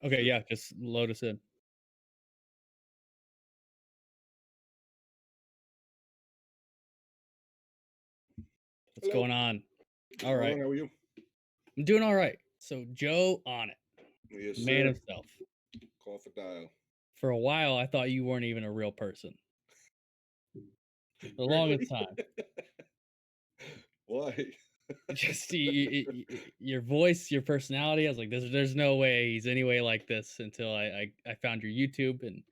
Okay, yeah, just load us in. What's Hello. going on? What's All going right. on? How are you? I'm doing all right. So Joe Onit, Yes, the man sir. himself. Call for dial. For a while, I thought you weren't even a real person. The longest Really? time. Why? Just your voice, your personality. I was like, there's no way he's anyway like this until I found your YouTube and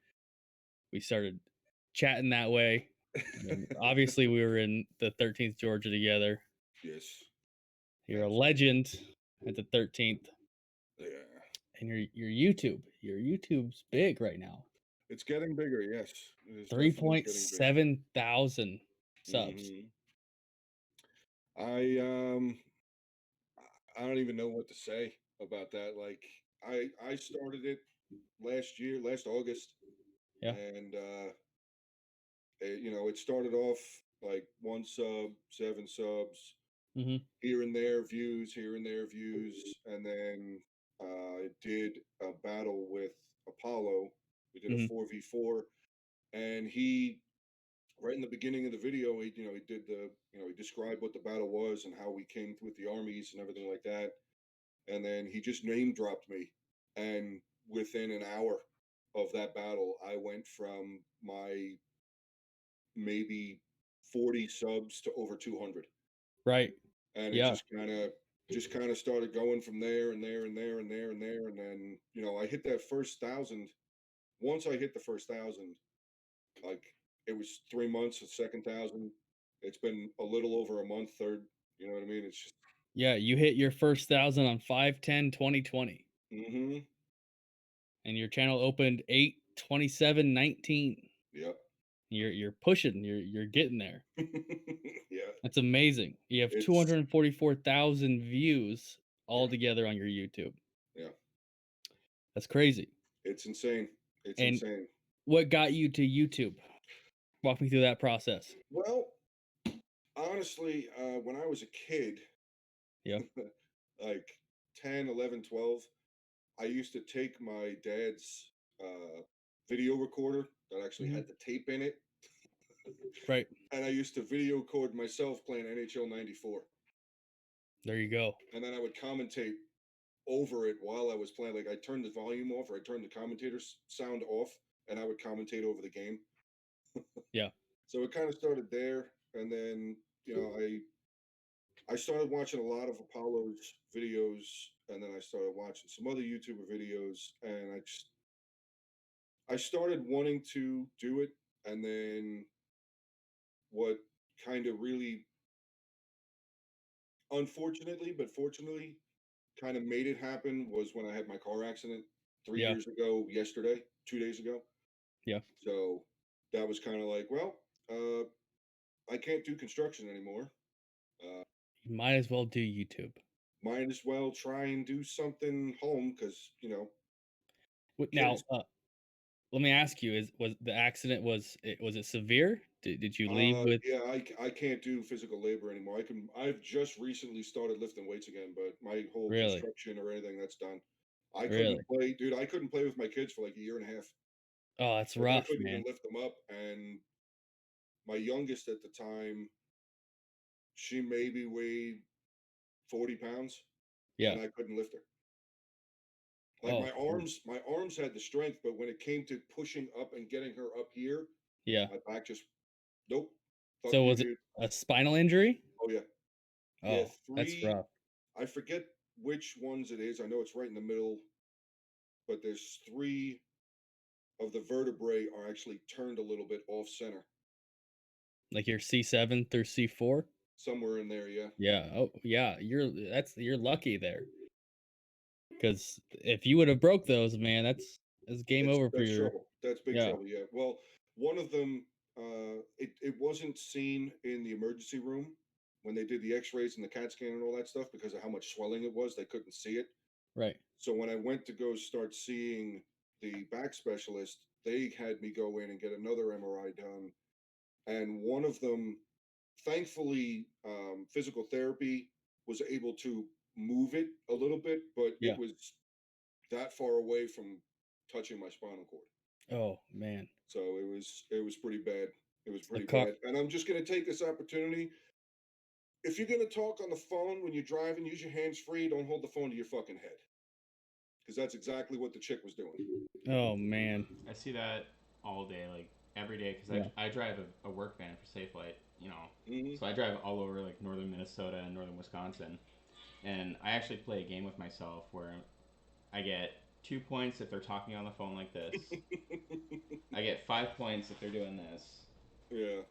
we started chatting that way. And obviously, we were in the 13th Georgia together. Yes, You're a absolutely. legend at the 13th, Yeah. and your YouTube's big right now. It's getting bigger. Yes, it is definitely getting bigger. 3.7 thousand subs. hmm I um I don't even know what to say about that. Like I started it last year, last August, Yeah. and it started off like one sub, seven subs, Mhm. here and there views, and then I did a battle with Apollo. We did a Mhm. 4v4, and he right in the beginning of the video, he did he described what the battle was and how we came with the armies and everything like that, and then he just name dropped me, and within an hour of that battle, I went from my maybe 40 subs to over 200, Right. and it Yeah. just kind of started going from there and there and there and there and there, and then I hit that first thousand. Once I hit the first thousand, like it was 3 months, the second thousand. It's been a little over a month, third. You know what I mean? It's just Yeah, you hit your first 1,000 on 5/10/2020, mm-hmm. and your channel opened 8/27/19. Yep. You're pushing, you're getting there. Yeah. That's amazing. You have It's 244,000 views yeah, altogether on your YouTube. yeah. That's crazy. It's insane. It's And insane. what got you to YouTube? Walk me through that process. Well, honestly, when I was a kid, Yeah. like 10, 11, 12, I used to take my dad's video recorder that actually Mhm. had the tape in it, Right. and I used to video record myself playing NHL '94, There you go. and then I would commentate over it while I was playing. Like I turned the volume off, or I turned the commentator's sound off, and I would commentate over the game. Yeah. So it kind of started there, and then I started watching a lot of Apollo's videos, and then I started watching some other YouTuber videos, and I started wanting to do it, and then what kind of really, unfortunately, but fortunately, kind of made it happen was when I had my car accident three Yeah. years ago, yesterday, 2 days ago. Yeah. So that was kind of like, well, I can't do construction anymore. Uh, You might as well do YouTube. might as well try and do something home because Now, kids. let me ask you: was the accident was it severe? Did you leave with Yeah, I can't do physical labor anymore. I've just recently started lifting weights again, but my whole really, construction or anything that's done. I couldn't really? play, dude. I couldn't play with my kids for like a year and a half. Oh, that's Like I rough, couldn't even man. lift them up. And my youngest at the time, she maybe weighed 40 pounds, Yeah. and I couldn't lift her. Like Oh, my arms had the strength, but when it came to pushing up and getting her up here, yeah. my back just nope. Fuck So you, was it dude. a spinal injury? Oh yeah, yeah. Oh, that's Three. rough. I forget which ones it is. I know it's right in the middle, but there's three of the vertebrae are actually turned a little bit off center, Like your C7 through C4? somewhere in there. Yeah, Yeah. Oh, yeah. You're lucky there. Because if you would have broke those, man, that's game it's over for that's your. trouble. That's big Yeah. trouble. Yeah. Well, one of them, it wasn't seen in the emergency room when they did the X-rays and the CAT scan and all that stuff because of how much swelling it was. They couldn't see it. Right. So when I went to go start seeing the back specialist, they had me go in and get another MRI done, and one of them, thankfully, physical therapy was able to move it a little bit, but Yeah. that far away from touching my spinal cord. Oh man. So it was pretty bad. It was The pretty car. bad. And I'm just gonna take this opportunity. If you're gonna talk on the phone when you're driving, use your hands free. Don't hold the phone to your fucking head. Because that's exactly what the chick was doing. Oh man. I see that all day, like every day, because Yeah. I drive a work van for Safe Flight, Mhm. So I drive all over like northern Minnesota and northern Wisconsin, and I actually play a game with myself where I get 2 points if they're talking on the phone like this. I get 5 points if they're doing this, Yeah.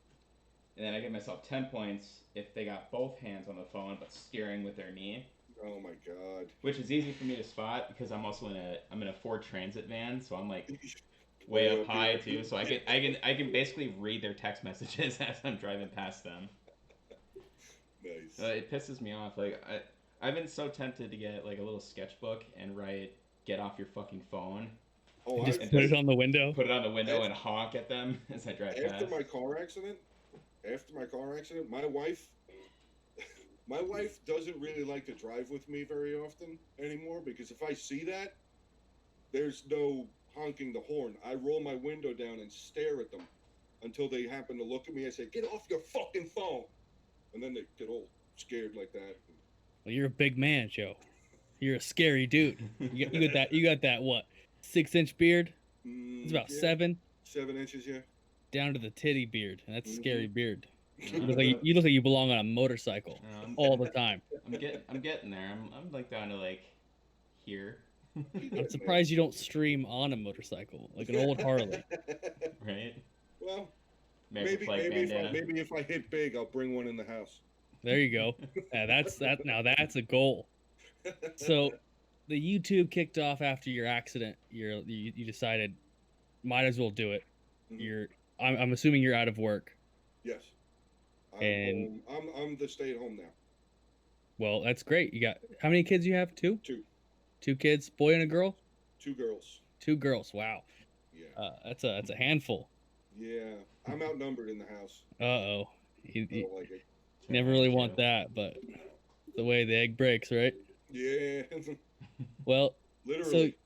and then I give myself 10 points if they got both hands on the phone but steering with their knee. Oh my god. Which is easy for me to spot because I'm also in a Ford Transit van, so I'm like way Way up up high here. too. So I can basically read their text messages as I'm driving past them. Nice. It pisses me off. Like I've been so tempted to get like a little sketchbook and write "Get off your fucking phone." Oh, And just And put just it on the window. put it on the window and honk at them as I drive after past. my car accident, my wife doesn't really like to drive with me very often anymore because if I see that, there's no honking the horn. I roll my window down and stare at them until they happen to look at me. I say, "Get off your fucking phone," and then they get all scared like that. Well, you're a big man, Joe. You're a scary dude. You got that. You got that. What? 6-inch beard. It's about Yeah, 7 7 inches. Yeah. down to the titty beard, and that's a Mhm. scary beard. Yeah, You look like you belong on a motorcycle all the time. I'm getting there. I'm like down to like here, I'm surprised you don't stream on a motorcycle like an old Harley. right? Well, American flag bandana. maybe if I hit big, I'll bring one in the house. There you go. Yeah, that's that. Now that's a goal. So, the YouTube kicked off after your accident. You decided, might as well do it. Mhm. I'm assuming you're out of work. Yes. I'm And home. I'm the stay at home now. well, that's great. You got how many kids you have? Two. Two 2 kids, boy and a girl. girls. 2 girls. Wow. Yeah. That's a handful. Yeah. I'm outnumbered in the house. Uh-oh. I don't like it. Never really want that, but the way the egg breaks, right? Yeah. Well, Literally.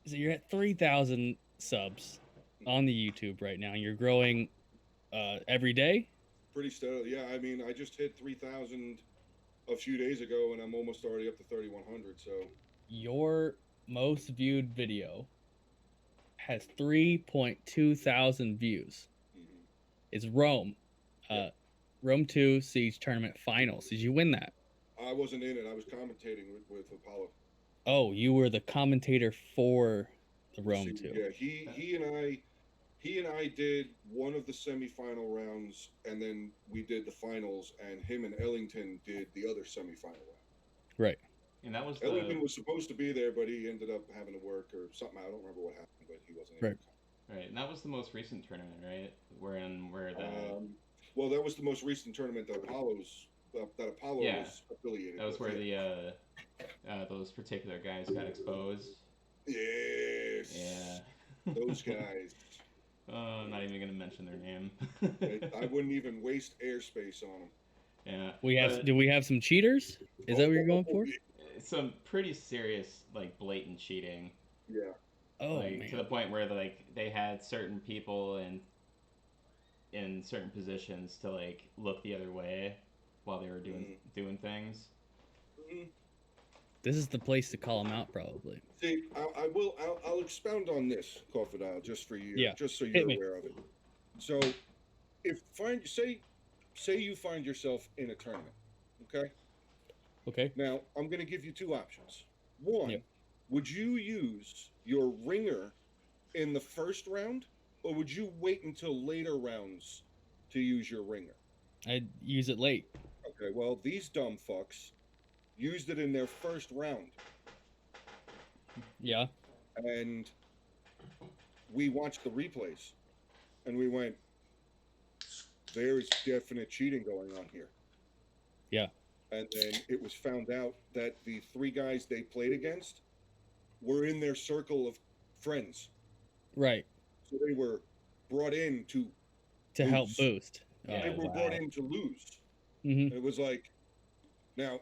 So you're at 3,000 subs on the YouTube right now. You're growing every day. Pretty steady. Yeah. I mean, I just hit 3,000 a few days ago, and I'm almost already up to 3,100. So Your most viewed video has 3.2 thousand views. mhm. It's Rome. Yeah. Rome 2 Siege Tournament Finals. Did you win that? I wasn't in it. I was commentating with Apollo. Oh, you were the commentator for the Rome 2. Yeah. He and I did one of the semifinal rounds, and then we did the finals, and him and Ellington did the other semifinal round. Right. And that was Ellington was supposed to be there, but he ended up having to work or something. I don't remember what happened, but he wasn't able Right. to come. right, and that was the most recent tournament, right? Where the Well, that was the most recent tournament that Apollo Yeah. was affiliated that was with. where Yeah. the those particular guys got exposed. Yes. Yeah. Those guys. I'm not even gonna mention their name. I wouldn't even waste airspace on them. Yeah. Do we have some cheaters? Is that what you're going for? Some pretty serious like blatant cheating. Yeah. Oh like man. to the point where like they had certain people in certain positions to like look the other way while they were doing things. Mhm. This is the place to call them out, probably. See, I'll expound on this, Coffee just for you, Yeah, just so hit you're me. aware of it. So, say you find yourself in a tournament, okay? Okay. Now, I'm going to give you two options. One, Yep. would you use your ringer in the first round, or would you wait until later rounds to use your ringer? I'd use it late. Okay, well, these dumb fucks used it in their first round, Yeah. and we watched the replays, and we went, there's definite cheating going on here. Yeah. And then it was found out that the 3 guys they played against were in their circle of friends. Right. So they were brought in to help lose. boost. Yeah. They were wow. brought in to lose. Mhm. It was like, now,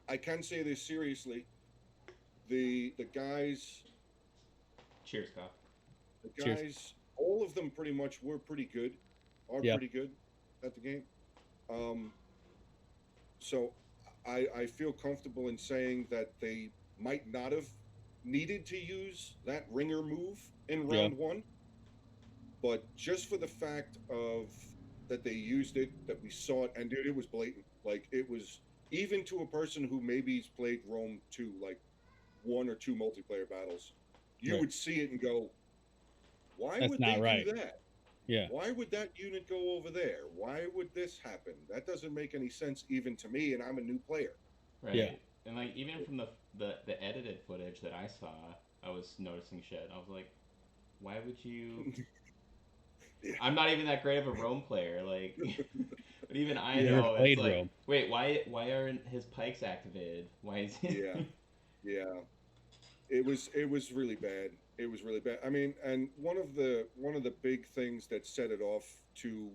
I can say this seriously. The guys, Cheers, Kyle. the Cheers. guys, all of them pretty much were pretty good, are Yeah. pretty good at the game. Um, so I feel comfortable in saying that they might not have needed to use that ringer move in Yeah. round one, but just for the fact of that they used it, that we saw it, and dude, it was blatant. Like it was even to a person who maybe's played Rome 2, like one or two multiplayer battles, you Right. would see it and go, why That's would not they right. do that? Yeah. Why would that unit go over there? Why would this happen? That doesn't make any sense even to me, and I'm a new player. Right. Yeah. And like even from the edited footage that I saw, I was noticing shit. I was like, why would you? Yeah. I'm not even that great of a Rome player, like, but even I Yeah. Never know it's played like, Rome. wait, why aren't his pikes activated? Why is Yeah, yeah. It was really bad. It was really bad. I mean, and one of the big things that set it off to,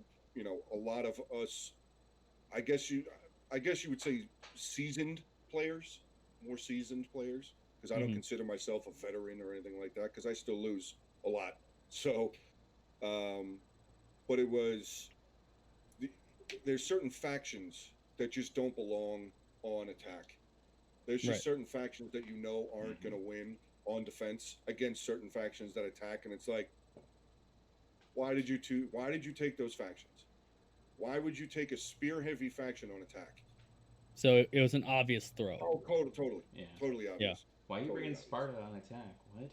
a lot of us, I guess you I guess you would say seasoned players, more seasoned players, because I don't Hmm. consider myself a veteran or anything like that because I still lose a lot. So, um, but it was the, there's certain factions that just don't belong on attack. There's Right. just certain factions that aren't going to win on defense against certain factions that attack, and it's like, why did you take those factions? Why would you take a spear heavy faction on attack? So it was an obvious throw. Oh, totally, Yeah. totally Yeah. obvious. Why are you Totally bringing obvious. Sparta on attack? What?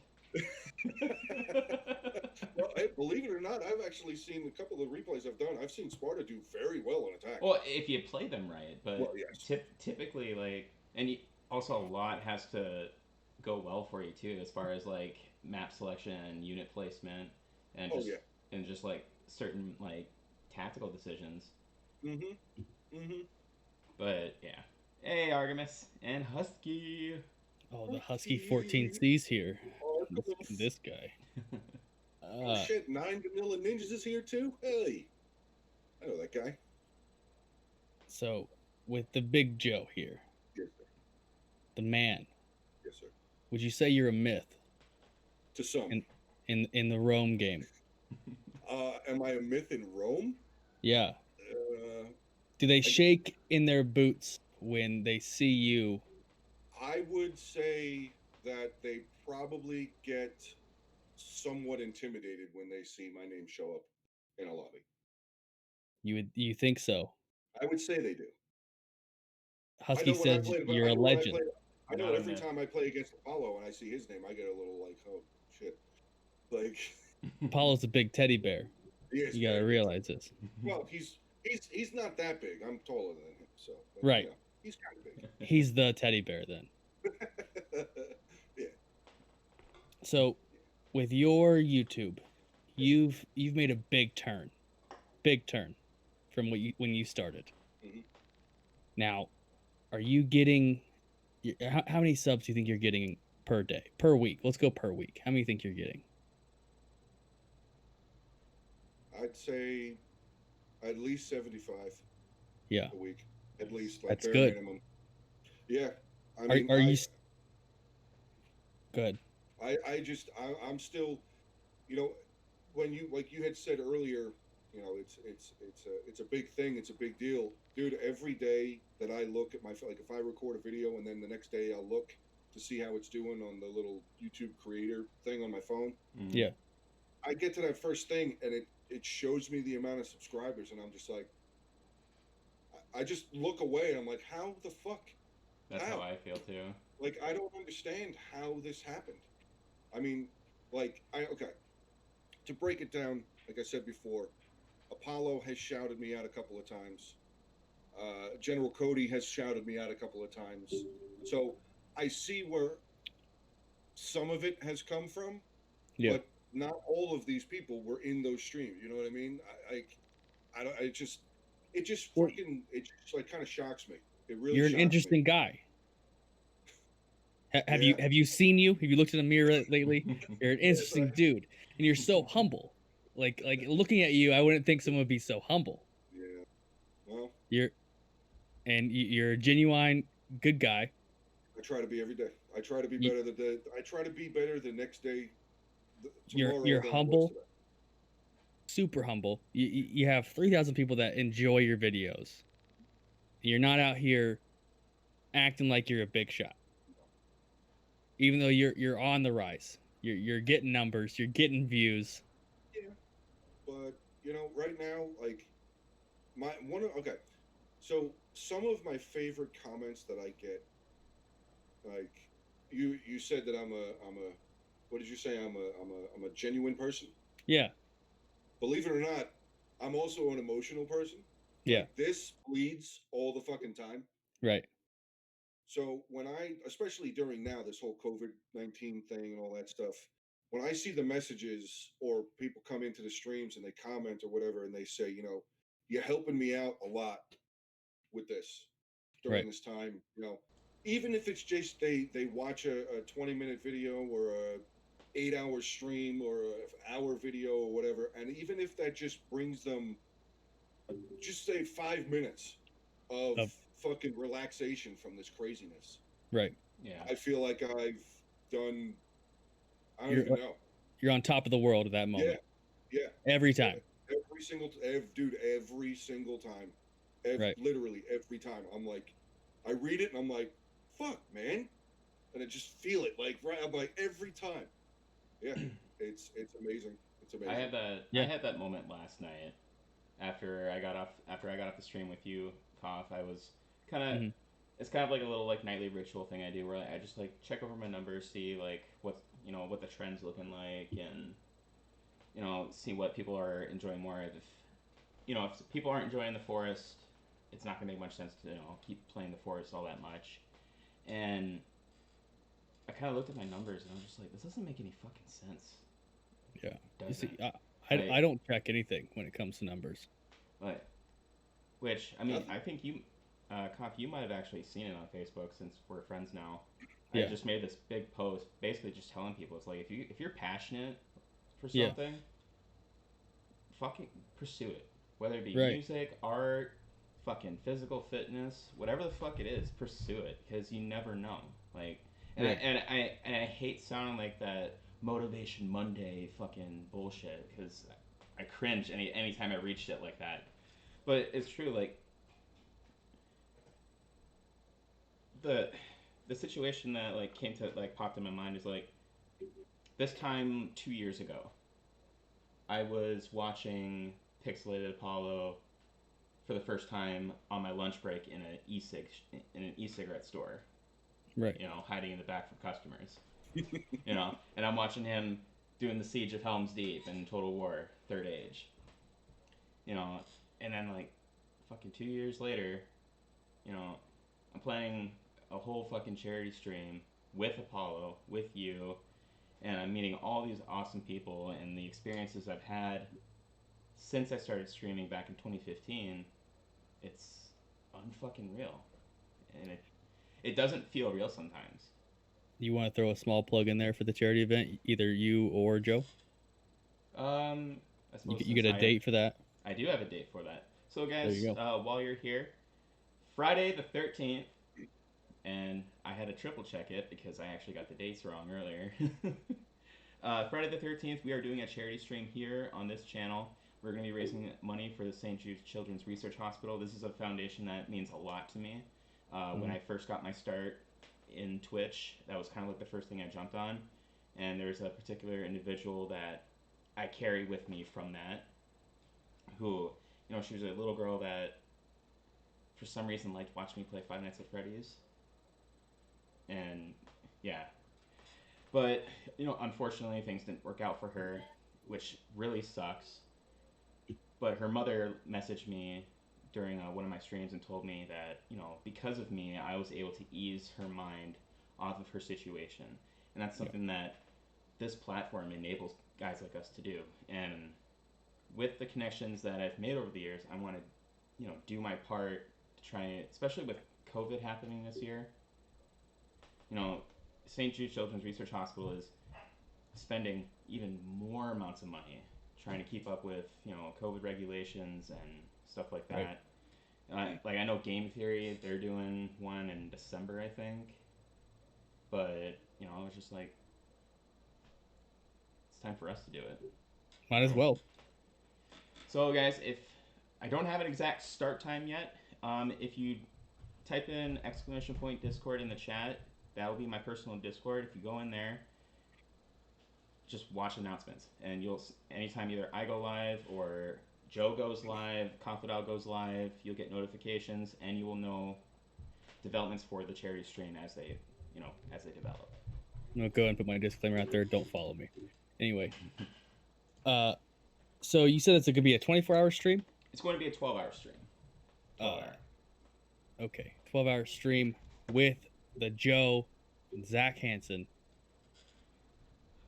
Well, hey, believe it or not, I've actually seen a couple of replays I've done. I've seen Sparta do very well on attack. Well, if you play them right, but Well, yes. typically, like, and also a lot has to go well for you too, as far as like map selection and unit placement, and Oh just yeah. like certain like tactical decisions. Mm-hmm. Mm-hmm. But yeah, hey Artemis and Husky. Oh, the Husky 14C's here. This guy. Oh shit, 9 Vanilla Ninjas is here too? Hey. I know that guy. So with the big Joe here, Yes, sir. the man, Yes, sir. would you say you're a myth To some. in the Rome game? Am I a myth in Rome? Yeah. Do they shake in their boots when they see you? I would say that they probably get somewhat intimidated when they see my name show up in a lobby. You think so? I would say they do. I Husky know when I says play, but you're I a know when I legend. play. I know Not a every myth. time I play against Apollo and I see his name, I get a little like, oh shit, like. Apollo's a big teddy bear. Yes, You gotta realize this. Well, he's not that big. I'm taller than him, so Right. he's kind of big. He's the teddy bear then. Yeah. So with your YouTube, you've made a big turn from when you started. Mhm. Now, are you getting how many subs do you think you're getting per day, per week? Let's go per week. How many do you think you're getting? I'd say at least 75 Yeah, a week, at least, like that's bare good. minimum. Yeah, I mean, Are you good? I'm still, you know, when you like you had said earlier, it's a big thing, it's a big deal, dude. Every day that I look at like if I record a video and then the next day I'll look to see how it's doing on the little YouTube creator thing on my phone. Yeah. I get to that first thing and it shows me the amount of subscribers and I'm just like, I just look away and I'm like, how the fuck? That's how I feel too. Like, I don't understand how this happened. I mean, like, okay. To break it down, like I said before, Apollo has shouted me out a couple of times. General Cody has shouted me out a couple of times. So I see where some of it has come from, Yeah. but not all of these people were in those streams. You know what I mean? I don't. It just fucking. It just like kind of shocks me. It really. You're an shocks interesting me. guy. Have Yeah. you seen you? Have you looked in the mirror lately? You're an Yes, interesting dude, and you're so humble. Like looking at you, I wouldn't think someone would be so humble. Yeah. Well. You're a genuine good guy. I try to be every day. I try to be You, better I try to be better the next day, you're tomorrow you're than I was humble, today. super humble. You have 3,000 people that enjoy your videos. You're not out here acting like you're a big shot, even though you're on the rise. You're getting numbers, you're getting views. Yeah, but right now, like my one of okay, so some of my favorite comments that I get, like you said that I'm a what did you say? I'm a genuine person. Yeah, Believe it or not, I'm also an emotional person. yeah, Like this bleeds all the fucking time. right, So when especially during now this whole COVID-19 thing and all that stuff, when I see the messages or people come into the streams and they comment or whatever and they say, you're helping me out a lot with this during right, this time, even if it's just they watch a 20-minute video or a 8-hour stream or a hour video or whatever, and even if that just brings them just say 5 minutes of of fucking relaxation from this craziness, right. Yeah. I feel like I've done. I don't You're even know. you're on top of the world at that Yeah, moment yeah, every yeah. time. Dude, every single time, Right. literally every time. I'm like, I read it and I'm like, fuck, man, and I just feel it like right. I'm like every time. Yeah, it's amazing. It's I amazing. had that I Yeah. had that moment last night after I got off the stream with you, Koff. I was kind of Hmm. it's kind of like a little like nightly ritual thing I do where I just like check over my numbers, see like what the trends looking like, and see what people are enjoying more of. If people aren't enjoying the forest, it's not gonna make much sense to keep playing the forest all that much. And I kind of looked at my numbers and I was just like, this doesn't make any fucking sense. Yeah. It You see, doesn't. I Like don't check anything when it comes to numbers. like which I mean Nothing. I think Cock, you might have actually seen it on Facebook since we're friends now. I Yeah. just made this big post basically just telling people it's like if you're passionate for Yeah. something, fucking pursue it. Whether it be Right. music, art, fucking physical fitness, whatever the fuck it is, pursue it because you never know. Like, Right. and I hate sounding like that motivation Monday fucking bullshit because I cringe anytime I read shit like that. But it's true. Like the the situation that like came to like popped in my mind is like this time 2 years ago, I was watching Pixelated Apollo for the first time on my lunch break in an e-cigarette store. Right. Hiding in the back from customers. And I'm watching him doing the Siege of Helm's Deep and Total War Third Age. You know, and then like fucking 2 years later, you know, I'm planning a whole fucking charity stream with Apollo, with you, and I'm meeting all these awesome people and the experiences I've had since I started streaming back in 2015. It's unfucking real, and it doesn't feel real sometimes. You want to throw a small plug in there for the charity event, either you or Joe? I You suppose you since get a date for that? I do have a date for that. So There you guys, go. while you're here, Friday the 13th, and I had to triple check it because I actually got the dates wrong earlier. Friday the 13th, we are doing a charity stream here on this channel. We're going to be raising money for the St. Jude's Children's Research Hospital. This is a foundation that means a lot to me. When Hmm. I first got my start in Twitch, that was kind of like the first thing I jumped on. And there's a particular individual that I carry with me from that, who, she was a little girl that for some reason liked watching me play Five Nights at Freddy's. And yeah, but unfortunately, things didn't work out for her, which really sucks. But her mother messaged me during one of my streams and told me that because of me, I was able to ease her mind off of her situation, and that's Yeah. something that this platform enables guys like us to do. And with the connections that I've made over the years, I want to do my part to try, especially with COVID happening this year. You know, St. Jude Children's Research Hospital is spending even more amounts of money trying to keep up with COVID regulations and stuff like Right. that. Like I know Game Theory, they're doing one in December, I think. But I was just like, it's time for us to do it. Might as well. So, guys, if I don't have an exact start time yet, if you type in !Discord in the chat, that will be my personal Discord. If you go in there, just watch announcements, and you'll anytime either I go live or Joe goes live, Confidal goes live, you'll get notifications, and you will know developments for the charity stream as they develop. I'm gonna go ahead and put my disclaimer out there. Don't follow me. Anyway, so you said it's gonna be a 24-hour stream? It's going to be a 12-hour stream. 12-hour. Okay, 12-hour stream with the Joe and Zach Hansen.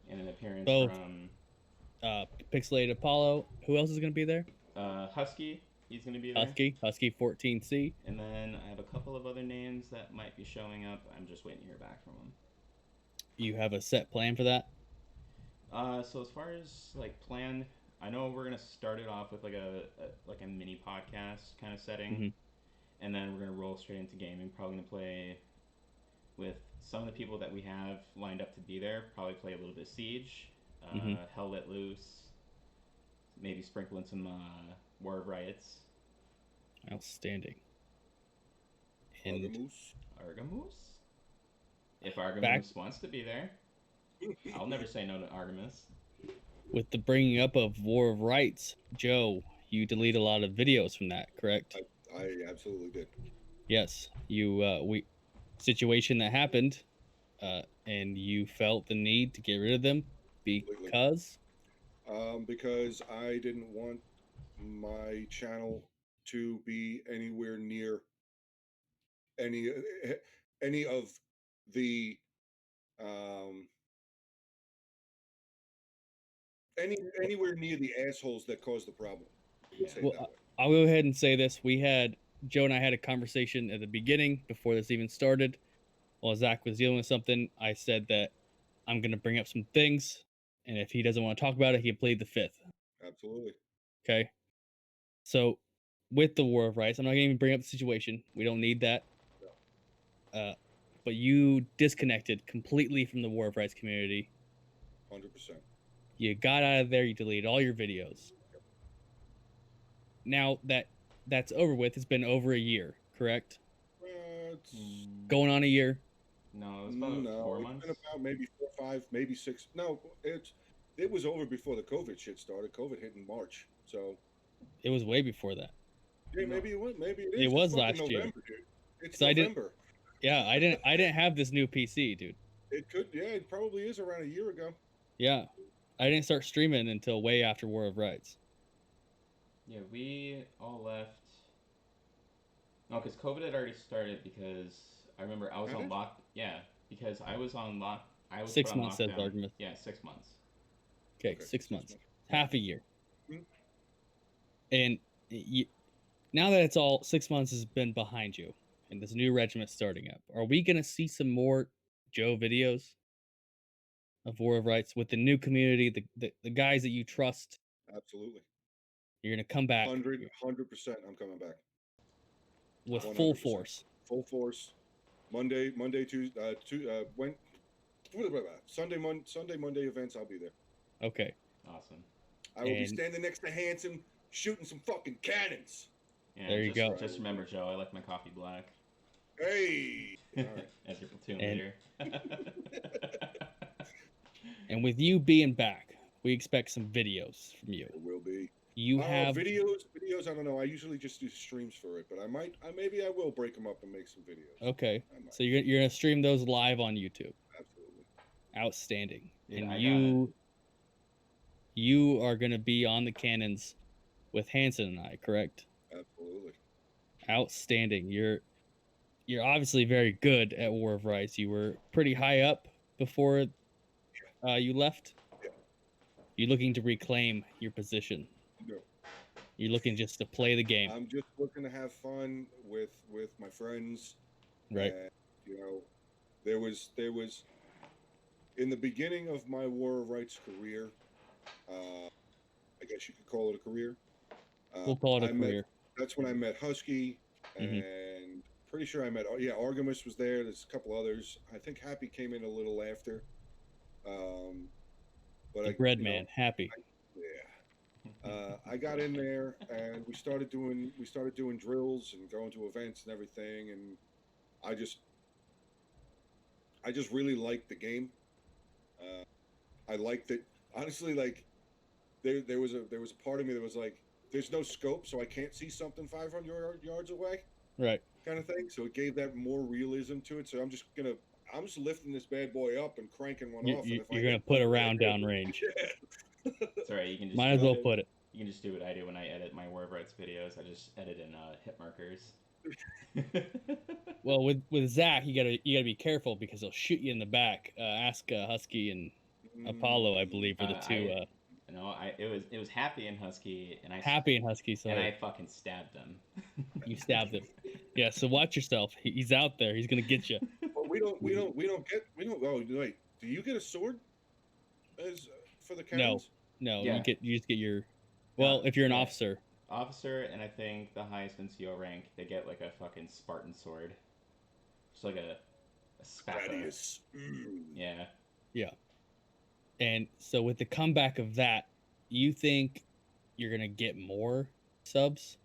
And an appearance Both. from Pixelated Apollo. Who else is gonna be there? Husky. He's going to be there. Husky 14C. And then I have a couple of other names that might be showing up. I'm just waiting to hear back from them. You have a set plan for that? So as far as like plan, I know we're gonna start it off with like a mini podcast kind of setting, and then we're gonna roll straight into gaming. Probably gonna play with some of the people that we have lined up to be there. Probably play a little bit of Siege, Hell Let Loose, maybe sprinkle in some War of Riots. Outstanding. And Argamoose. If Argamoose wants to be there, I'll never say no to Argamoose. With the bringing up of War of Rights, Joe, you delete a lot of videos from that, correct? I absolutely did. Yes, you situation that happened, and you felt the need to get rid of them because I didn't want my channel to be anywhere near any of the anywhere near the assholes that caused the problem. Well, I'll go ahead and say this: Joe and I had a conversation at the beginning before this even started. While Zach was dealing with something, I said that I'm going to bring up some things, and if he doesn't want to talk about it, he plead the fifth. Absolutely. Okay. So, with the War of Rights, I'm not going to even bring up the situation. We don't need that. No. But you disconnected completely from the War of Rights community. 100%. You got out of there. You deleted all your videos. Yep. Now that's over with. It's been over a year, correct? It's going on a year. No, it was about 4 months. It's been about maybe 4, 5, maybe 6. No, it was over before the COVID shit started. COVID hit in March, so it was way before that. Yeah, maybe it was. Maybe it is. It was last November, year. Dude. It's November. I didn't have this new PC, dude. It could. Yeah, it probably is around a year ago. Yeah, I didn't start streaming until way after War of Rights. Yeah, we all left. No, because COVID had already started. Because I remember I was on lock. Yeah, because I was on lock. I was 6 months. Says argument. Yeah, 6 months. Okay, 6 months. Half a year. Mm-hmm. And now that it's all 6 months has been behind you, and this new regiment starting up, are we gonna see some more Joe videos of War of Rights with the new community, the guys that you trust? Absolutely. You're gonna come back. 100%. I'm coming back with 100%. Full force. Full force. Monday, Tuesday, Sunday, Monday events. I'll be there. Okay. Awesome. I will be standing next to Hanson, shooting some fucking cannons. Yeah, there you go. Just remember, Joe, I like my coffee black. Hey. All right. As your platoon leader. And with you being back, we expect some videos from you. There will be. You have videos. I don't know. I usually just do streams for it, but maybe I will break them up and make some videos. Okay. So you're gonna stream those live on YouTube. Absolutely. Outstanding. Yeah, and you are gonna be on the cannons with Hanson and I, correct? Absolutely. Outstanding. You're obviously very good at War of Rights. You were pretty high up before you left. Yeah. You're looking to reclaim your position. No. You're looking just to play the game. I'm just looking to have fun with my friends. Right. And, there was in the beginning of my War of Rights career, I guess you could call it a career. We'll call it a career. That's when I met Husky. Hmm. and pretty sure I met. Oh yeah, Artemis was there. There's a couple others. I think Happy came in a little after. Um, but The I, bread you know, man, happy. yeah. I got in there and we started doing drills and going to events and everything, and I just I just really liked the game. Uh, I liked it honestly. Like there was a part of me that was like, there's no scope, so I can't see something 500 yards away, Right. kind of thing. So it gave that more realism to it. So I'm just lifting this bad boy up and cranking one off, and if I You're hit gonna put one, a yeah, round good. down range. Yeah. Sorry, you can just Might do as well it. put it. You can just do what I do when I edit my War Rights videos. I just edit in hit markers. Well, with Zach, you gotta be careful because he'll shoot you in the back. Ask Husky and Apollo, I Mm, believe, are the two. I no, I it was Happy and Husky, Happy and Husky. and Sorry, I fucking stabbed them. you stabbed him. Yeah, so watch yourself. He's out there. He's gonna get you. well, we don't. Oh wait, do you get a sword as for the No, cannons? no, Yeah. you just get your. No, Well, if you're an yeah. officer, Officer, and I think the highest NCO rank, they get like a fucking Spartan sword. Just like a spappa. Gladius. Mm. Yeah. yeah. And so with the comeback of that, you think you're gonna get more subs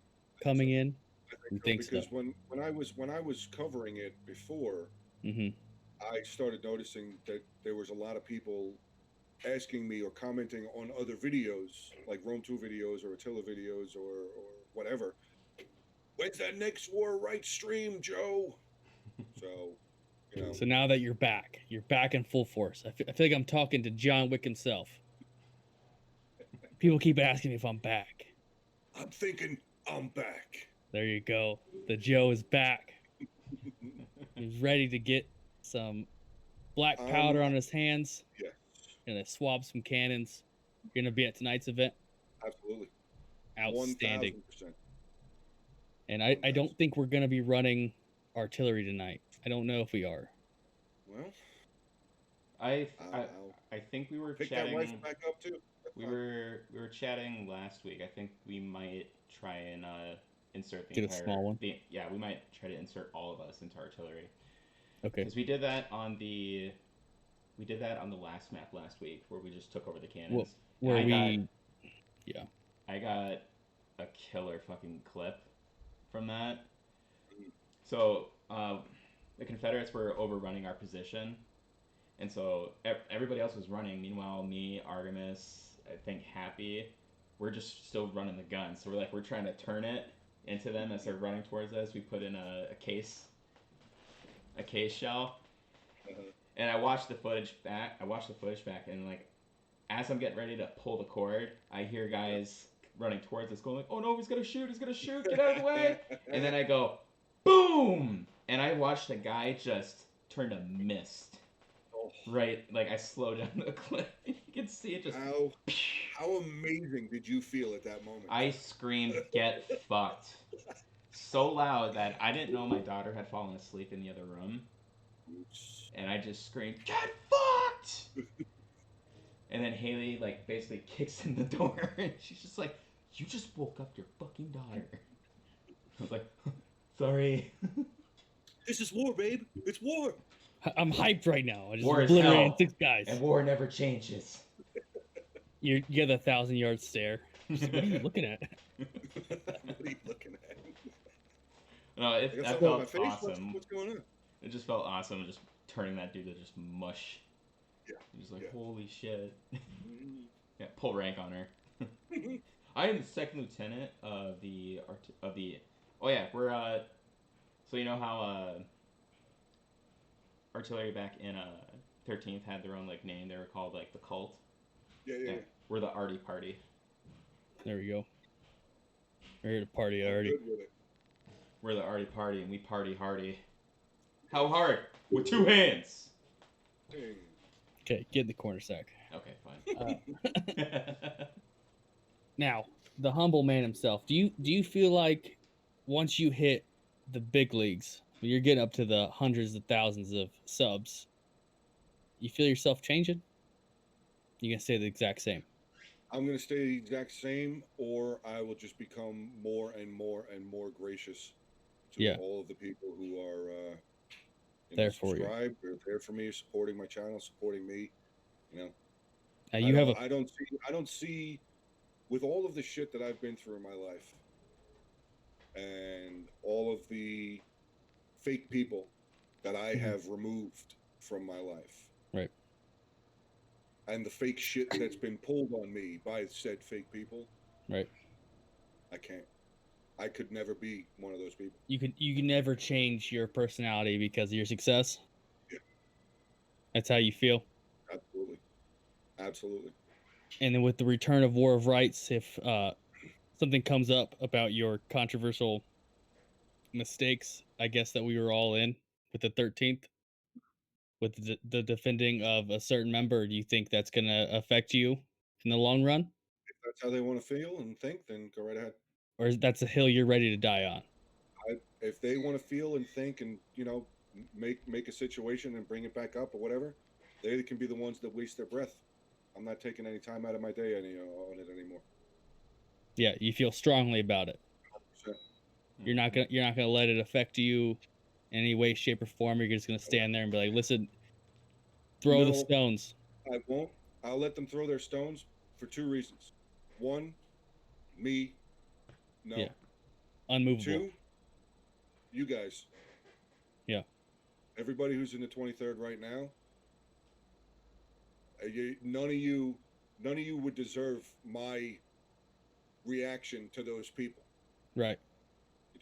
coming So in? I You think so think so? because when I was covering it before, Mm-hmm. I started noticing that there was a lot of people asking me or commenting on other videos, like Rome 2 videos or Attila videos or whatever. When's that next War Right stream, Joe? So, you know, So now that you're back in full force. I feel like I'm talking to John Wick himself. People keep asking me if I'm back. I'm thinking I'm back. There you go. The Joe is back. He's ready to get some black powder on his hands. Yes, Gonna swab some cannons. You're gonna be at tonight's event. absolutely. Outstanding. 1000%. And I don't think we're gonna be running artillery tonight. I don't know if we are. Well, I I'll I think we were pick that rifle chatting. back up too. That's We fine. were chatting last week. I think we might try and insert the Get a entire small one. yeah, we might try to insert all of us into artillery Okay. because we did that on the last map last week where we just took over the cannons. Where and we I got a killer fucking clip from that. Mm. So the Confederates were overrunning our position, and so everybody else was running. Meanwhile, me, Artemis, I think Happy, we're just still running the gun. So we're trying to turn it into them as they're running towards us. We put in a case shell, Uh-huh. and I watched the footage back. And like as I'm getting ready to pull the cord, I hear guys running towards us, going like, "Oh no, he's gonna shoot! He's gonna shoot! Get out of the way!" And then I go, "Boom!" And I watched the guy just turn to mist. Oh, Right, like I slow down the clip, and you can see it just. how amazing did you feel at that moment? I screamed, "Get fucked!" So loud that I didn't know my daughter had fallen asleep in the other room, Oops. and I just screamed, "Get fucked!" And then Haley like basically kicks in the door, and she's just like, "You just woke up your fucking daughter." I was like, "Sorry." This is war, babe. It's war. I'm hyped right now. I just War is obliterated hell, 6 guys. and war never changes. You get the 1,000-yard stare. Just like, what are you looking at? What are you looking at? No, I got that something on my felt face. awesome. What's going on? It just felt awesome, just turning that dude to just mush. Yeah. He's like, Yeah. "Holy shit!" Mm. Yeah, pull rank on her. I am the second lieutenant of the Oh yeah, we're So you know how artillery back in 13th had their own like name. They were called like the cult. Yeah. We're the Arty Party. There we go. We're here to party I'm already. good with it. We're the Arty Party, and we party hardy. How hard? With 2 hands. Dang. Okay, get in the corner sack. Okay, fine. Now, the humble man himself. Do you feel like once you hit the big leagues, when you're getting up to the hundreds of thousands of subs, you feel yourself changing? You gonna stay the exact same? I'm going to stay the exact same, or I will just become more and more and more gracious to Yeah. all of the people who are There for you. subscribed. They're there for me, supporting my channel, supporting me. You know, Now you have a I don't see with all of the shit that I've been through in my life and all of the fake people that I Mhm. have removed from my life right. and the fake shit that's been pulled on me by said fake people, Right. I can't. I could never be one of those people. You can never change your personality because of your success. Yeah, That's how you feel. absolutely. Absolutely. And then with the return of War of Rights, if something comes up about your controversial mistakes, I guess that we were all in with the 13th, with the defending of a certain member, do you think that's going to affect you in the long run? If that's how they want to feel and think, then go right ahead. Or is that's a hill you're ready to die on? If they want to feel and think and make a situation and bring it back up or whatever, they can be the ones that waste their breath. I'm not taking any time out of my day on it anymore. Yeah, you feel strongly about it. 100%. You're not gonna let it affect you in any way, shape, or form. You're just gonna stand there and be like, listen, throw the No, stones. I won't. I'll let them throw their stones for two reasons. One, me, Yeah, no. unmovable. Two, you guys. Yeah, Everybody who's in the 23rd right now, none of you would deserve my reaction to those people. right.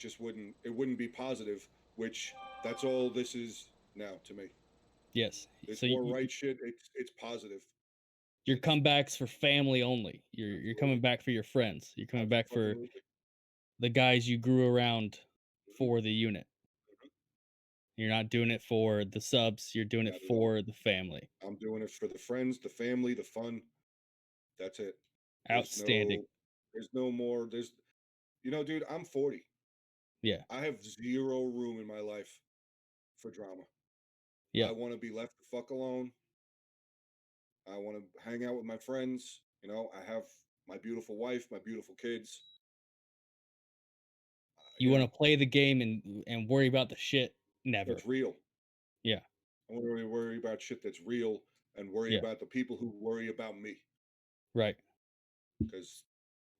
It wouldn't be positive, which that's all this is now to me. Yes. This So war right shit, it's positive. your It's comebacks for family only. You're coming absolutely, back for your friends. You're coming back for absolutely. the guys you grew around Mhm, for the unit. mhm. You're not doing it for the subs. You're doing it Not at all. for the family. I'm doing it for the friends, the family, the fun. That's it. There's Outstanding. no there's no more dude, I'm 40. Yeah. I have zero room in my life for drama. Yeah. I want to be left the fuck alone. I want to hang out with my friends. I have my beautiful wife, my beautiful kids. You want to play the game and worry about the shit? Never. That's real. Yeah. I want to worry about shit that's real and worry Yeah. about the people who worry about me Right. because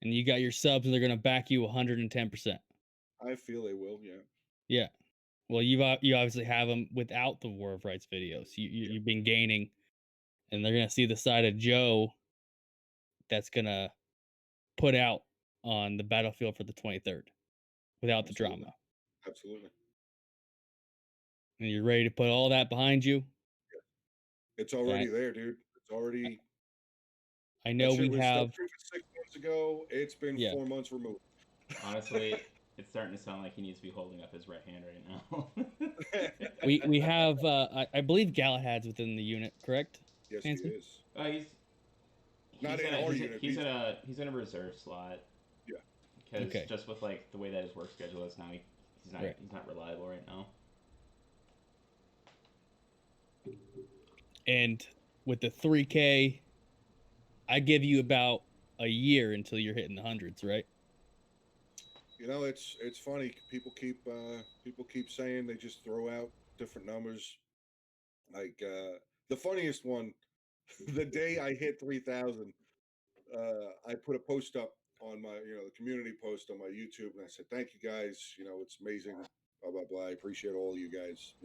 And you got your subs and they're going to back you 110%. I feel they will. Yeah. Yeah. Well, you obviously have them without the War of Rights videos. Yeah. You've been gaining, and they're gonna see the side of Joe that's gonna put out on the battlefield for the 23rd without the Absolutely. drama. Absolutely. And you're ready to put all that behind you. It's already That there, dude. It's already I know we that have. shit was 6 months ago. It's been Yeah, 4 months removed. Honestly, it's starting to sound like he needs to be holding up his right hand right now. we have. I believe Galahad's within the unit, correct, Yes, he Hanson? is. He's Not in our unit. he's in a reserve slot Yeah. because Okay, just with like the way that his work schedule is now, right. he's not reliable right now. And with the 3K, I give you about a year until you're hitting the hundreds, right? It's funny. People keep saying they just throw out different numbers. Like the funniest one, the day I hit 3,000, I put a post up on my the community post on my YouTube, and I said, "Thank you guys. It's amazing. Blah blah blah. I appreciate all you guys.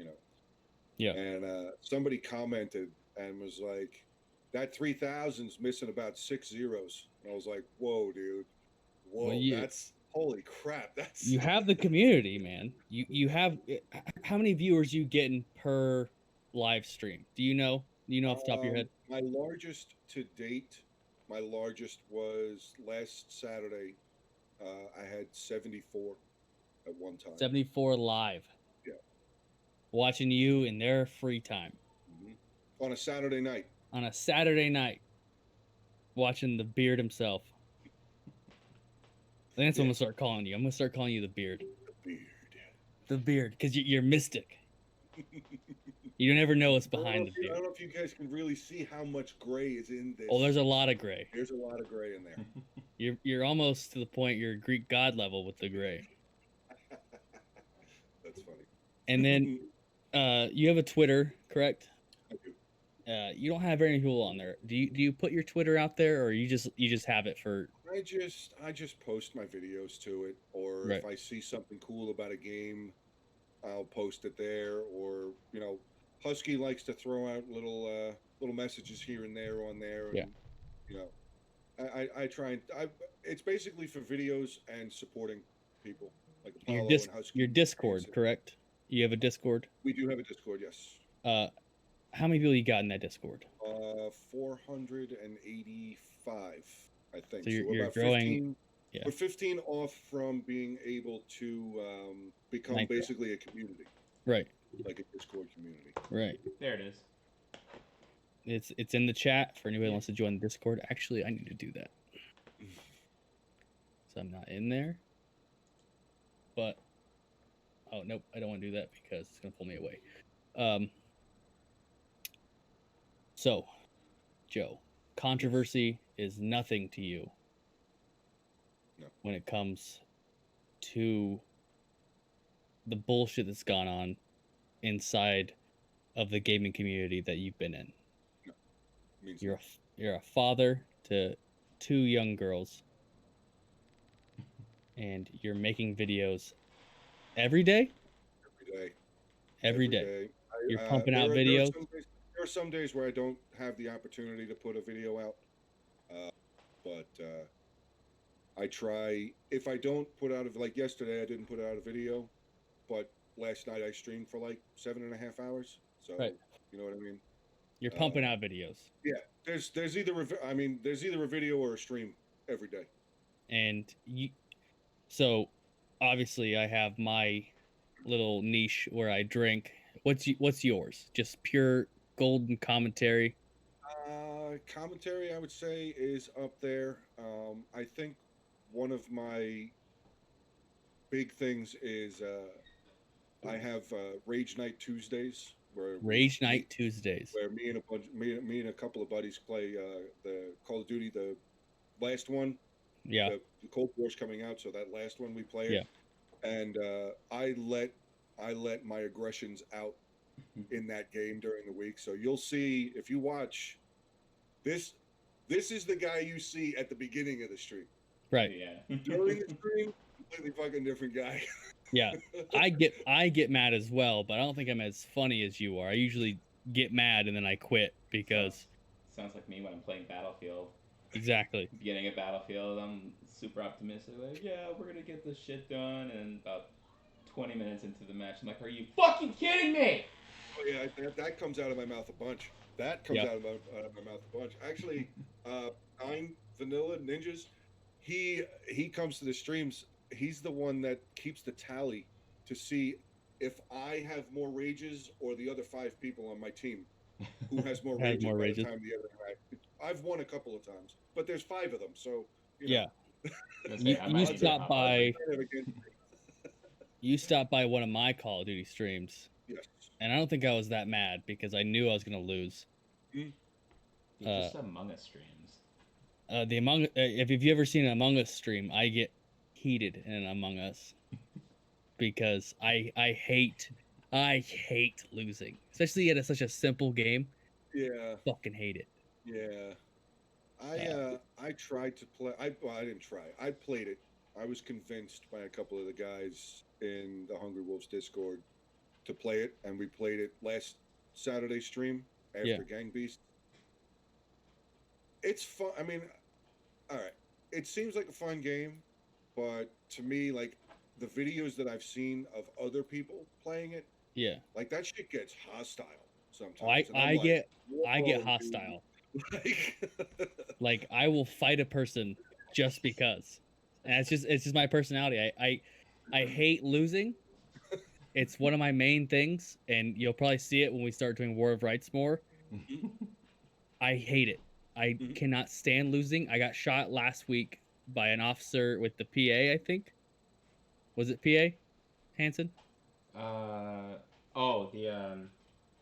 Yeah. And somebody commented and was like, "That 3,000's missing about 6 zeros." And I was like, "Whoa, dude. Well, Whoa, that's holy crap. That's you have the community, man. You have how many viewers you getting per live stream? Do you know? Do you know off the top of your head? my largest to date. My largest was last Saturday. I had 74 at one time. 74 live Yeah. watching you in their free time On a Saturday night. on a Saturday night watching the beard himself. That's what I'm Yeah. gonna start calling you. I'm gonna start calling you the beard. The beard. The beard, because you're mystic. You don't ever know what's I don't behind the I beard. don't know if you guys can really see how much gray is in this. Oh, there's a lot of gray. There's a lot of gray in there. You're almost to the point you're Greek god level with the gray. And then you have a Twitter, correct? I do. You don't have very many people on there. Do you put your Twitter out there, or you just have it for I just post my videos to it, or right? if I see something cool about a game, I'll post it there. Or Husky likes to throw out little messages here and there on there, Yeah. and you know, I try and it's basically for videos and supporting people like Apollo and Your Husky. Discord, correct? You have a Discord. We do have a Discord, yes. How many people you got in that Discord? 485, I think. So So we're you're about growing. 15. Yeah. We're 15 off from being able to become Minecraft. basically a community, Right. like a Discord community. Right. There it is. It's in the chat for anybody who wants to join the Discord. Actually, I need to do that. So I'm not in there. But oh nope, I don't want to do that because it's gonna pull me away. So, Joe, controversy is nothing to you. No. When it comes to the bullshit that's gone on inside of the gaming community that you've been in. No. Means You're a father to 2 young girls, and you're making videos every day. every day. Every day. I, You're pumping out videos. There are some days where I don't have the opportunity to put a video out, but I try. If I don't put out like yesterday, I didn't put out a video, but last night I streamed for like 7.5 hours. So Right. you know what I mean. You're pumping out videos. Yeah, there's either a video or a stream every day. And so obviously I have my little niche where I drink. What's yours? Just pure golden commentary. Commentary, I would say, is up there. I think one of my big things is I have Rage Night Tuesdays, where me and a couple of buddies play the Call of Duty, the last one. Yeah. The Cold War's coming out, so that last one we play it. Yeah. And I let my aggressions out in that game during the week. So you'll see if you watch this. This is the guy you see at the beginning of the stream. Right. Yeah. During the stream, completely fucking different guy. Yeah. I get mad as well, but I don't think I'm as funny as you are. I usually get mad and then I quit because sounds like me when I'm playing Battlefield. Exactly. Beginning of Battlefield, I'm super optimistic. Like, yeah, we're gonna get this shit done. And about 20 minutes into the match, I'm like, are you fucking kidding me? Oh yeah, that comes out of my mouth a bunch. That comes out of my mouth a bunch. Actually, Nine Vanilla Ninjas, he comes to the streams. He's the one that keeps the tally to see if I have more rages or the other 5 people on my team who has more rages by the time the other guy. I've won a couple of times, but there's 5 of them, so you know. Yeah. You stopped by. You stopped by one of my Call of Duty streams. Yes. And I don't think I was that mad because I knew I was gonna lose. Just Among Us streams. If you've ever seen an Among Us stream, I get heated in an Among Us because I hate losing, especially at such a simple game. Yeah. Fucking hate it. Yeah. I tried to play. I didn't try. I played it. I was convinced by a couple of the guys in the Hungry Wolves Discord to play it, and we played it last Saturday stream after Gang Beast. It's fun. I mean, all right. It seems like a fun game, but to me, like the videos that I've seen of other people playing it, like that shit gets hostile sometimes. I get hostile. Like I will fight a person just because. And it's just my personality. I hate losing. It's one of my main things, and you'll probably see it when we start doing War of Rights more. I hate it. I cannot stand losing. I got shot last week by an officer with the PA, I think. Was it PA, Hanson?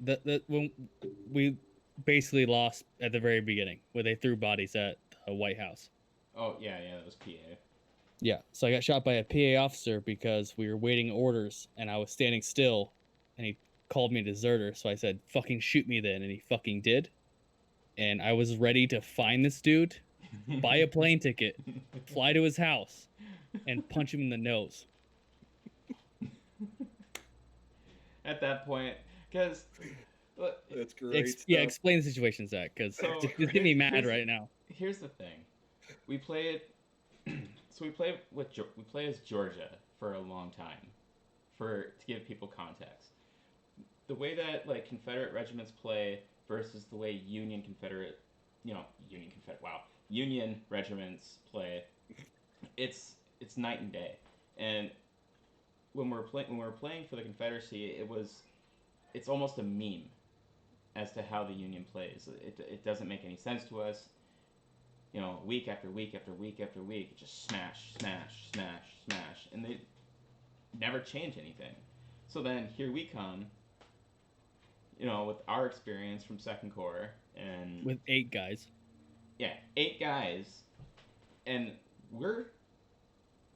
The when we basically lost at the very beginning, where they threw bodies at the White House. Oh yeah, that was PA. Yeah, so I got shot by a PA officer because we were waiting orders, and I was standing still, and he called me a deserter. So I said, "Fucking shoot me then," and he fucking did. And I was ready to find this dude, buy a plane ticket, fly to his house, and punch him in the nose. At that point, because That's great stuff. Yeah, explain the situation, Zach, because so just get me mad right now. Here's the thing, we played. So we play as Georgia for a long time, to give people context. The way that like Confederate regiments play versus the way Union regiments play, it's night and day. And when we were playing for the Confederacy, it's almost a meme as to how the Union plays. It doesn't make any sense to us. You know, week after week after week after week, just smash, smash, smash, smash, and they never change anything. So then here we come, you know, with our experience from Second Corps, and with 8 guys. Yeah, 8 guys, and we're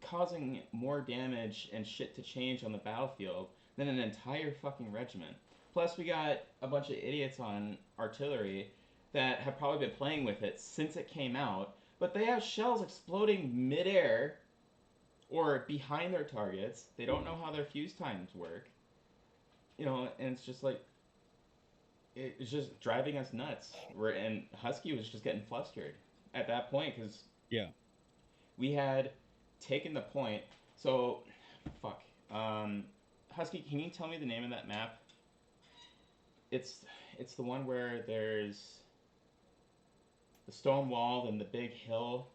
causing more damage and shit to change on the battlefield than an entire fucking regiment. Plus, we got a bunch of idiots on artillery that have probably been playing with it since it came out, but they have shells exploding midair or behind their targets. They don't know how their fuse times work. You know, and it's just like, it's just driving us nuts. And Husky was just getting flustered at that point because yeah, we had taken the point. So, fuck. Husky, can you tell me the name of that map? It's the one where there's the stone wall and the big hill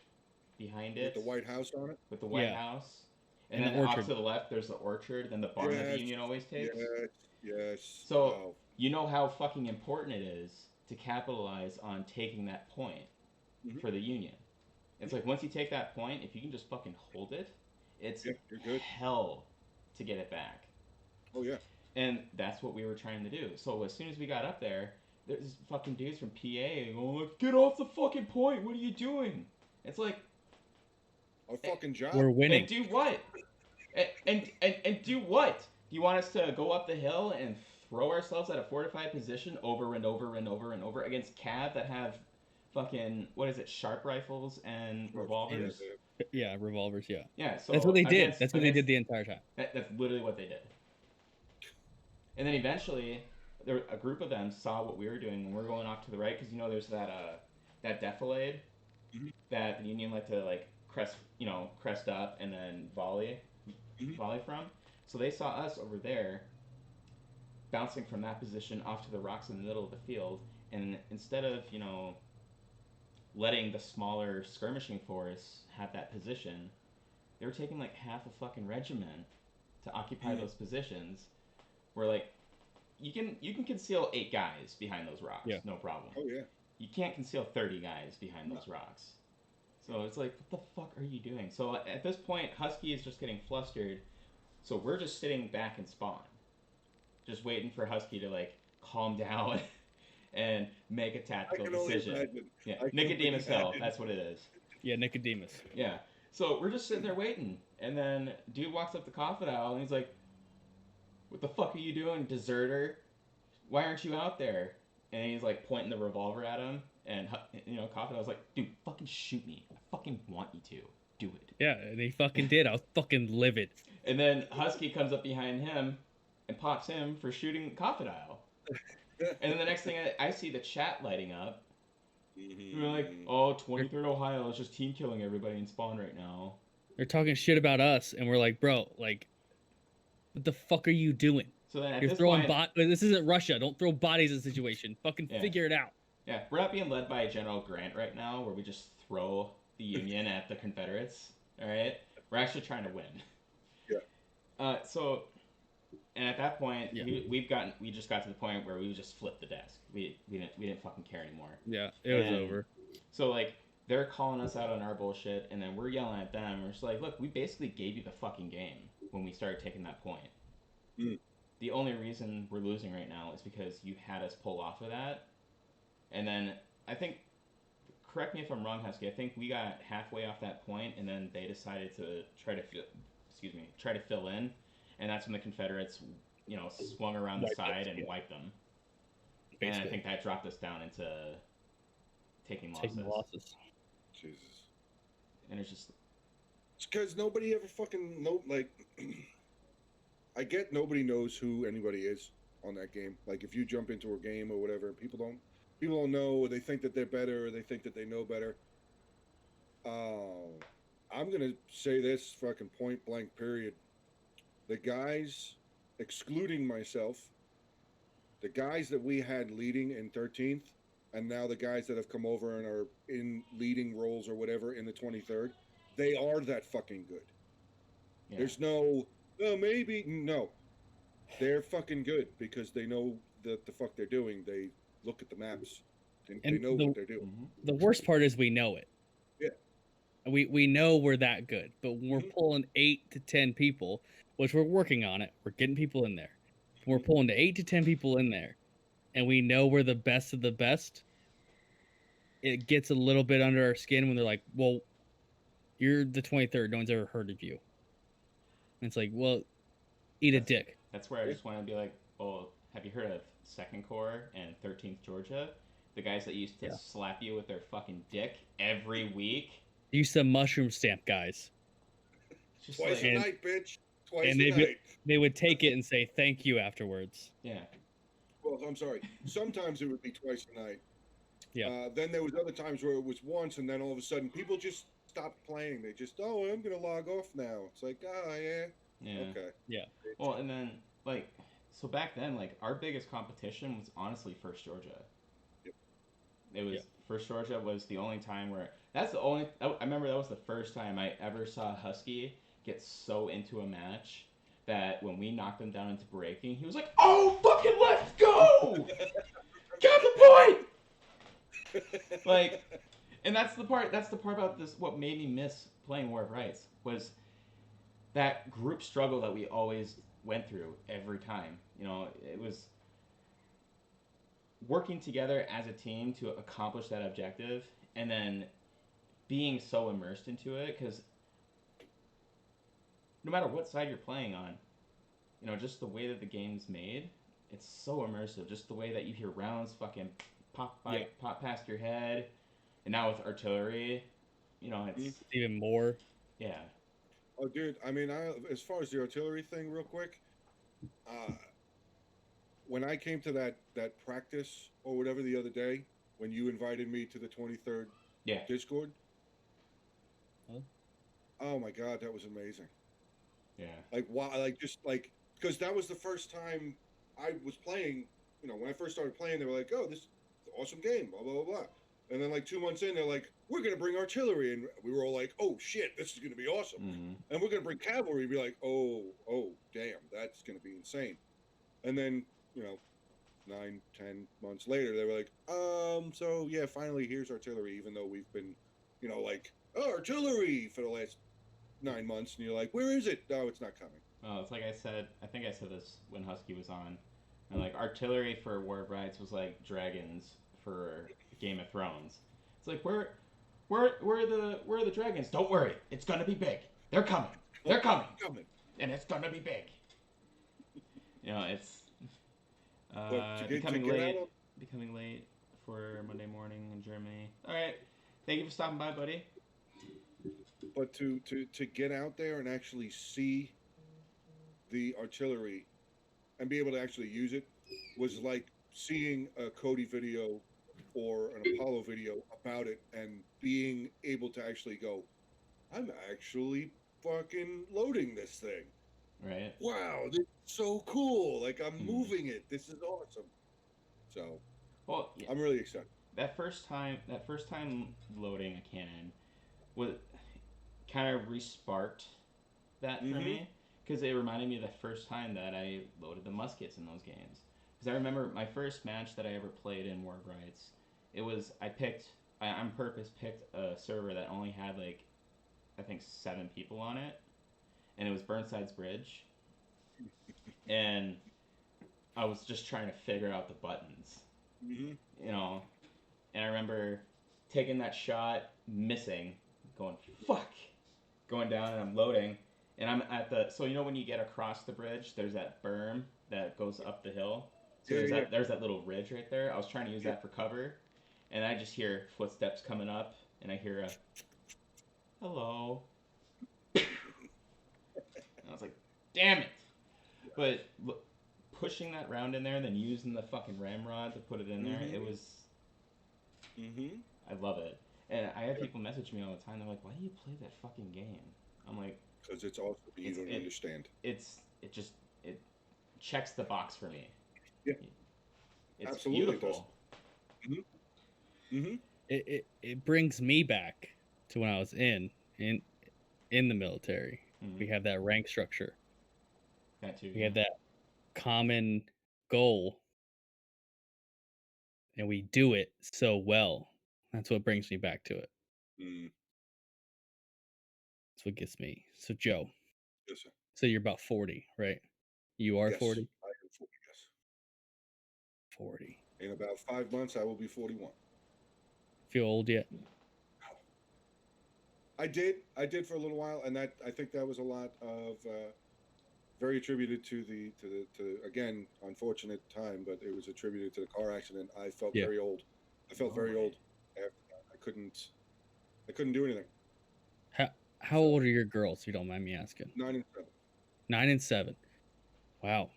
behind it. With the White House on it? With the White House. And then then off to the left, there's the orchard, then the barn that the Union always takes. Yes. So, you know how fucking important it is to capitalize on taking that point for the Union. It's like, once you take that point, if you can just fucking hold it, it's you're good. Hell to get it back. Oh, yeah. And that's what we were trying to do. So as soon as we got up there, there's fucking dudes from PA going like, "Get off the fucking point! What are you doing?" It's like, our fucking job. We're winning. And do what? And do what? Do you want us to go up the hill and throw ourselves at a fortified position over and over and over and over against Cav that have fucking, what is it, sharp rifles and revolvers? Yeah, revolvers, yeah. Yeah, so that's what they did. That's what they did the entire time. That's literally what they did. And then eventually, a group of them saw what we were doing, and we're going off to the right, because you know there's that defilade that the Union like to like crest up and then volley from. So they saw us over there, bouncing from that position off to the rocks in the middle of the field, and instead of letting the smaller skirmishing force have that position, they were taking like half a fucking regiment to occupy those positions. Where like you can conceal 8 guys behind those rocks, no problem. Oh yeah. You can't conceal 30 guys behind those rocks. So it's like, what the fuck are you doing? So at this point, Husky is just getting flustered. So we're just sitting back in spawn, just waiting for Husky to like calm down and make a tactical decision. Yeah, Nicodemus Hell, that's what it is. Yeah, Nicodemus. Yeah. So we're just sitting there waiting, and then dude walks up to Coffin Owl and he's like, "What the fuck are you doing, deserter? Why aren't you out there?" And he's like pointing the revolver at him, and Coffin Owl's like, "Dude, fucking shoot me. I fucking want you to. Do it." Yeah, and he fucking did. I was fucking livid. And then Husky comes up behind him and pops him for shooting Coffin Owl. And then the next thing I see the chat lighting up. We're like, "Oh, 23rd Ohio is just team killing everybody in spawn right now." They're talking shit about us, and we're like, bro, like, what the fuck are you doing? So then you're throwing this isn't Russia. Don't throw bodies in the situation. Fucking figure it out. Yeah, we're not being led by General Grant right now, where we just throw the Union at the Confederates. All right, we're actually trying to win. Yeah. And at that point, we just got to the point where we just flipped the desk. We didn't fucking care anymore. Yeah, it was over. So like, they're calling us out on our bullshit, and then we're yelling at them. We're just like, "Look, we basically gave you the fucking game when we started taking that point. The only reason we're losing right now is because you had us pull off of that." And then I think, correct me if I'm wrong, Husky, I think we got halfway off that point, and then they decided to try to fill in, and that's when the Confederates swung around the Wiped side us, and yeah, wiped them. And I basically think that dropped us down into taking taking the losses. losses. Jesus. And it's just It's because nobody ever fucking know. Like, I get nobody knows who anybody is on that game. Like, if you jump into a game or whatever, people don't know, or they think that they're better, or they think that they know better. I'm gonna say this fucking point blank period. The guys, excluding myself, the guys that we had leading in 13th, and now the guys that have come over and are in leading roles or whatever in the 23rd, they are that fucking good. yeah. There's no, oh, maybe, no. They're fucking good because they know that the fuck they're doing. They look at the maps. They And know what they're doing. the worst part is we know it. Yeah. We know we're that good, but when we're Mhm. pulling 8 to 10 people, which we're working on it, we're getting people in there. We're pulling to 8 to 10 people in there, and we know we're the best of the best. It gets a little bit under our skin when they're like, "Well, you're the 23rd. No one's ever heard of you." And it's like, "Well, eat a dick." That's where I Yeah. just want to be like, well, have you heard of Second Corps and 13th Georgia? The guys that used to Yeah. slap you with their fucking dick every week. Use some mushroom stamp guys, It's just Twice like, a night, bitch. Twice and a night. they would take it and say thank you afterwards. yeah, Well, I'm sorry. Sometimes it would be twice a night. Yeah. Then there was other times where it was once, and then all of a sudden people just stopped playing. They just, oh, I'm gonna log off now. It's like, oh yeah, yeah. okay. Yeah. Well, and then like, so back then, like our biggest competition was honestly First Georgia. Yep. It was Yeah. First Georgia was the only time where that's the only. I remember that was the first time I ever saw Husky get so into a match that when we knocked him down into breaking, he was like, "Oh, fucking let's go! Got the point!" Like, and that's the part. That's the part about this. What made me miss playing War of Rights was that group struggle that we always went through every time. It was working together as a team to accomplish that objective, and then being so immersed into it because no matter what side you're playing on, just the way that the game's made, it's so immersive. Just the way that you hear rounds fucking pop by, Yeah. pop past your head, and now with artillery, it's Even more. yeah. Oh, dude. I mean, as far as the artillery thing, real quick, when I came to that practice or whatever the other day, when you invited me to the 23rd Yeah. Discord, Huh? oh my god, that was amazing. Yeah. Like, why? Like, just like, because that was the first time I was playing. When I first started playing, they were like, "Oh, this is an awesome game," blah blah blah blah. And then like 2 months in, they're like, "We're gonna bring artillery," and we were all like, "Oh shit, this is gonna be awesome." Mm-hmm. And we're gonna bring cavalry. And be like, "Oh, damn, that's gonna be insane." And then 9, 10 months later, they were like, so yeah, finally here's artillery, even though we've been, like, oh, artillery for the last 9 months, and you're like, where is it? No, it's not coming. Oh, it's like I said. I think I said this when Husky was on. And like artillery for War of Rights was like dragons for Game of Thrones. It's like where are the dragons? Don't worry, it's gonna be big. They're coming. They're coming. And it's gonna be big. It's becoming late. Becoming late for Monday morning in Germany. All right, thank you for stopping by, buddy. But to get out there and actually see the artillery and be able to actually use it was like seeing a Cody video or an Apollo video about it and being able to actually go, I'm actually fucking loading this thing. Right. Wow, this is so cool. Like, I'm moving it. This is awesome. So, well, yeah. I'm really excited. That first time loading a cannon was kind of resparked that for me because it reminded me of the first time that I loaded the muskets in those games. Because I remember my first match that I ever played in War of Rights. It was I on purpose picked a server that only had like I think 7 people on it, and it was Burnside's Bridge, and I was just trying to figure out the buttons, And I remember taking that shot, missing, going fuck, going down, and I'm loading, and I'm at the so when you get across the bridge, there's that berm that goes up the hill. So Yeah, yeah, there's that little ridge right there. I was trying to use yeah. that for cover, and I just hear footsteps coming up, and I hear a hello. And I was like, damn it! But pushing that round in there, and then using the fucking ramrod to put it in there, it Mm-hmm. was. Mm-hmm. I love it. And I have people message me all the time. They're like, "Why do you play that fucking game?" I'm like, Because it's awesome. You "It's don't understand. it just it checks the box for me. Yeah, It's absolutely it does. beautiful." Mm-hmm. Mm-hmm. It brings me back to when I was in in the military. We Mm-hmm. have that rank structure. That too, We yeah. have that common goal, and we do it so well. That's what brings me back to it. Mm. That's what gets me. So Joe, Yes, sir. so you're about 40, right? You are Yes, 40? I am 40. Yes. 40. In about 5 months, I will be 41. Feel old yet? I did. I did for a little while, and that I think that was a lot of very attributed to to again unfortunate time, but it was attributed to the car accident. I felt Yeah. very old. I felt Oh, very okay. old after that. I couldn't do anything. How So old are your girls, if you don't mind me asking? 9 and 7, 9 and 7. Wow.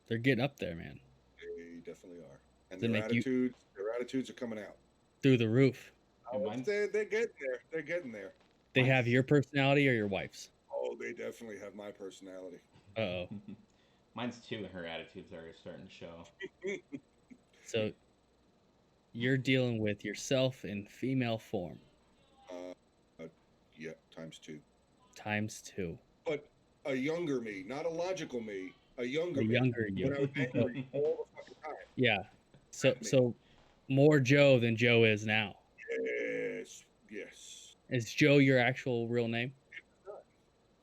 They're getting up there, man. they definitely are, and Does it make you their attitudes are coming out. through the roof? And Oh, mine's they're getting there. They're getting there. They have mine's your personality or your wife's? Oh, they definitely have my personality. Uh-oh. mine's too, and her attitudes are starting to show. So you're dealing with yourself in female form uh, yeah, times two. times 2. But a younger me, not a logical me, a A younger me. younger When you. I was So angry all the fucking time. yeah. So That me. so more Joe than Joe is now. Yes, yes. Is Joe your actual real name?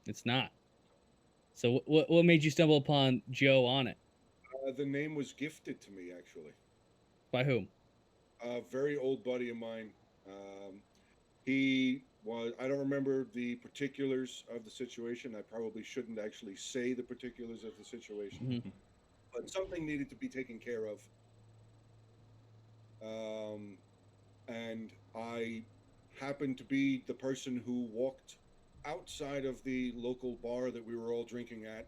It's not. So what made you stumble upon Joe Onit? The name was gifted to me actually. By whom? A very old buddy of mine. Um, he was. I don't remember the particulars of the situation. I probably shouldn't actually say the particulars of the situation, Mhm. but something needed to be taken care of. Um, and I happened to be the person who walked outside of the local bar that we were all drinking at,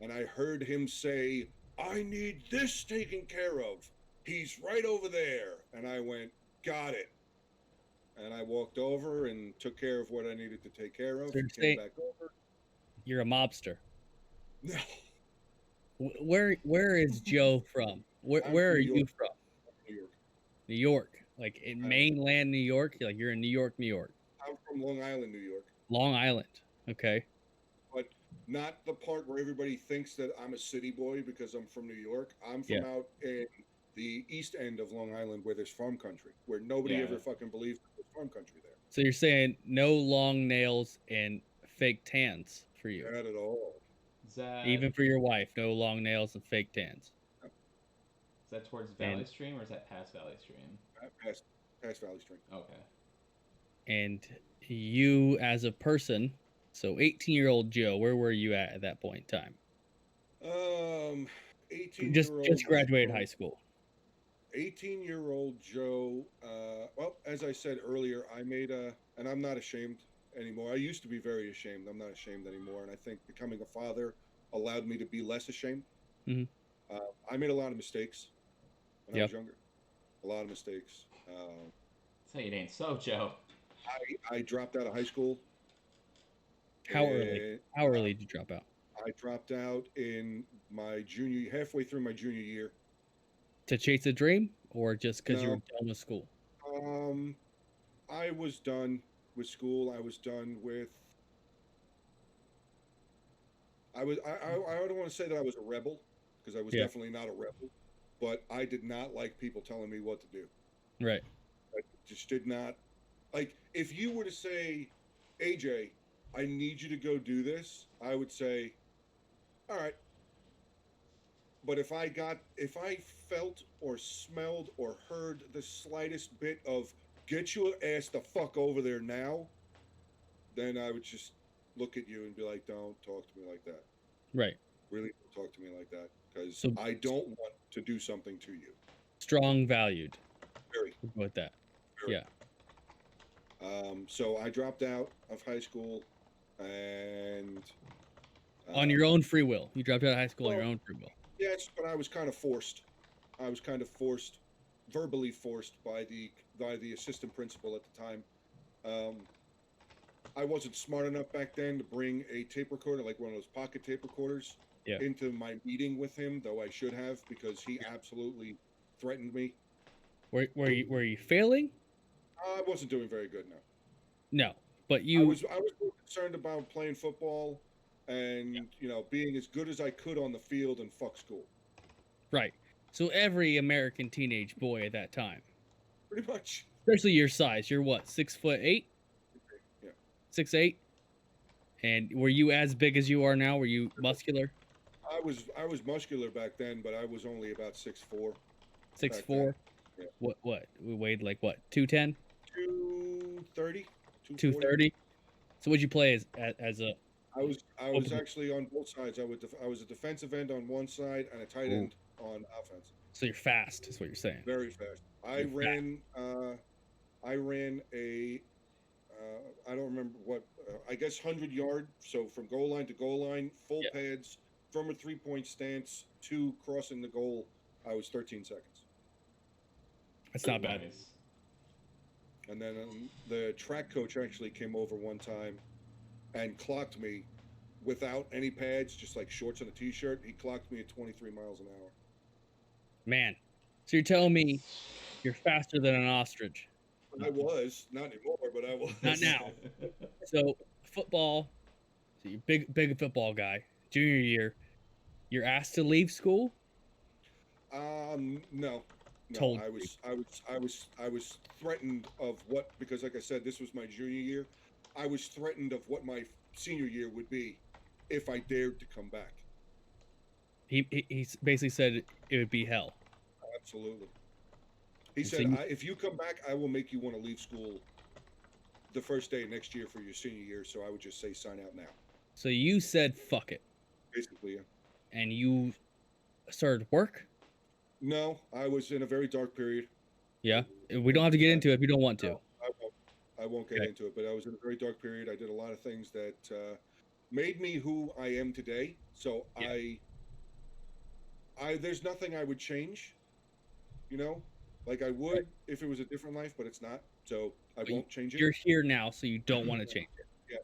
and I heard him say, "I need this taken care of. He's right over there." And I went, "Got it." And I walked over and took care of what I needed to take care So of, you're came saying back over. you're a mobster. No, Where is Joe from? I'm Where from are New York. you from? New York. New York, like in Island. mainland New York. You're in New York, New York, I'm from Long Island, New York. Long Island. Okay, But not the part where everybody thinks that I'm a city boy because I'm from New York. I'm yeah. from out in the east end of Long Island where there's farm country, where nobody Yeah. ever fucking believes there's farm country there. So you're saying no long nails and fake tans for you, Not at all. Is that even for your wife. No long nails and fake tans. No, is that towards And Valley Stream or is that past Valley Stream? past Valley Stream. Okay. and you as a person, so 18-year-old Joe, where were you at that point in time? Um, 18 Just year old just graduated high Joe. school. 18-year-old Joe. Well, as I said earlier, I made and I'm not ashamed anymore. I used to be very ashamed. I'm not ashamed anymore. And I think becoming a father allowed me to be less ashamed. Mhm. I made a lot of mistakes when I was Yep. younger. A lot of mistakes. Say it ain't so, Joe. I dropped out of high school. How early? And, How early did you drop out? I dropped out in my halfway through my junior year. To chase a dream, or just because you were No, done with school? um, I was done with school. I was done with. I don't want to say that I was a rebel because I was Yeah. definitely not a rebel, but I did not like people telling me what to do. Right. I just did not like. If you were to say, AJ, I need you to go do this, I would say, all right. But if I felt or smelled or heard the slightest bit of "get your ass the fuck over there now," then I would just look at you and be like, "Don't talk to me like that. Right. Really, don't talk to me like that." because So I don't want to do something to you. strong valued. Very, We'll go with that. very. Yeah. So I dropped out of high school, and On your own free will. You dropped out of high school on your well, own free will. yes, but I was kind of forced. I was kind of forced, verbally forced by the assistant principal at the time. Um, I wasn't smart enough back then to bring a tape recorder, like one of those pocket tape recorders, Yeah. into my meeting with him, though I should have, because he absolutely threatened me. Were you failing? I wasn't doing very good now. No. But I you was more concerned about playing football and being as good as I could on the field and fuck school. right. So every American teenage boy at that time, Pretty much. especially your size, you're what, 6'8"? Yeah. 6'8"? And were you as big as you are now? Were you muscular? I was muscular back then, but I was only about 6'4". 6'4"? Yeah. What? We weighed like what? 210? 230, 240. 230? So what'd you play as a I was Opposite. actually on both sides. I was a defensive end on one side and a tight end on offense. So you're fast, is what you're saying. Very fast. You're I ran a I don't remember what, I guess 100-yard. So from goal line to goal line, full Yeah. pads, from a 3-point stance to crossing the goal, I was 13 seconds. That's not bad. Nice. And then the track coach actually came over one time and clocked me without any pads, just like shorts and a t-shirt. He clocked me at 23 miles an hour. Man. So you're telling me you're faster than an ostrich. I was, not anymore, but I was. Not now. So football, so you're big football guy. Junior year, you're asked to leave school? No. Told I was threatened of what, because like I said, this was my junior year. I was threatened of what my senior year would be if I dared to come back. He basically said it would be hell. Absolutely. He And so said, if you come back, I will make you want to leave school the first day next year for your senior year. So I would just say, sign out now. So you said fuck it, Basically, yeah. and you started work? No, I was in a very dark period. Yeah. We don't have to get into it if you don't want to. No, I won't get Okay. into it, but I was in a very dark period. I did a lot of things that made me who I am today. So Yeah. there's nothing I would change, like I would if it was a different life, but it's not. So I won't change it. You're here now, so you don't want to change it. Yeah.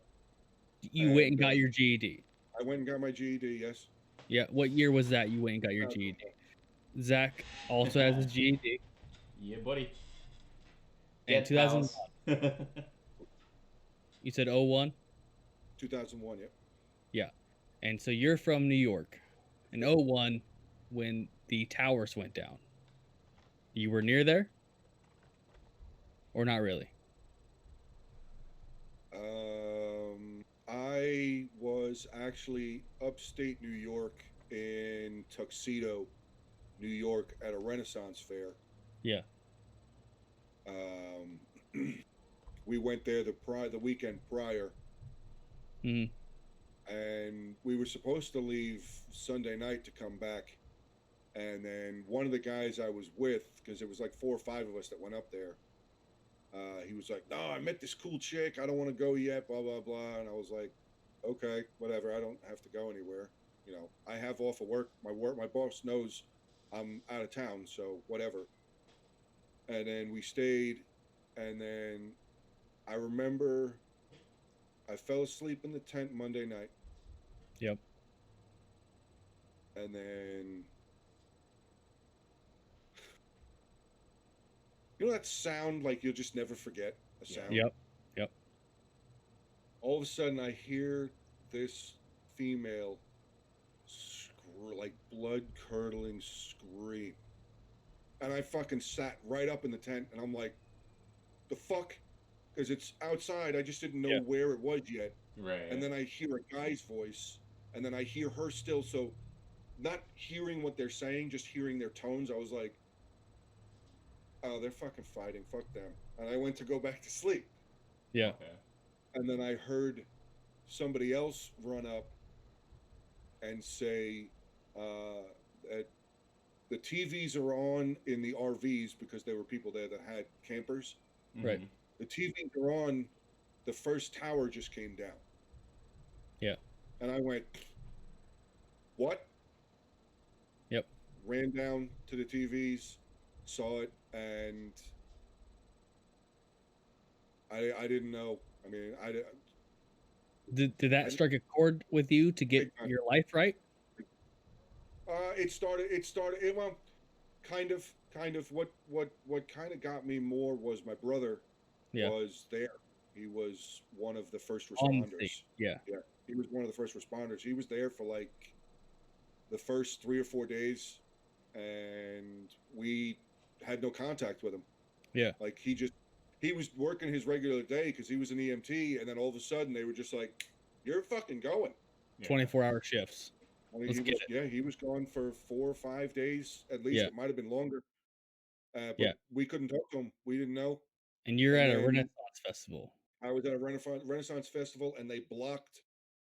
You went and got your GED. I went and got my GED, yes. Yeah. What year was that you went and got your GED? Zach also has his GED. Yeah, buddy. And Get 2001. pals. You said 01? 2001, yep. Yeah. And so you're from New York. In 01, when the towers went down. You were near there? Or not really? I was actually upstate New York in Tuxedo, New York, at a Renaissance fair. Yeah. We went there the weekend prior, Mhm. and we were supposed to leave Sunday night to come back. And then one of the guys I was with, because it was like 4 or 5 of us that went up there, he was like, "No, I met this cool chick. I don't want to go yet, blah, blah, blah." And I was like, "Okay, whatever. I don't have to go anywhere. I have off of work. My boss knows I'm out of town, so whatever." And then we stayed, and then I remember I fell asleep in the tent Monday night. Yep. And then, that sound like you'll just never forget a sound? Yep. All of a sudden, I hear this female like blood-curdling scream. And I fucking sat right up in the tent, and I'm like, the fuck? Because it's outside. I just didn't know where it was yet. Right. And then I hear a guy's voice, and then I hear her still. So not hearing what they're saying, just hearing their tones, I was like, oh, they're fucking fighting. Fuck them. And I went to go back to sleep. Yeah. Okay. And then I heard somebody else run up and say, the TVs are on in the RVs because there were people there that had campers. Right. Mhm. The TVs are on. The first tower just came down, Yeah. and I went, "What?" Yep. Ran down to the TVs, saw it, and I didn't know. I mean, Did that I strike a chord with you to get big time. your life right? It started. It started. Well, kind of. What kind of got me more was my brother Yeah. was there. He was one of the first On the scene. responders. Yeah. Yeah, he was one of the first responders. He was there for like the first 3 or 4 days, and we had no contact with him. Yeah. Like he was working his regular day because he was an EMT, and then all of a sudden they were just like, "You're fucking going." Yeah. 24-hour shifts. I mean, Let's get it. he was gone for 4 or 5 days at least. Yeah. It might have been longer, but Yeah. we couldn't talk to him. We didn't know. And you're And at a then Renaissance festival. I was at a Renaissance festival, and they blocked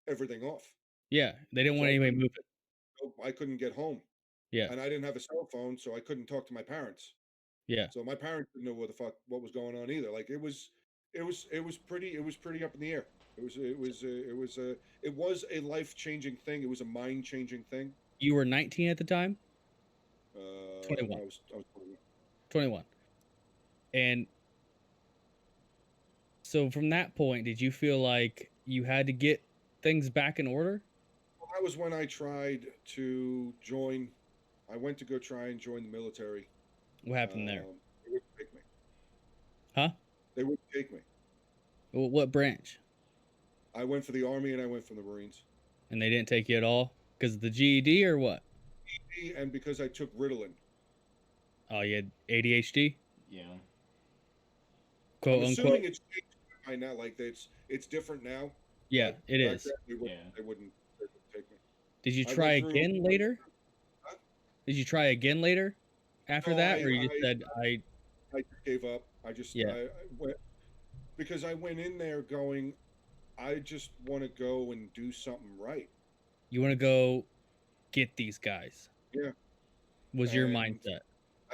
everything off, Yeah. They didn't so want anybody moving. I couldn't get home, Yeah. and I didn't have a cell phone, so I couldn't talk to my parents. Yeah. So my parents didn't know what was going on either. Like it was pretty up in the air. It was a life changing thing. It was a mind changing thing. You were 19 at the time? No, 21. I was 21. 21. And so from that point, did you feel like you had to get things back in order? Well, that was when I tried to join. I went to go try and join the military. What happened there? They wouldn't take me. Huh? They wouldn't take me. What branch? I went for the Army and I went for the Marines. And they didn't take you at all because of the GED or what? And because I took Ritalin. Oh, you had ADHD, Yeah. quote I'm unquote. assuming it's changed by now. Like it's different now. Yeah, But it back is. then Yeah. they wouldn't take me. Did you I try went through. again later? Huh? Did you try again later after No, that, or you just said I just gave up. yeah, I went because I went in there going, I just want to go and do something right. you want to go get these guys? Yeah. Was your And mindset?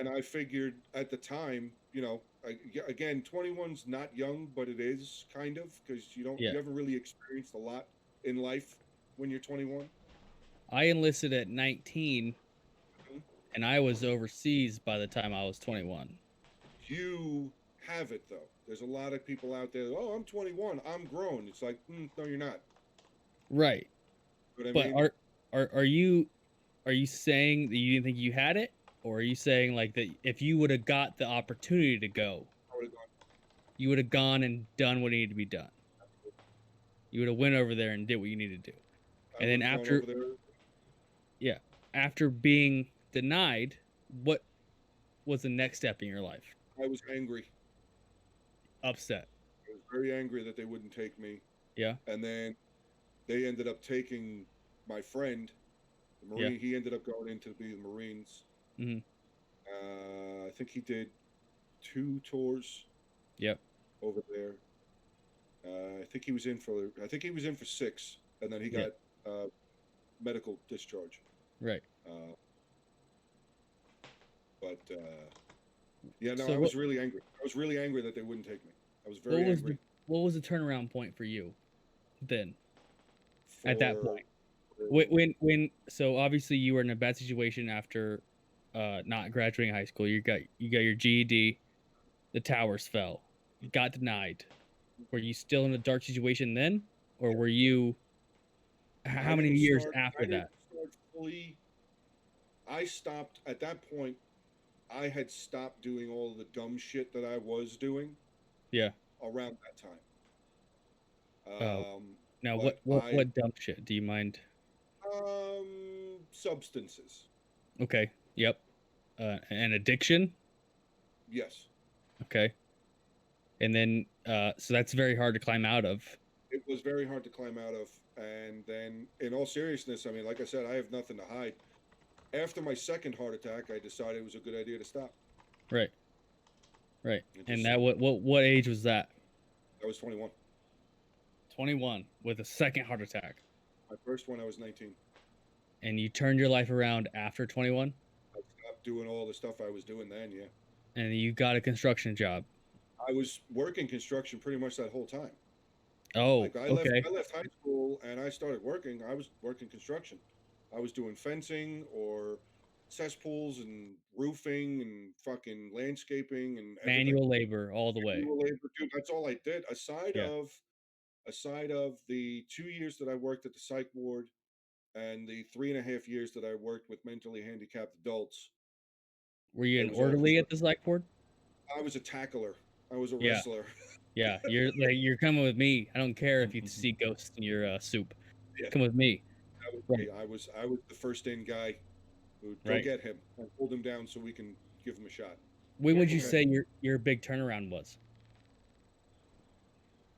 I figured at the time, again, 21's not young, but it is kind of because Yeah. you haven't really experienced a lot in life when you're 21. I enlisted at 19, Mhm. and I was overseas by the time I was 21. You have it though. There's a lot of people out there. Oh, I'm 21. I'm grown. It's like, no, you're not. Right. You know what I But mean? are you saying that you didn't think you had it, or are you saying like that if you would have got the opportunity to go, I would have gone. you would have gone and done what needed to be done? You would have went over there and did what you needed to do. I And would then have gone after, over there. yeah, after being denied, what was the next step in your life? I was angry. Upset. I was very angry that they wouldn't take me. Yeah. And then they ended up taking my friend, the Marine. Yeah. He ended up going in to be the Marines. Hmm. I think he did 2 tours. Yep. Over there. I think he was in for 6, and then he Yeah. got medical discharge. Right. But yeah, no, So I was really angry. I was really angry that they wouldn't take me. I was very what was angry. what was the turnaround point for you then? At that for- point, when so obviously you were in a bad situation after not graduating high school. You got your GED. The towers fell. You got denied. Were you still in a dark situation then, or were you? How many years after I didn't that? start fully. I stopped at that point. I had stopped doing all the dumb shit that I was doing Yeah. around that time. Now but what dumb shit? Do you mind? Substances. Okay. Yep. An addiction. Yes. Okay. And then so that's very hard to climb out of. It was very hard to climb out of. And then, in all seriousness, I mean, like I said, I have nothing to hide. After my second heart attack, I decided it was a good idea to stop. Right. Right. It And just- that what age was that? I was 21. 21 with a second heart attack. My first one, I was 19. And you turned your life around after 21, I stopped doing all the stuff I was doing then. Yeah, and you got a construction job. I was working construction pretty much that whole time. Oh, Like I left, okay. I left high school and I started working. I was working construction. I was doing fencing or cesspools and roofing and fucking landscaping and everything. Manual labor all the way. Manual labor, dude. That's all I did. Yeah. Aside of the 2 years that I worked at the psych ward and the 3.5 years that I worked with mentally handicapped adults, Were you it an was all orderly at construction. the psych ward? I was a tackler. I was a Yeah. wrestler. Yeah. You're coming with me. I don't care if you see ghosts in your soup. Yeah, Come with me. that was Right. me. I was the first in guy who'd go Right. get him and hold him down so we can give him a shot. When would you Okay. say your big turnaround was?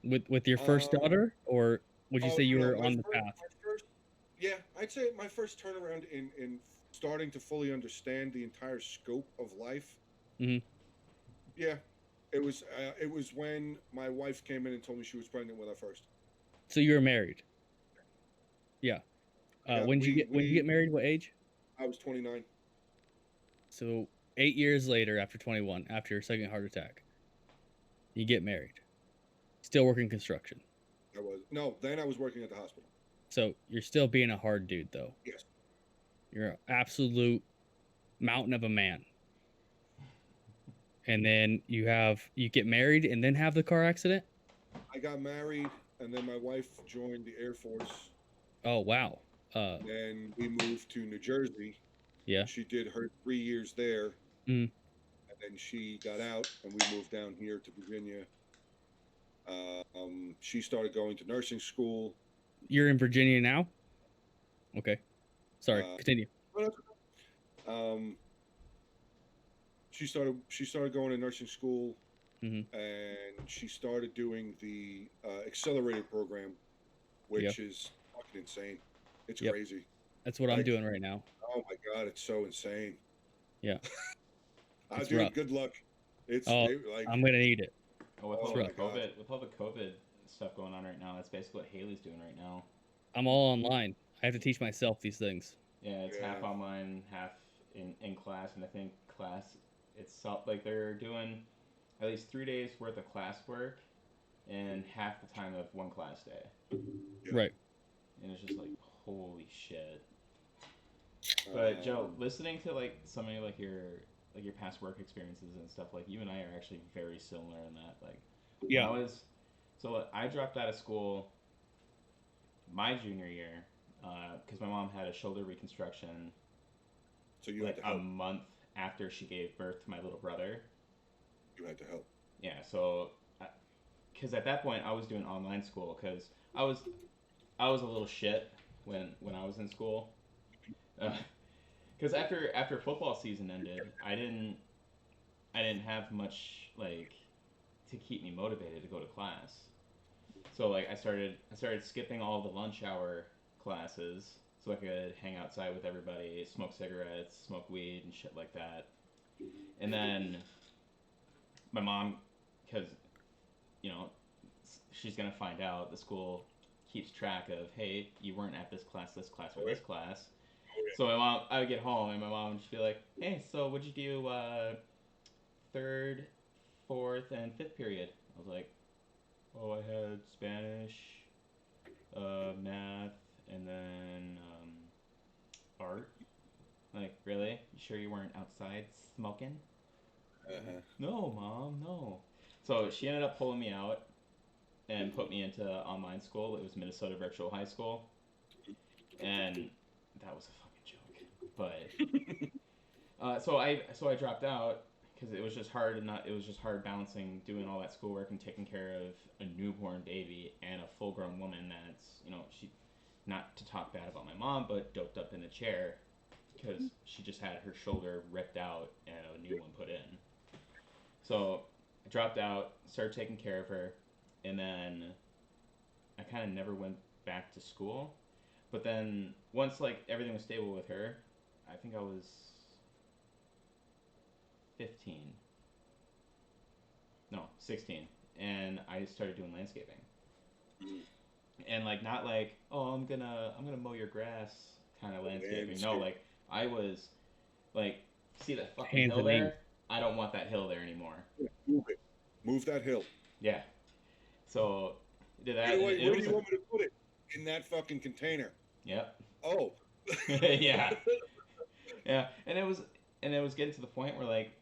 With your first Um. daughter, or would you Oh say you no, no. were on the path? My first. Yeah, I'd say my first turnaround in starting to fully understand the entire scope of life. Mhm. Yeah, it was when my wife came in and told me she was pregnant with our first. So you were married. Yeah. I got When did you get married? What age? I was 29. So 8 years later, after 21, after your second heart attack, you get married. Still working construction. I was no, then I was working at the hospital. So you're still being a hard dude, though. Yes. You're an absolute mountain of a man. And then you get married and then have the car accident. I got married and then my wife joined the Air Force. Oh wow. Then we moved to New Jersey. Yeah. She did her 3 years there, Mm. and then she got out, and we moved down here to Virginia. She started going to nursing school. You're in Virginia now. Okay. Sorry. Uh, Continue. um, she started going to nursing school, Hmm. and she started doing the accelerator program, Yeah. which is fucking insane. It's Yep. crazy. That's what I'm Like, doing right now. oh my god, it's so insane. Yeah. It's Dude, rough. good luck. Oh, Like, I'm gonna need it. Well, with oh all my the god. COVID stuff going on right now, that's basically what Haley's doing right now. I'm all online. I have to teach myself these things. Yeah, it's half Yeah. online, half in class, and I think class itself, like they're doing at least 3 days worth of classwork in half the time of one class day, Yeah. Right. and it's just like holy shit. But Joe, Um, listening to like some of your past work experiences and stuff, like you and I are actually very similar in that. Like when Yeah. I dropped out of school my junior year because my mom had a shoulder reconstruction so you had like to a help. month after she gave birth to my little brother. You had to help. Yeah, so because at that point I was doing online school because I was a little shit when I was in school. Because after football season ended, I didn't have much like to keep me motivated to go to class. So like I started skipping all the lunch hour classes so I could hang outside with everybody, smoke cigarettes, smoke weed and shit like that. And then my mom, because you know she's gonna find out the school keeps track of, hey, you weren't at this class, or Oh, this yeah. class. Oh, So my mom, I would get home and my mom would just be like, hey, so what'd you do third, fourth, and fifth period? I was like, oh, I had Spanish, math, and then art. Like, really? You sure you weren't outside smoking? yeah. No, mom, no. So she ended up pulling me out and put me into online school. It was Minnesota Virtual High School, and that was a fucking joke. But so I dropped out because it was just hard and not it was just hard balancing doing all that schoolwork and taking care of a newborn baby and a full grown woman that's she not to talk bad about my mom but doped up in a chair because she just had her shoulder ripped out and a new one put in. So I dropped out, started taking care of her, and then I kind of never went back to school. But then once like everything was stable with her, I think I was 15. No, 16. And I started doing landscaping. Mm. And like not like, oh, I'm going to mow your grass kind of landscaping. No, like I was like, see that fucking Hands hill and knees. there? I don't want that hill there anymore. Move it. Move that hill. Yeah. So did that. Where And it do was you want me to put it? In that fucking container. Yep. Oh. Yeah. Yeah. And it was getting to the point where like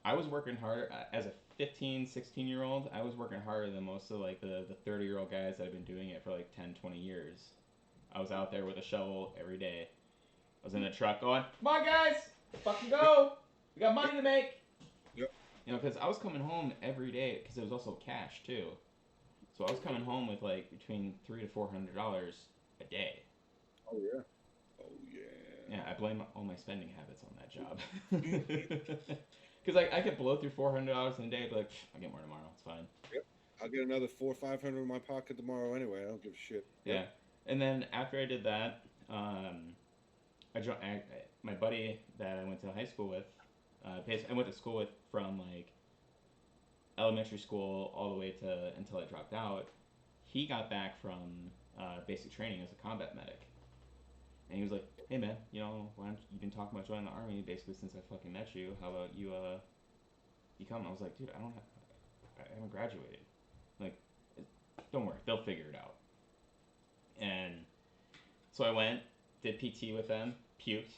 I was working hard as a 15, 16-year-old. I was working harder than most of like the 30-year-old guys that have been doing it for like 10, 20 years. I was out there with a shovel every day. I was in the truck going, "Come on, guys, fucking go! We got money to make." Yep. You know, because I was coming home every day because it was also cash too. So I was coming home with like between $300 to $400 a day. Oh yeah. Oh yeah. Yeah, I blame all my spending habits on that job. Because I could blow through $400 in a day, but like, I get more tomorrow. It's fine. Yep. I'll get another 400 or 500 in my pocket tomorrow anyway. I don't give a shit. Yep. Yeah. And then after I did that, my buddy that I went to high school with, I went to school with from like elementary school all the way to until I dropped out. He got back from basic training as a combat medic, and he was like, "Hey man, you know, why don't you've been talking about joining the army basically since I fucking met you? How about you come?" And I was like, "Dude, I haven't graduated. Like, don't worry, they'll figure it out." And so I went, did PT with them, puked,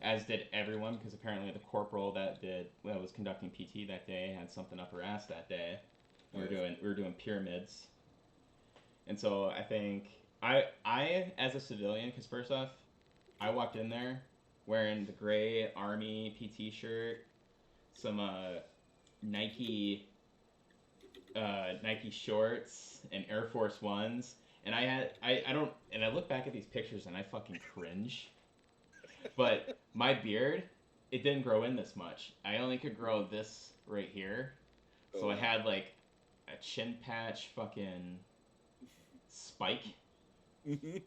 as did everyone, because apparently the corporal that was conducting PT that day had something up her ass that day. We were doing pyramids, and so I think I as a civilian, because first off, I walked in there wearing the gray army PT shirt, some Nike shorts and Air Force Ones, and I look back at these pictures and I fucking cringe. But my beard, it didn't grow in this much. I only could grow this right here, so I had like a chin patch fucking spike, and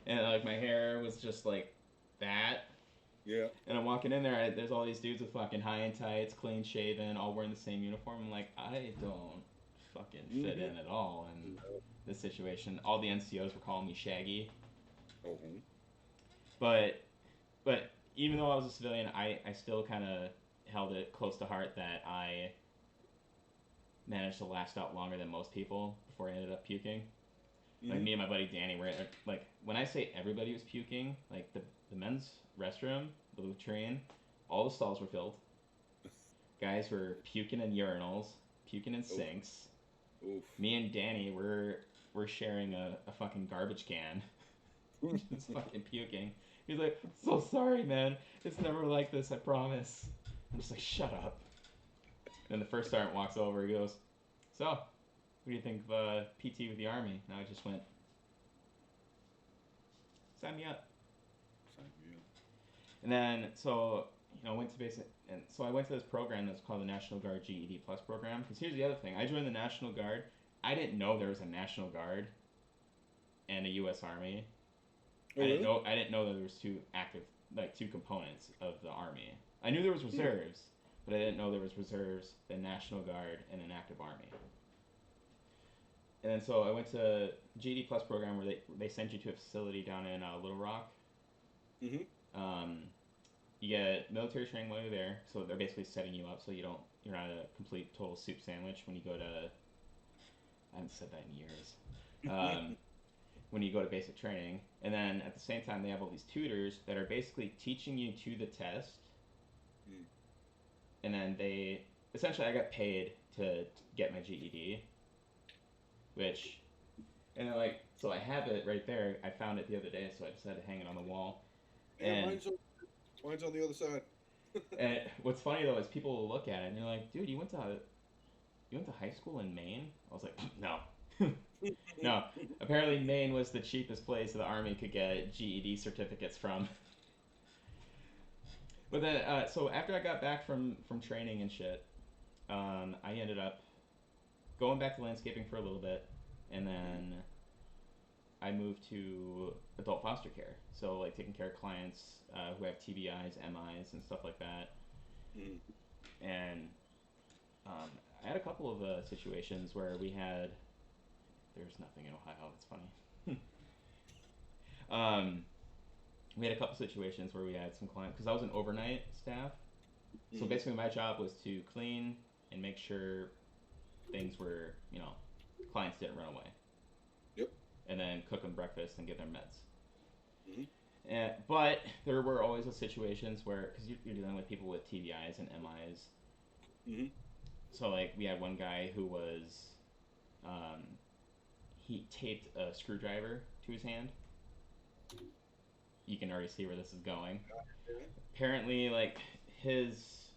like my hair was just like that. Yeah. And I'm walking in there, there's all these dudes with fucking high and tights, clean shaven, all wearing the same uniform. I'm like, I don't fucking fit in at all in this situation. All the NCOs were calling me Shaggy. But even though I was a civilian, I still kind of held it close to heart that I managed to last out longer than most people before I ended up puking. Like me and my buddy Danny were like, when I say everybody was puking, like the men's restroom, the latrine, all the stalls were filled. Guys were puking in urinals, puking in sinks. Oof. Me and Danny were sharing a fucking garbage can. Just fucking puking. He's like, "So sorry, man. It's never like this, I promise." I'm just like, "Shut up." Then the first sergeant walks over. He goes, "So, what do you think of PT with the Army?" And I just went, "Sign me up." And then, so, went to basic, and so I went to this program that's called the National Guard GED Plus program. Because here's the other thing: I joined the National Guard. I didn't know there was a National Guard and a U.S. Army. Oh, really? I didn't know that there was two components of the Army. I knew there was reserves, but I didn't know there was reserves, the National Guard, and an active Army. And then so I went to GD Plus program where they send you to a facility down in Little Rock. You get military training while you're there, so they're basically setting you up so you're not a complete total soup sandwich when you go to. I haven't said that in years. When you go to basic training, and then at the same time they have all these tutors that are basically teaching you to the test, and then essentially I got paid to get my GED, and like, so I have it right there. I found it the other day, so I decided to hang it on the wall. Yeah, and mine's on the other side. and what's funny though is people will look at it and they're like, "Dude, you went to high school in Maine?" I was like, "No." No, apparently Maine was the cheapest place the Army could get GED certificates from. But then, so after I got back from training and shit, I ended up going back to landscaping for a little bit, and then I moved to adult foster care. So like taking care of clients who have TBIs, MIs, and stuff like that. And I had a couple of situations where we had. There's nothing in Ohio. That's funny. Um, we had a couple situations where we had some clients because I was an overnight staff. So Mhm. basically, my job was to clean and make sure things were, clients didn't run away, Yep. and then cook them breakfast and give them meds. Mhm. But there were always those situations where, because you're dealing with people with TBIs and MIs, Mhm. so like we had one guy who was, um, he taped a screwdriver to his hand. You can already see where this is going. Yeah. Apparently, like his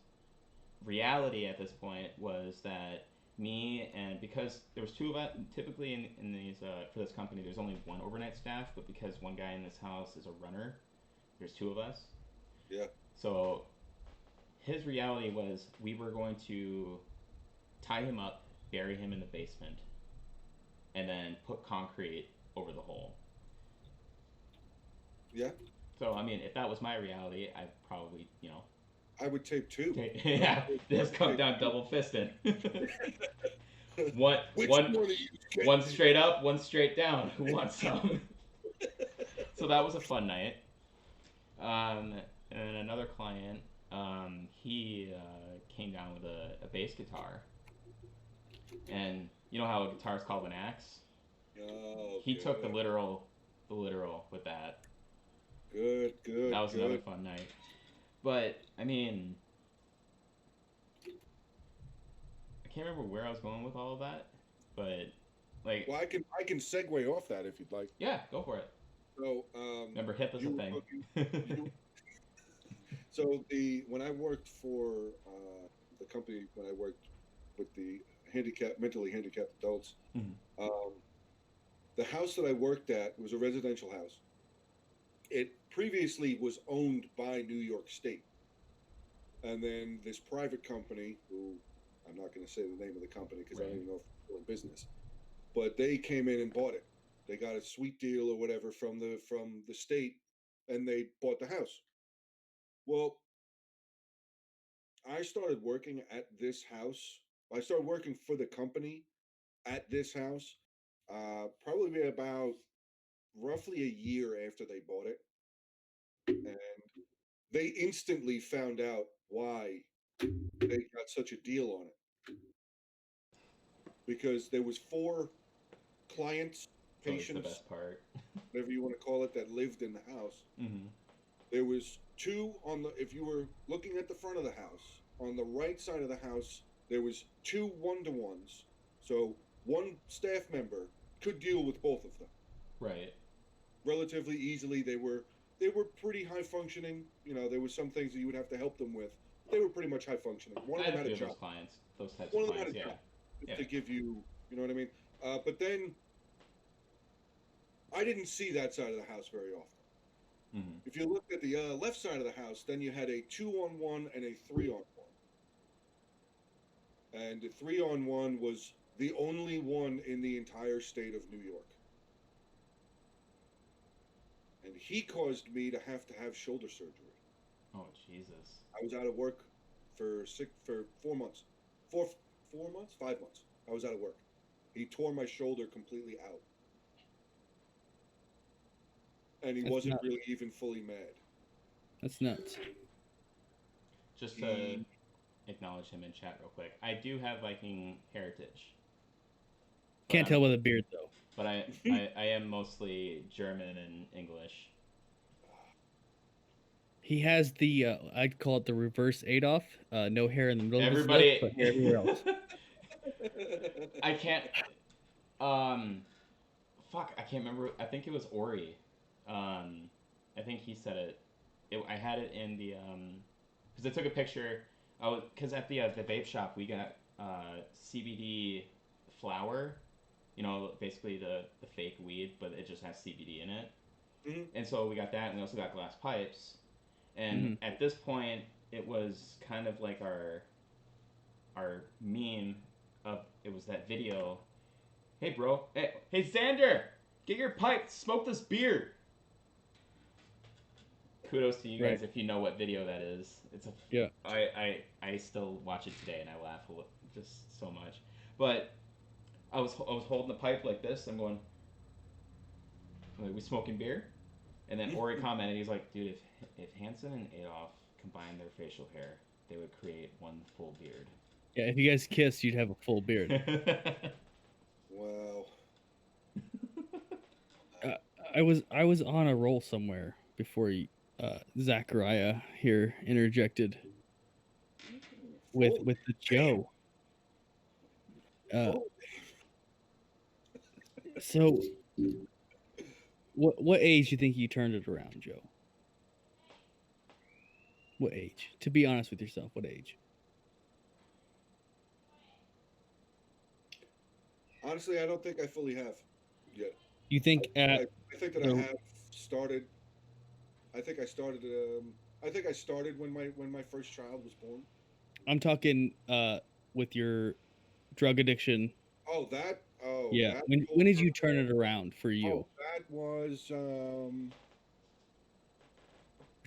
reality at this point was that me and because there was two of us typically in these for this company there's only one overnight staff, but because one guy in this house is a runner, there's two of us. Yeah. So his reality was we were going to tie him up, bury him in the basement, and then put concrete over the hole. Yeah. So I mean, if that was my reality, I'd probably I would tape two. I would yeah, just come tape down two. double fisted. one Which one one of you get? one straight up, one straight down. Who wants some? So that was a fun night. Um, and another client, he came down with a bass guitar, and you know how a guitar is called an axe. Oh, He took good. the literal with that. Good. That Good. was another Good. fun night. But I mean, I can't remember where I was going with all of that. But like, Well, I can segue off that if you'd like. yeah, go for it. So, Remember, hip is a you were thing. talking. You so the when I worked for the company when I worked with the mentally handicapped adults, Mhm. um, the house that I worked at was a residential house. It previously was owned by New York State, and then this private company, who I'm not going to say the name of the company because I don't Right. even know if it's still in business, but they came in and bought it. They got a sweet deal or whatever from the state, and they bought the house. Well, I started working at this house. I started working for the company at this house, probably about roughly a year after they bought it, and they instantly found out why they got such a deal on it because there was four clients, It's always the patients, best part. whatever you want to call it, that lived in the house. Mm-hmm. There was two on the if you were looking at the front of the house, on the right side of the house, there was two one-to-ones. So one staff member could deal with both of them Right. relatively easily. They were pretty high functioning. There was some things that you would have to help them with. They were pretty much high functioning. One I of had them a had a few of job. those clients, those types of One of them had clients. a Yeah. job, just Yeah. to give you know what I mean. But then I didn't see that side of the house very often. Mm-hmm. If you looked at the left side of the house, then you had a 2-on-1 and a 3-on-1. And the 3-on-1 was the only one in the entire state of New York. And he caused me to have shoulder surgery. Oh Jesus. I was out of work for 4 months. 4 months? 5 months. I was out of work. He tore my shoulder completely out. And he That's wasn't nuts. really even fully mad. That's nuts. Just to He acknowledge him in chat real quick. I do have Viking heritage, but Can't tell with a beard though. I am mostly German and English. He has the I'd call it the reverse Adolf. No hair in the middle of his neck, Everybody, but hair everywhere else. I can't. Um, fuck, I can't remember. I think it was Ori. I think he said it. I had it in the because I took a picture. Because at the vape shop we got CBD flower. Basically the fake weed, but it just has CBD in it. Mhm. And so we got that, and we also got glass pipes. And Hmm. at this point, it was kind of like our meme of it was that video. Hey, bro. Hey, Xander, get your pipe. Smoke this beer. Kudos to you Right. guys if you know what video that is. It's a Yeah. I still watch it today and I laugh just so much. But I was holding the pipe like this. I'm going. Like, we smoking beer? And then Ori commented, he's like, dude, if Hansen and Adolf combined their facial hair, they would create one full beard. Yeah, if you guys kissed, you'd have a full beard. Wow. I was on a roll somewhere before Zachariah here interjected with the Joe. So what age do you think you turned it around, Joe? What age? To be honest with yourself, what age? Honestly, I don't think I fully have yet. You think I think that I have started. I think I started. I think I started when my first child was born. I'm talking with your drug addiction. Oh, that. Oh, yeah. That When did you turn it around for you? Oh, that was. We're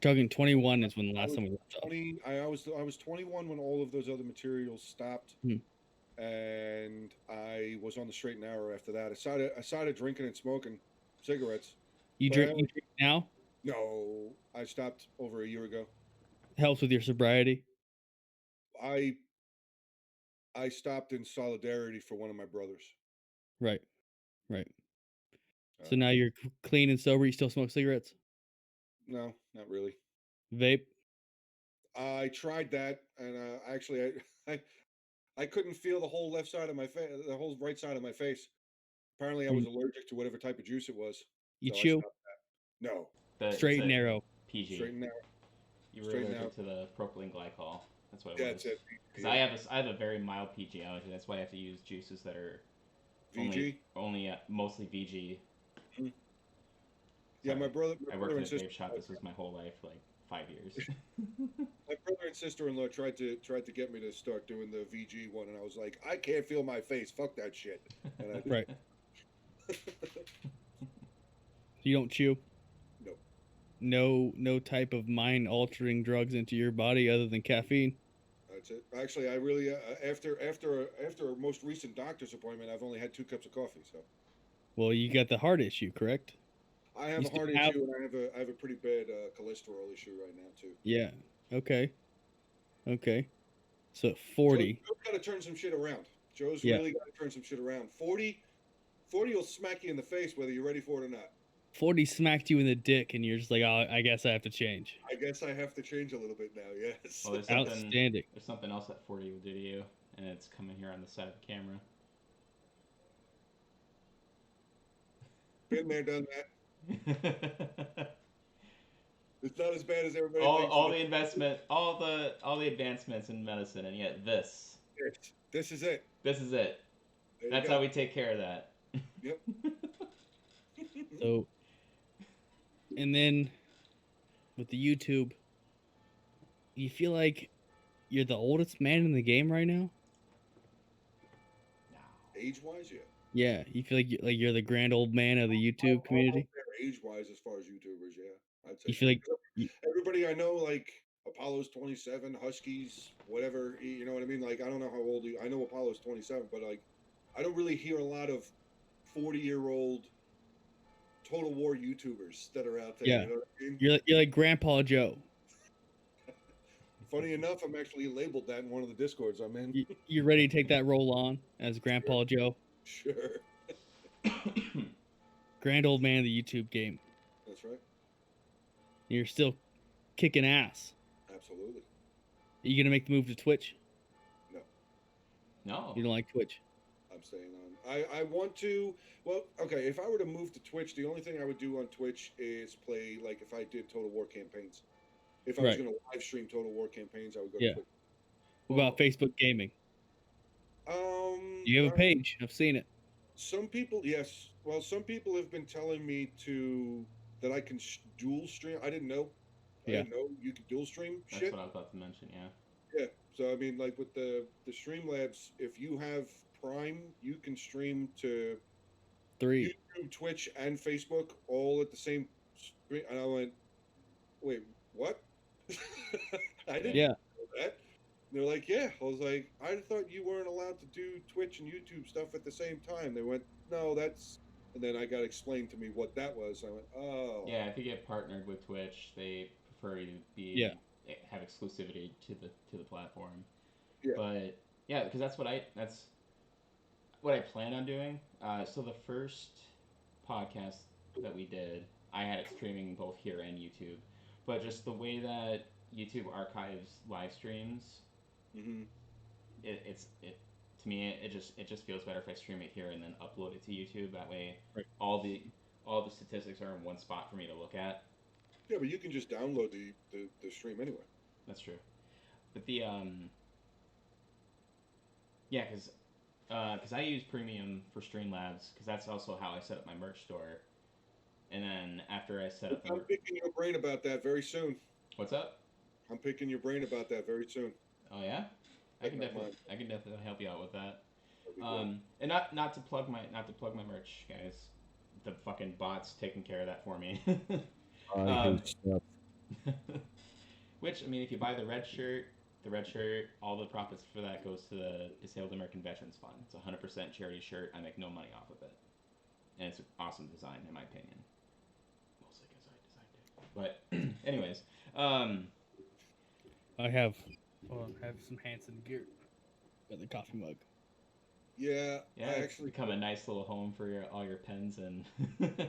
talking 21 is when the last time we left 20. I was 21 when all of those other materials stopped, and I was on the straight and narrow after that. I started drinking and smoking cigarettes. You drink now? No, I stopped over a year ago. Helps with your sobriety? I stopped in solidarity for one of my brothers. Right. So now you're clean and sober. You still smoke cigarettes? No, not really. Vape? I tried that, and actually, I couldn't feel the whole left side of my face, the whole right side of my face. Apparently, I was allergic to whatever type of juice it was. You so chew? I stopped that. No. Straight and narrow. PG. Straight and narrow. You were allergic to the propylene glycol. That's what it was. That's it. Because I have a very mild PG allergy. That's why I have to use juices that are VG. Only mostly VG. Mm-hmm. Yeah, my brother. I worked at a vape shop. This was my whole life, like 5 years. My brother and sister-in-law tried to get me to start doing the VG one, and I was like, I can't feel my face. Fuck that shit. And right. You don't chew? No. No type of mind-altering drugs into your body other than caffeine? That's it. Actually, I really after a most recent doctor's appointment, I've only had 2 cups of coffee. So. Well, you got the heart issue, correct? I have a heart issue, and I have a pretty bad cholesterol issue right now too. Yeah. Okay. So 40. Joe's got to turn some shit around. Joe's really got to turn some shit around. 40 will smack you in the face whether you're ready for it or not. 40 smacked you in the dick, and you're just like, oh, I guess I have to change. I guess I have to change a little bit now. Yes. Well, outstanding. There's something else that 40 will do to you, and it's coming here on the side of the camera. Been there, done that. It's not as bad as everybody thinks. All the investment, all the advancements in medicine, and yet this is it. This is it. That's how we take care of that. Yep. So, and then with the YouTube, you feel like you're the oldest man in the game right now? Age-wise, yeah. Yeah, you feel like you're the grand old man of the YouTube community? Age-wise, as far as YouTubers, yeah. I'd say you feel like everybody I know, like Apollo's 27, Huskies, whatever, you know what I mean? Like, I don't know how old I know Apollo's 27, but like, I don't really hear a lot of 40-year-old Total War YouTubers that are out there. Yeah. You know what I mean? You're like Grandpa Joe. Funny enough, I'm actually labeled that in one of the Discords I'm in. You ready to take that role on as Grandpa Joe? Sure. Grand old man of the YouTube game. That's right. You're still kicking ass. Absolutely. Are you gonna make the move to Twitch? No. You don't like Twitch? I'm staying on. I want to. Well, okay. If I were to move to Twitch, the only thing I would do on Twitch is play, like, if I did Total War campaigns. If I was going to live stream Total War campaigns, I would go to Twitch. What about Facebook gaming? You have a page. I've seen it. Some people, yes. Well, some people have been telling me that I can dual stream. I didn't know. I didn't know you could dual stream shit. That's what I was about to mention. Yeah. Yeah. So I mean, like with the Streamlabs, if you have Prime, you can stream to 3 YouTube, Twitch, and Facebook all at the same screen. And I went, wait, what? I didn't know that. And they're like, yeah. I was like, I thought you weren't allowed to do Twitch and YouTube stuff at the same time. They went, no, that's And then I got explained to me what that was. I went, oh, Yeah, if you get partnered with Twitch, they prefer you to Yeah. be have exclusivity to the platform. yeah. But yeah, because that's what I plan on doing. So the first podcast that we did, I had it streaming both here and YouTube. But just the way that YouTube archives live streams, Hmm. it to me it just feels better if I stream it here and then upload it to YouTube. That way, Right. all the statistics are in one spot for me to look at. Yeah, but you can just download the stream anyway. That's true. But the yeah, because I use Premium for Streamlabs because that's also how I set up my merch store. And then after I set up the I'm picking your brain about that very soon. what's up? I'm picking your brain about that very soon. Oh yeah, Like my mind. I can definitely help you out with that. That'd be great. And not to plug my merch, guys. The fucking bot's taking care of that for me. Um, which I mean, if you buy the red shirt, all the profits for that goes to the Disabled American Veterans Fund. It's a 100% charity shirt. I make no money off of it, and it's an awesome design in my opinion. Mostly because I designed it. But anyways, I have some Hanson gear. Got the coffee mug. Yeah, yeah, I it's actually become a nice little home for all your pens and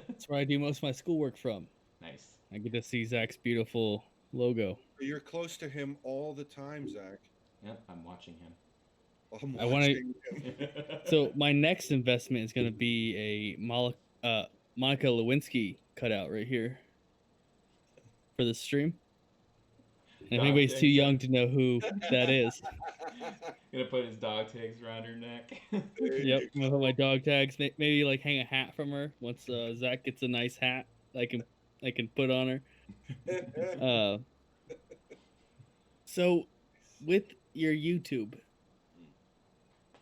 That's where I do most of my schoolwork from. nice. I get to see Zach's beautiful logo. You're close to him all the time, Zach. Yep, I'm watching him. I'm I wanna- watching him. So my next investment is going to be a Monica Lewinsky cutout right here for the stream. And if Dog anybody's too tags. young to know who that is, Gonna put his dog tags around her neck. There yep, you I'm gonna put my dog tags. Maybe like hang a hat from her once Zach gets a nice hat I can put on her. go. So with your YouTube,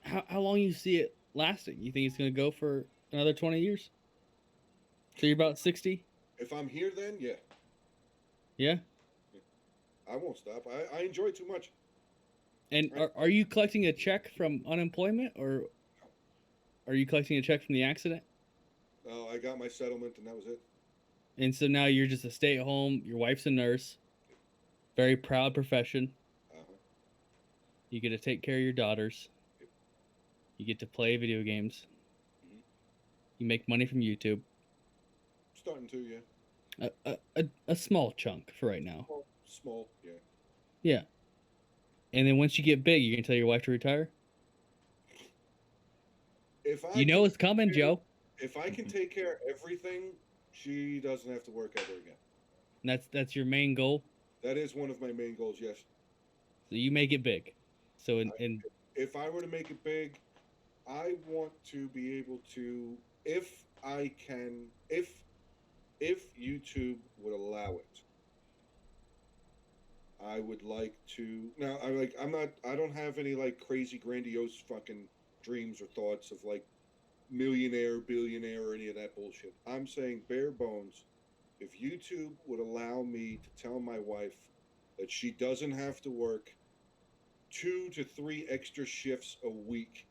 how long you see it lasting? You think it's gonna go for another 20 years? So you're about 60? If I'm here, then yeah, Yeah. I won't stop. I enjoy it too much. And are you collecting a check from unemployment or are you collecting a check from the accident? No, I got my settlement, and that was it. And so now you're just a stay at home. Your wife's a nurse. Very proud profession. Uh-huh. You get to take care of your daughters. You get to play video games. Mhm. You make money from YouTube. Starting to, yeah. A small chunk for right now. Small, yeah. Yeah. And then once you get big, you're gonna tell your wife to retire. If I You know can it's coming, take care- Joe. If I can take care of everything, she doesn't have to work ever again. And that's your main goal. That is one of my main goals. Yes. So you make it big. So in If I were to make it big, I want to be able to, if I can, if YouTube would allow it, I would like to. Now, I don't have any like crazy grandiose fucking dreams or thoughts of like millionaire, billionaire, or any of that bullshit. I'm saying bare bones. If YouTube would allow me to tell my wife that she doesn't have to work 2 to 3 extra shifts a week,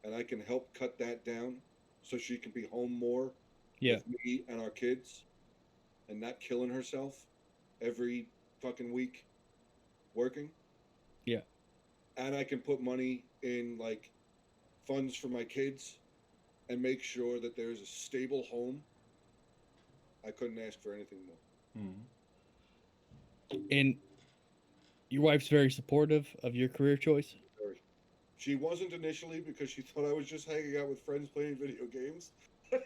and I can help cut that down so she can be home more Yeah. with me and our kids and not killing herself every fucking week working. Yeah. And I can put money in like funds for my kids and make sure that there's a stable home. I couldn't ask for anything more. and your wife's very supportive of your career choice. Very. She wasn't initially because she thought I was just hanging out with friends playing video games. That's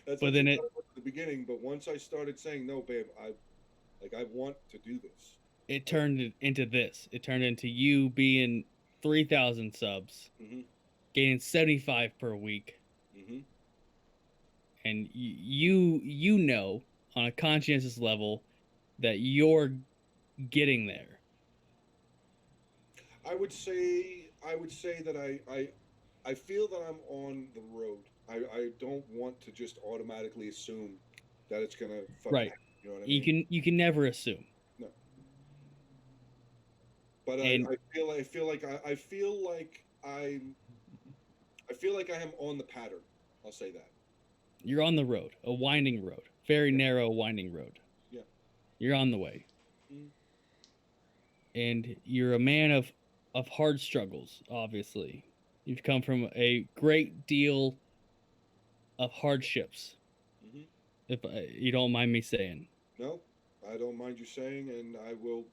But what then she it- thought at the beginning. But once I started saying, "No, babe, I want to do this," It turned into this. It turned into you being 3,000 subs, Mm-hmm. gaining 75 per week, Mm-hmm. and you know on a conscientious level that you're getting there. I would say that I feel that I'm on the road. I don't want to just automatically assume that it's gonna fucking Right. happen, you know what I mean? You can never assume. But And- I feel like I am on the pattern. I'll say that. You're on the road, a winding road, very narrow, winding road. Yeah. You're on the way, and you're a man of hard struggles. Obviously, you've come from a great deal of hardships. If you don't mind me saying. No, I don't mind you saying, and I will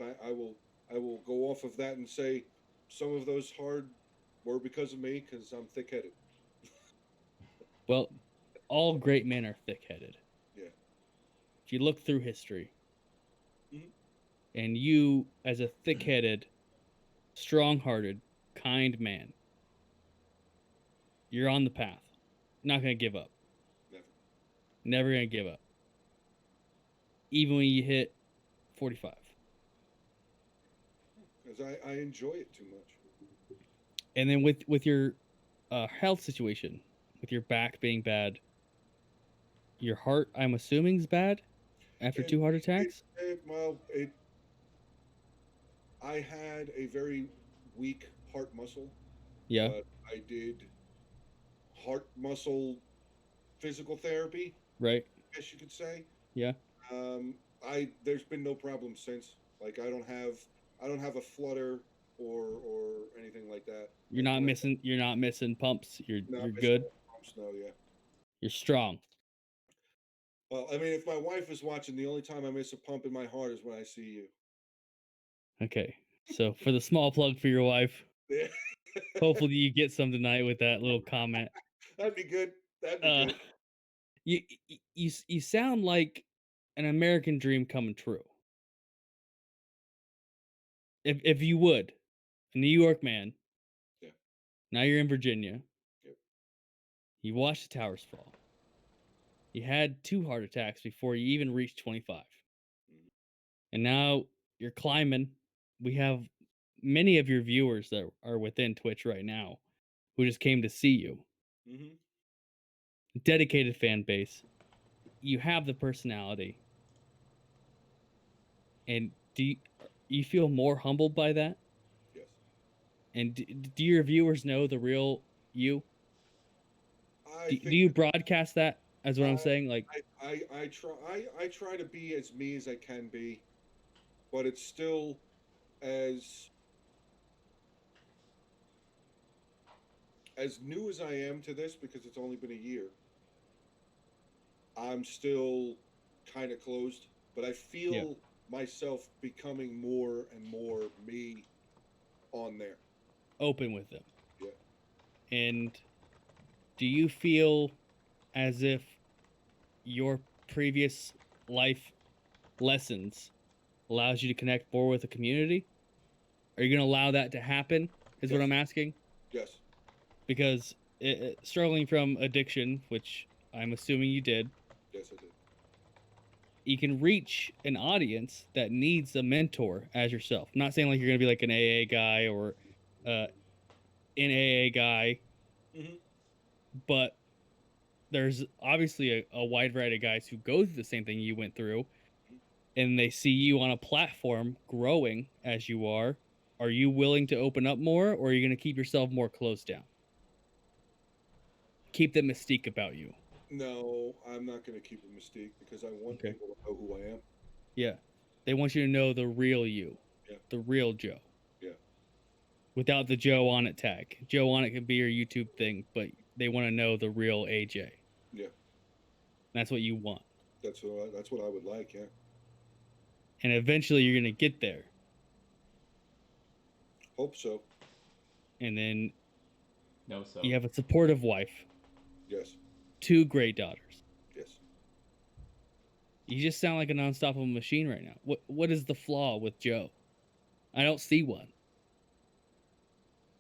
go off of that and say some of those hard were because of me, because I'm thick-headed. Well, all great men are thick-headed. Yeah. If you look through history, Mhm. and you, as a thick-headed, strong-hearted, kind man, you're on the path. Not gonna give up. Never. Never gonna give up. Even when you hit 45. Because I enjoy it too much. And then with your health situation, with your back being bad, your heart, I'm assuming, is bad after 2 heart attacks. I had a very weak heart muscle, Yeah. but I did heart muscle physical therapy, Right. I guess you could say. Yeah. There's been no problem since. Like I don't have a flutter or anything like that. You're not missing. You're not missing pumps. Not You're missing good. pumps, no, yeah. You're strong. Well, I mean, if my wife is watching, the only time I miss a pump in my heart is when I see you. Okay. So for the small plug for your wife, Yeah. hopefully you get some tonight with that little comment. That'd be good. That'd be Uh, good. you sound like an American dream coming true. If you would, a New York man. Yeah. Now you're in Virginia. Yep. You watched the towers fall. You had 2 heart attacks before you even reached 25. Mhm. And now you're climbing. We have many of your viewers that are within Twitch right now who just came to see you. Mhm. Dedicated fan base. You have the personality. And you feel more humbled by that? Yes. And do your viewers know the real you? I Do think you that broadcast that as what I'm saying? Like, I try to be as me as I can be, but it's still as as new as I am to this because it's only been a year. I'm still kind of closed, but I yeah, feel myself becoming more and more me on there. open with them. Yeah. And do you feel as if your previous life lessons allows you to connect more with the community? Are you going to allow that to happen? Is what Yes. I'm asking. Yes. Because struggling from addiction, which I'm assuming you did, Yes, I did. you can reach an audience that needs a mentor as yourself. I'm not saying like you're going to be like an AA guy or an AA guy, Mm-hmm. but there's obviously a wide variety of guys who go through the same thing you went through, and they see you on a platform growing as you are. Are you willing to open up more, or are you going to keep yourself more closed down? Keep the mystique about you. No, I'm not going to keep a mystique because I want Okay. people to know who I am. Yeah. They want you to know the real you, Yeah. the real Joe. Yeah. Without the Joe Onit tag. Joe Onit could be your YouTube thing, but they want to know the real AJ. Yeah. That's what you want. That's what I would like. Yeah. And eventually you're going to get there. Hope so. And then No, so. you have a supportive wife, Yes. 2 great daughters. Yes. You just sound like an unstoppable machine right now. What is the flaw with Joe? I don't see one.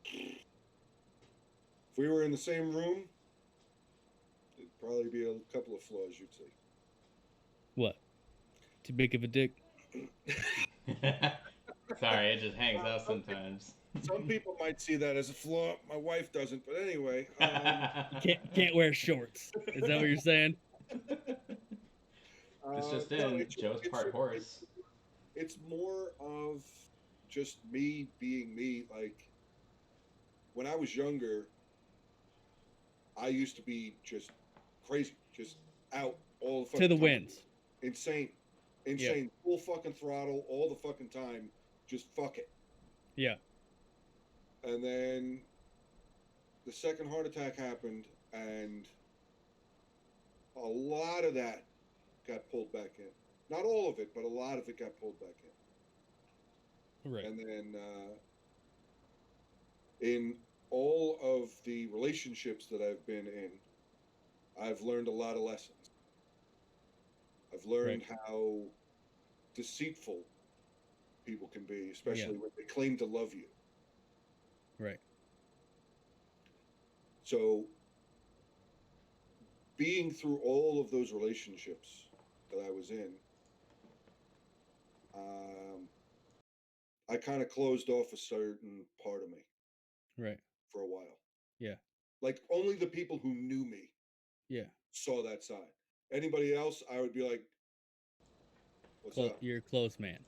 If we were in the same room, it'd probably be a couple of flaws, you'd say. What? Too big of a dick? Sorry, it just hangs out sometimes. Some people might see that as a flaw. My wife doesn't, but anyway. Can't wear shorts. Is that what you're saying? It's just No, in Joe's part horse. it's more of just me being me. Like when I was younger, I used to be just crazy, just out all the To fucking the time. winds. Insane, full fucking throttle all the fucking time. Just fuck it. Yeah. And then the second heart attack happened, and a lot of that got pulled back in. Not all of it, but a lot of it got pulled back in. Right. And then in all of the relationships that I've been in, I've learned a lot of lessons. I've learned how deceitful people can be, especially when they claim to love you. Right. So, being through all of those relationships that I was in, I kind of closed off a certain part of me. Right. For a while. Yeah. Like, only the people who knew me saw that side. Anybody else, I would be like, what's up? You're a closed man.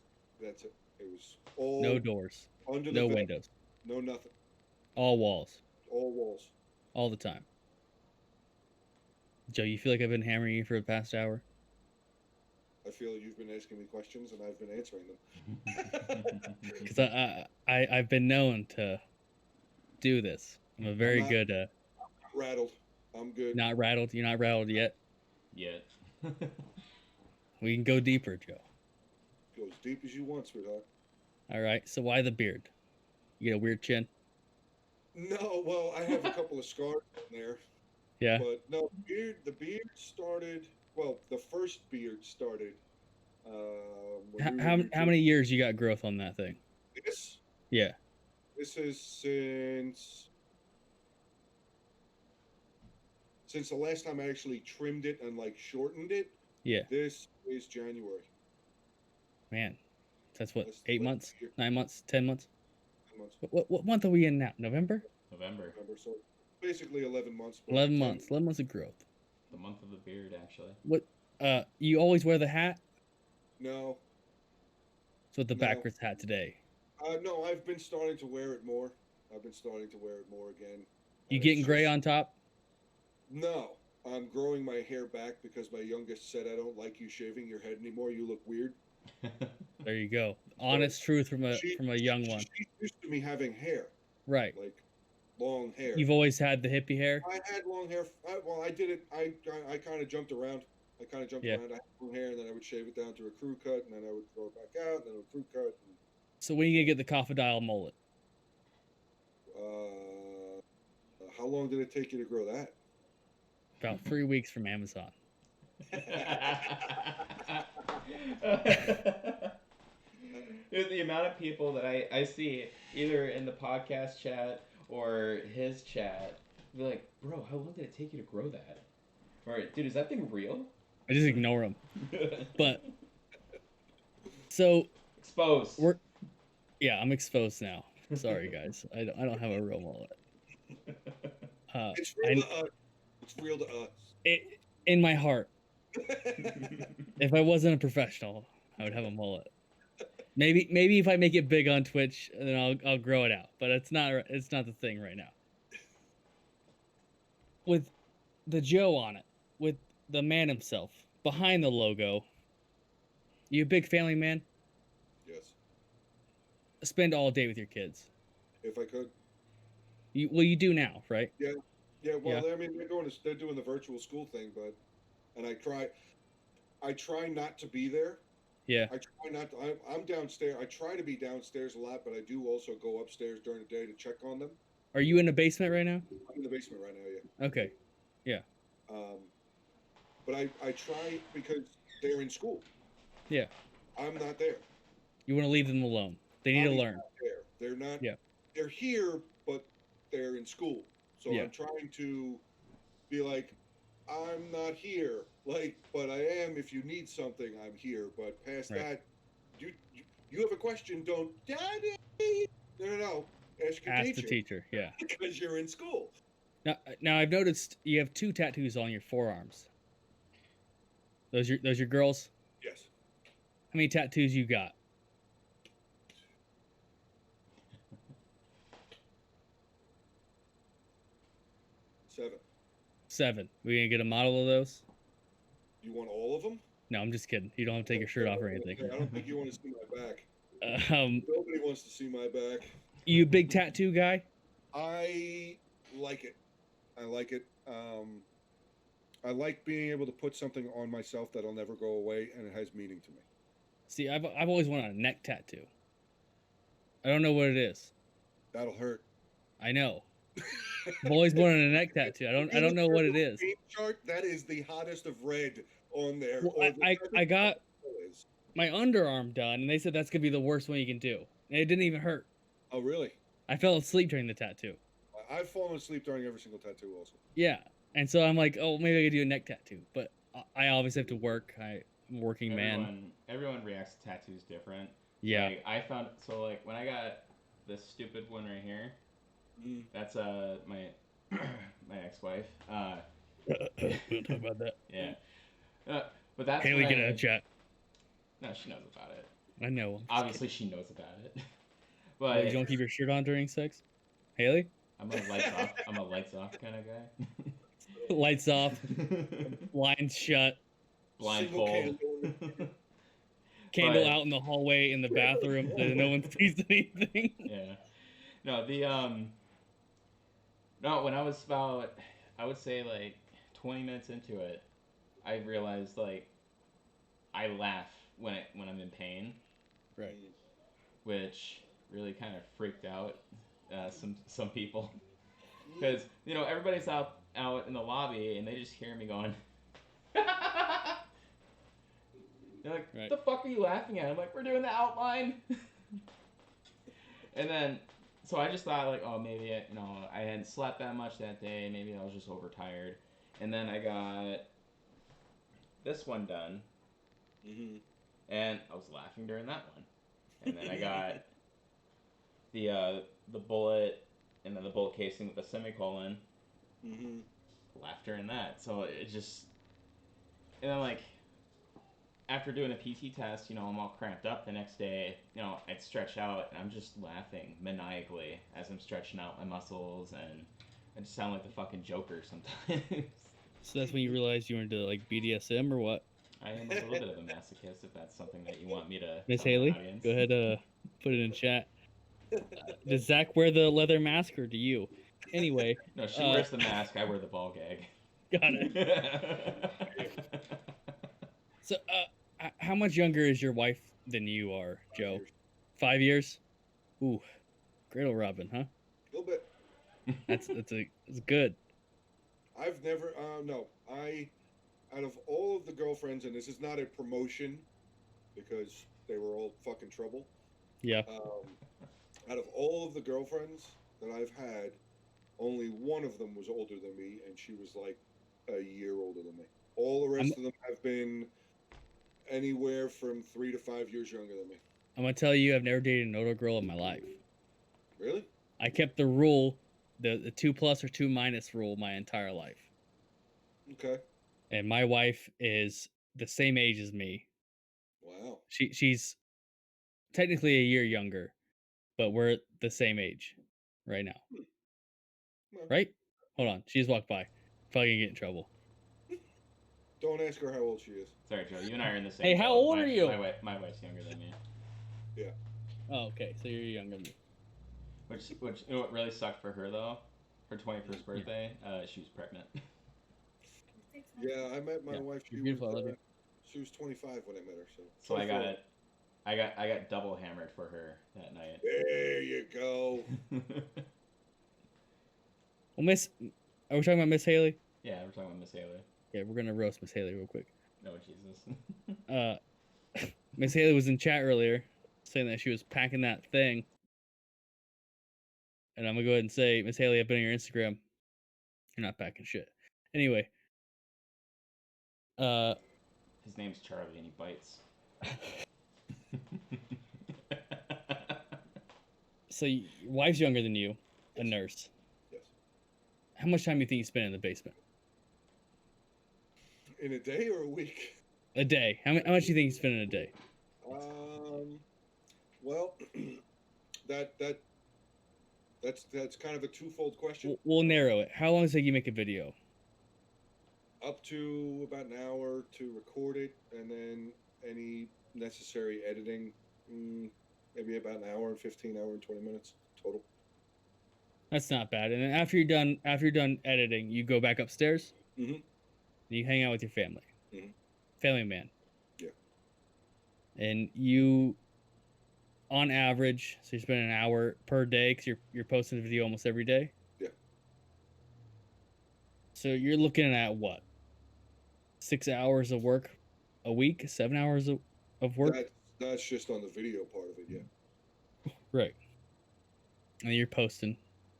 That's it. It was all no doors, under no the veil. windows, No nothing. all walls, All walls. all the time. Joe, you feel like I've been hammering you for the past hour? I feel you've been asking me questions and I've been answering them. Because I've been known to do this. I'm a very good. I'm not rattled. I'm good. Not rattled. You're not rattled yet. Yet. We can go deeper, Joe. Go as deep as you want, sweetheart. All right. So why the beard? You get a weird chin? No, well, I have a couple of scars in there. Yeah. But no, the beard started. Well, the first beard started. How many years you got growth on that thing? This? Yeah. This is since the last time I actually trimmed it and like shortened it. Yeah. This is January. Man, that's what, 8 months, 9 months, 10 months. 10 months. What month are we in now? November. November. So basically 11 months. 11 months. 11 months of growth. The month of the beard, actually. What? You always wear the hat? No. So with the backwards hat today. No, I've been starting to wear it more. I've been starting to wear it more again. You getting gray on top? No, I'm growing my hair back because my youngest said, "I don't like you shaving your head anymore. You look weird." There you go. Honest truth from a young one. She's used to me having hair. Right. Like long hair. You've always had the hippie hair? I had long hair. Well, I did it. I kind of jumped around. I kind of jumped around. I had long hair, and then I would shave it down to a crew cut, and then I would grow it back out, and then a crew cut. So when are you gonna get the crocodile mullet? How long did it take you to grow that? About 3 weeks from Amazon. The amount of people that I see either in the podcast chat or his chat be like, bro, how long did it take you to grow that? Or, dude, is that thing real? I just ignore them. But so exposed. Yeah, I'm exposed now. Sorry, guys. I don't have a real mullet. It's real to us. It's real to us. In my heart. If I wasn't a professional, I would have a mullet. Maybe if I make it big on Twitch, then I'll grow it out. But it's not the thing right now. With the Joe on it, with the man himself behind the logo. You a big family man? Yes. Spend all day with your kids. If I could. You do now, right? Yeah. Well, I mean, they're doing the virtual school thing, and I try not to be there. Yeah. I try not to. I'm downstairs. I try to be downstairs a lot, but I do also go upstairs during the day to check on them. Are you in the basement right now? I'm in the basement right now. Yeah. Okay. Yeah. But I try because they're in school. Yeah. I'm not there. You want to leave them alone. They need to learn. They're not. Yeah. They're here, but they're in school. So I'm trying to be like, I'm not here. Like, but I am. If you need something, I'm here. But past that, you have a question? Don't, Daddy. No. Ask your teacher. Ask the teacher. Yeah. Because you're in school. Now I've noticed you have 2 tattoos on your forearms. Those your girls? Yes. How many tattoos you got? 7. 7. We gonna get a model of those? You want all of them? No, I'm just kidding. You don't have to take your shirt off or anything. I don't think you want to see my back. Um, Nobody wants to see my back. you a big tattoo guy? I like it. I like it. I like being able to put something on myself that'll never go away, and it has meaning to me. See, I've always wanted a neck tattoo. I don't know what it is. That'll hurt. I know. I've always wanted a neck tattoo. I don't know what it is. Chart, that is the hottest of red on there. Well, I got my underarm done, and they said that's gonna be the worst one you can do. And it didn't even hurt. Oh, really? I fell asleep during the tattoo. I've fallen asleep during every single tattoo also. Yeah, and so I'm like, oh, maybe I could do a neck tattoo, but I obviously have to work. I'm a working man. Everyone reacts to tattoos different. Yeah. Like, I found like when I got this stupid one right here. That's my my ex-wife. We don't talk about that. Yeah. But that's Haley, get out of chat. No, she knows about it. I know. Obviously, she knows about it. But well, you don't keep your shirt on during sex, Haley? I'm a lights off. I'm a lights off kind of guy. Lights off, blinds shut, blindfold, candle out in the hallway in the bathroom so no one sees anything. Yeah. No, no, when I was about, I would say like 20 minutes into it, I realized like I laugh when I'm in pain. Right. Which really kind of freaked out some people. Because, you know, everybody's out in the lobby and they just hear me going, they're like, right. What the fuck are you laughing at? I'm like, we're doing the outline. And then, so I just thought like, oh, maybe, you know, I hadn't slept that much that day. Maybe I was just overtired. And then I got this one done. Mm-hmm. And I was laughing during that one. And then I got the bullet, and then the bullet casing with the semicolon. Mm-hmm. Laughter in that. So it just, and then like after doing a PT test, you know, I'm all cramped up the next day. You know, I'd stretch out, and I'm just laughing maniacally as I'm stretching out my muscles, and I just sound like the fucking Joker sometimes. So that's when you realized you were into like BDSM or what? I am a little bit of a masochist, if that's something that you want me to. Miss Haley, go ahead, put it in chat. Does Zach wear the leather mask, or do you? Anyway. No, she wears the mask. I wear the ball gag. Got it. So, how much younger is your wife than you are, Joe? 5 years? Ooh, Gretel Robin, huh? A little bit. That's good. I've never. No, out of all of the girlfriends, and this is not a promotion, because they were all fucking trouble. Yeah. Out of all of the girlfriends that I've had, only one of them was older than me, and she was like a year older than me. All the rest of them have been anywhere from 3 to 5 years younger than me. I'm gonna tell you, I've never dated an older girl in my life. Really? I kept the rule, the 2+ or 2- rule, my entire life. Okay. And my wife is the same age as me. Wow. She's technically a year younger, but we're the same age right now. Well, right? Hold on. She just walked by. Probably gonna get in trouble. Don't ask her how old she is. Sorry, Joe. You and I are in the same. Hey, how old are you? My wife's younger than me. Yeah. Oh, okay. So you're younger than me. Which you know what really sucked for her though? Her 21st birthday, she was pregnant. Yeah, I met my wife. She was 25 when I met her. So I got double hammered for her that night. There you go. Well, are we talking about Miss Haley? Yeah, we're talking about Miss Haley. Yeah, we're gonna roast Miss Haley real quick. No, Jesus. Miss Haley was in chat earlier, saying that she was packing that thing. And I'm gonna go ahead and say, Miss Haley, I've been on your Instagram. You're not packing shit. Anyway. His name's Charlie and he bites. So your wife's younger than you, a nurse. Yes. How much time do you think you spend in the basement? In a day or a week? A day. How much do you think you spend in a day? Well, that's kind of a twofold question. We'll narrow it. How long does it take you to make a video? Up to about an hour to record it, and then any necessary editing, maybe about an hour and 15, hour and 20 minutes total. That's not bad. And then after you're done editing, you go back upstairs Mm-hmm. and you hang out with your family. Mhm. Family man. Yeah. And you, on average, so you spend an hour per day because you're posting a video almost every day. Yeah. So you're looking at what? 6 hours of work a week? 7 hours of work? That's just on the video part of it, yeah. Right. And you're posting.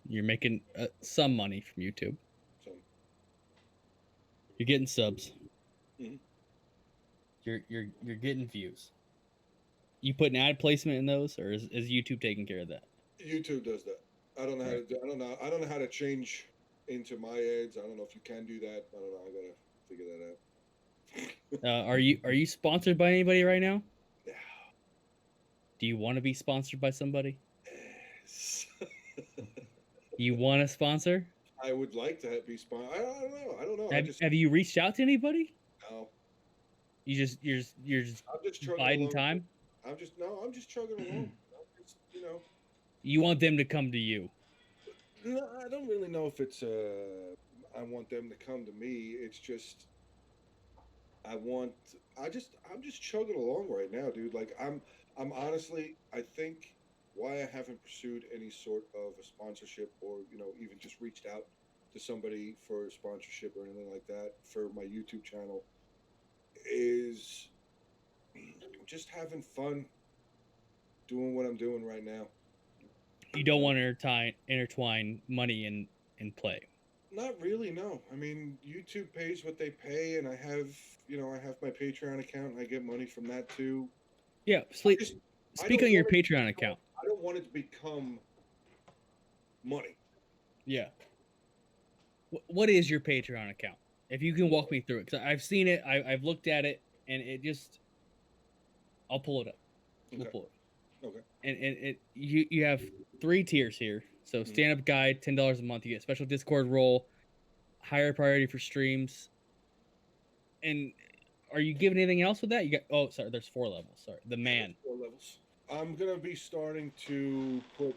You're making some money from YouTube. So You're getting subs. Mhm. You're getting views. You put an ad placement in those, or is YouTube taking care of that? YouTube does that. I don't know how Right. to do, I don't know how to change into my ads. I don't know if you can do that. I don't know. I gotta figure that out. Are you sponsored by anybody right now? Yeah. Do you want to be sponsored by somebody? Yes. You want to sponsor? I would like to be sponsored. I don't know. I don't know. Have you reached out to anybody? No. You're just I'm just chugging biding along. time. I'm just chugging along. I'm just, You want them to come to you. No, I don't really know if it's I want them to come to me. It's just I'm just chugging along right now, dude. Like I'm honestly, I think why I haven't pursued any sort of a sponsorship, or even just reached out to somebody for a sponsorship or anything like that for my YouTube channel, is I'm just having fun doing what I'm doing right now. You don't want to intertwine money and play. Not really, no. I mean, YouTube pays what they pay, and I have my Patreon account, and I get money from that too. Yeah, speak on your Patreon account. I don't want it to become money. Yeah. What is your Patreon account? If you can walk me through it, because I've seen it, I've looked at it, and it just, I'll pull it up. We'll Okay. pull it. Okay. And you have 3 tiers here. So stand up guide, $10 a month. You get special Discord role, higher priority for streams. And are you giving anything else with that? You got there's 4 levels. Sorry, the man. 4 levels. I'm gonna be starting to put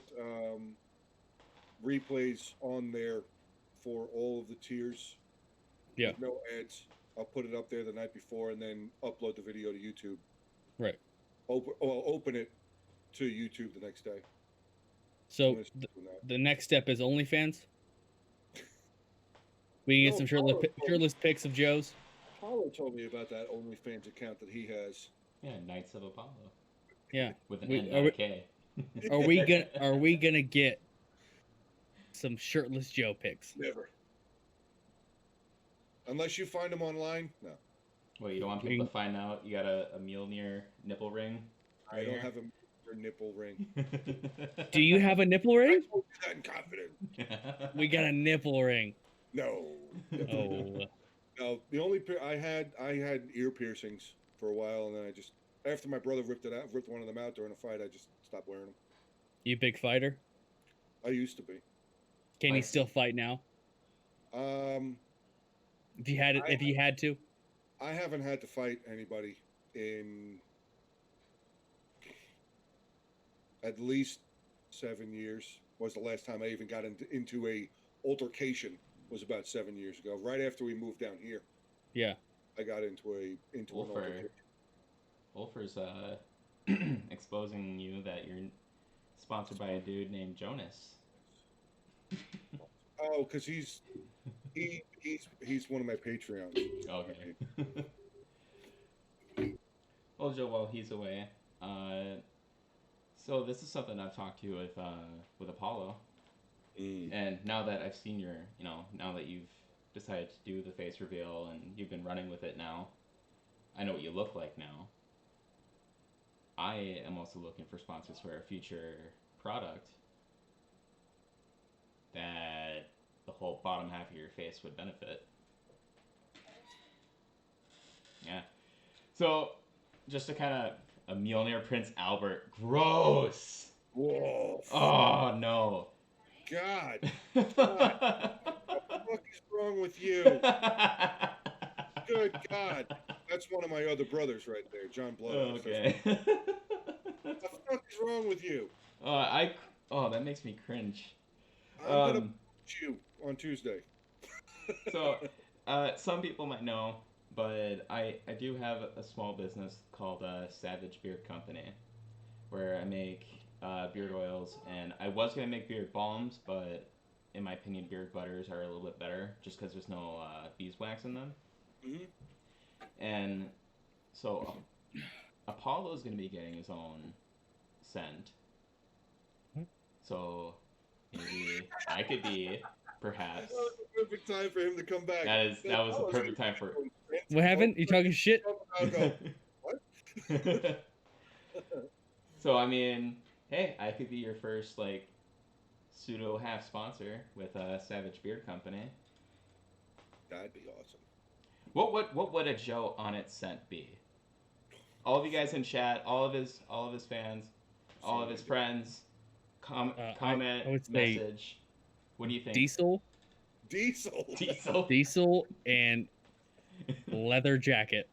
replays on there for all of the tiers. Yeah. With no ads. I'll put it up there the night before, and then upload the video to YouTube. Right. Open it to YouTube the next day. So the next step is OnlyFans. We can get some shirtless pics of Joe's. Apollo told me about that OnlyFans account that he has. Yeah, Knights of Apollo. Yeah. With an N, not a K. Are we gonna get some shirtless Joe pics? Never. Unless you find them online, no. Well, you don't want people to find out you got a Mjolnir nipple ring? I don't have a nipple ring. Do you have a nipple ring? I told you that in confidence. We got a nipple ring. No. Oh. No, the only I had ear piercings for a while, and then I just, after my brother ripped one of them out during a fight, I just stopped wearing them. You a big fighter? I used to be. Can you still fight now? If you had to? I haven't had to fight anybody in at least 7 years. Was the last time I even got into a altercation. Was about 7 years ago, right after we moved down here. Yeah. I got into an altercation. Wolfer's exposing you that you're sponsored by a dude named Jonas. Oh, because he's one of my Patreons. Okay. Well, Joe, while he's away, so this is something I've talked to with Apollo. And now that I've seen now that you've decided to do the face reveal and you've been running with it now, I know what you look like now. I am also looking for sponsors for a future product that the whole bottom half of your face would benefit. Yeah. So, just to kind of, a Mjolnir Prince Albert. Gross! Whoa. Oh, no. God. What the fuck is wrong with you? Good God. That's one of my other brothers right there, John Bloodhouse. Okay. What the fuck is wrong with you? That makes me cringe. I'm gonna punch you on Tuesday. So, some people might know, but I do have a small business called Savage Beard Company, where I make beard oils, and I was gonna make beard balms, but in my opinion, beard butters are a little bit better, just because there's no beeswax in them. Mm-hmm. And so Apollo's gonna be getting his own scent. So maybe I could be, perhaps. That was the perfect time for him to come back. That was the perfect time for. What happened? You talking shit? I'll go, what? So I mean, hey, I could be your first like pseudo half sponsor with Savage Beard Company. That'd be awesome. What would a Joe Onit scent be? All of you guys in chat, all of his fans, all of his friends, comment, I would say message. What do you think? Diesel, Diesel, and leather jacket.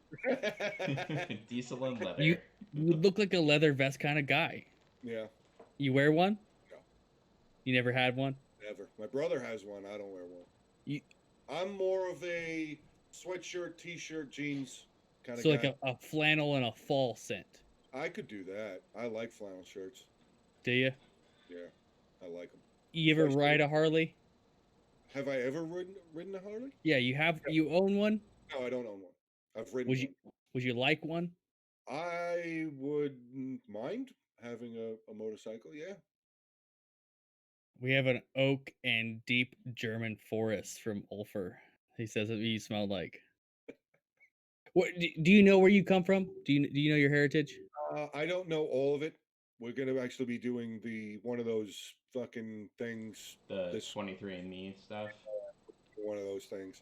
Diesel and leather. You would look like a leather vest kind of guy. Yeah. You wear one? No. You never had one? Never. My brother has one. I don't wear one. I'm more of a sweatshirt, t-shirt, jeans kind of So guy. like a flannel and a fall scent. I could do that. I like flannel shirts. Do you? Yeah, I like them. You ever ride a Harley? Have I ever ridden a Harley? Yeah, you have. You own one? No, I don't own one. I've ridden one. Would you like one? I wouldn't mind having a motorcycle. Yeah. We have an oak and deep German forest from Ulfer. He says that you smell like. What do you know where you come from? Do you know your heritage? I don't know all of it. We're gonna actually be doing one of those fucking things. The 23andMe stuff. One of those things.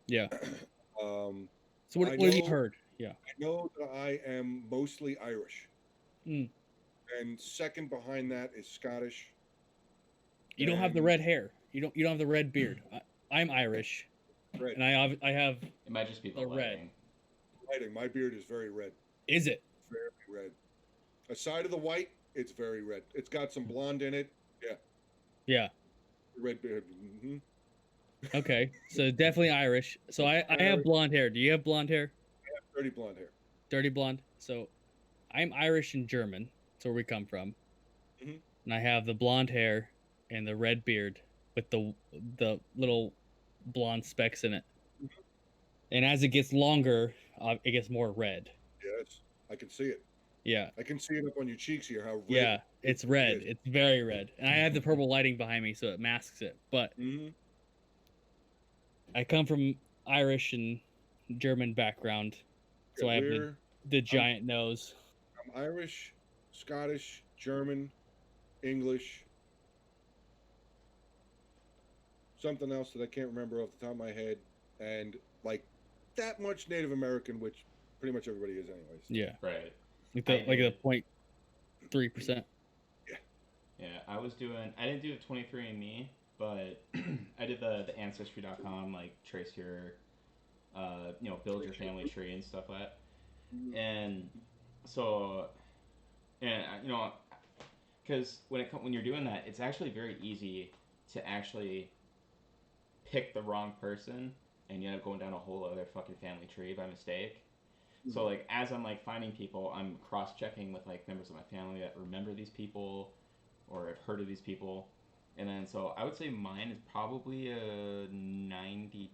Yeah. So what have you heard? Yeah. I know that I am mostly Irish. Mm. And second behind that is Scottish. You don't have the red hair. You don't have the red beard. I'm Irish. Red. And I have It might just be the red. Lighting. My beard is very red. Is it? Very red. Aside of the white, it's very red. It's got some blonde in it. Yeah. Yeah. Red beard. Mm-hmm. Okay. So definitely Irish. So I have blonde hair. Do you have blonde hair? I have dirty blonde hair. Dirty blonde. So I'm Irish and German. That's where we come from. Mm-hmm. And I have the blonde hair and the red beard with the little blonde specks in it. Mm-hmm. And as it gets longer, it gets more red. Yes, I can see it. Yeah. I can see it up on your cheeks here. How red? Yeah, it's red. It's very red. And I have the purple lighting behind me, so it masks it. But I come from Irish and German background, so I have the giant nose. I'm Irish, Scottish, German, English, something else that I can't remember off the top of my head, and like that much Native American, which pretty much everybody is anyways. Yeah. Right. Like the 0.3%. Yeah. Yeah, I didn't do the 23andMe, but I did the Ancestry.com, like trace your, build your family tree and stuff like that. And so, because when you're doing that, it's actually very easy to actually pick the wrong person and you end up going down a whole other fucking family tree by mistake. So like as I'm like finding people, I'm cross-checking with like members of my family that remember these people or have heard of these people, and then so I would say mine is probably a 92%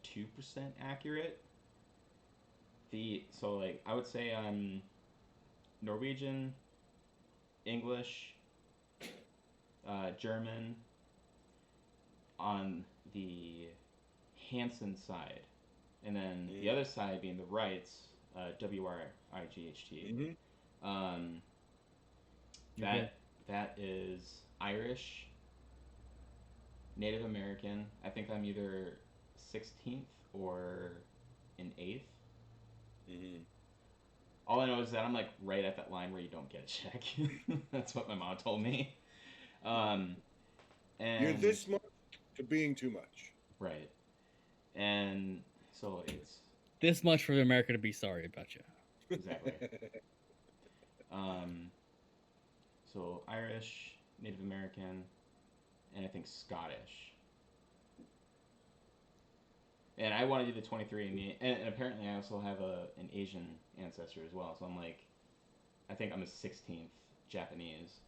accurate. So like I would say I'm Norwegian, English, German on the Hansen side, and then the other side being the Wrights. WRIGHT. That is Irish, Native American. I think I'm either 16th or an 8th. All I know is that I'm like right at that line where you don't get a check. That's what my mom told me. And you're this much to being too much. Right. And so it's this much for America to be sorry about you. Exactly. So Irish, Native American, and I think Scottish. And I want to do the 23andMe, and apparently I also have an Asian ancestor as well. So I'm like, I think I'm the 16th Japanese.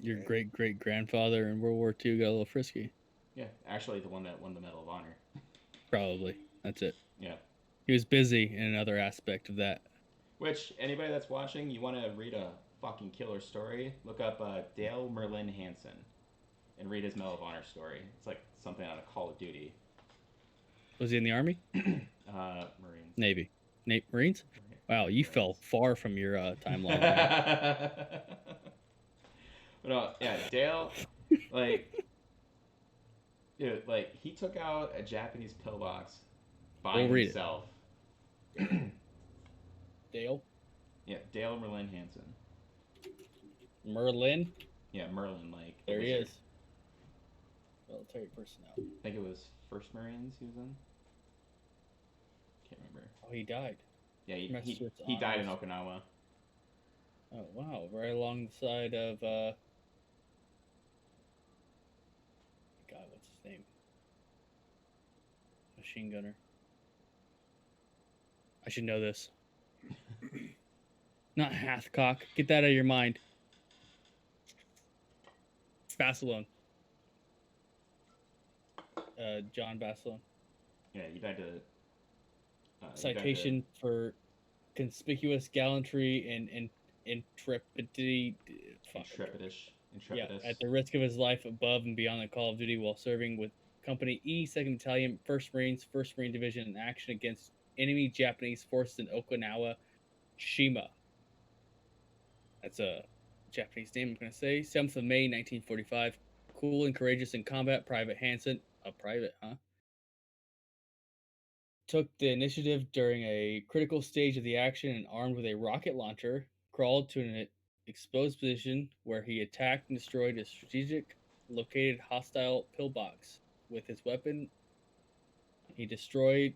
Your great great grandfather in World War II got a little frisky. Yeah, actually the one that won the Medal of Honor. Probably. That's it. Yeah. He was busy in another aspect of that. Which, anybody that's watching, you want to read a fucking killer story, look up Dale Merlin Hansen and read his Medal of Honor story. It's like something out of Call of Duty. Was he in the Army? Marines. Navy. Marines? Wow, you fell far from your timeline there. No, yeah, Dale, like, dude, like, he took out a Japanese pillbox by himself. Dale? Yeah, Dale Merlin Hansen. Merlin? Yeah, Merlin, like. There he is. Military personnel. I think it was 1st Marines he was in. Can't remember. Oh, he died. Yeah, he died in Okinawa. Oh, wow. Right along the side of, God, what's his name? Machine gunner. I should know this. Not Hathcock. Get that out of your mind. Basilone. John Basilone. Yeah, he died to. Citation for conspicuous gallantry and intrepidity. Intrepidish. Yeah, at the risk of his life above and beyond the call of duty while serving with Company E, 2nd Battalion, 1st Marines, 1st Marine Division in action against enemy Japanese forces in Okinawa, Shima. That's a Japanese name, I'm going to say. 7th of May, 1945. Cool and courageous in combat, Private Hansen. A private, huh? Took the initiative during a critical stage of the action and armed with a rocket launcher, crawled to an exposed position where he attacked and destroyed a strategic located hostile pillbox. With his weapon, he destroyed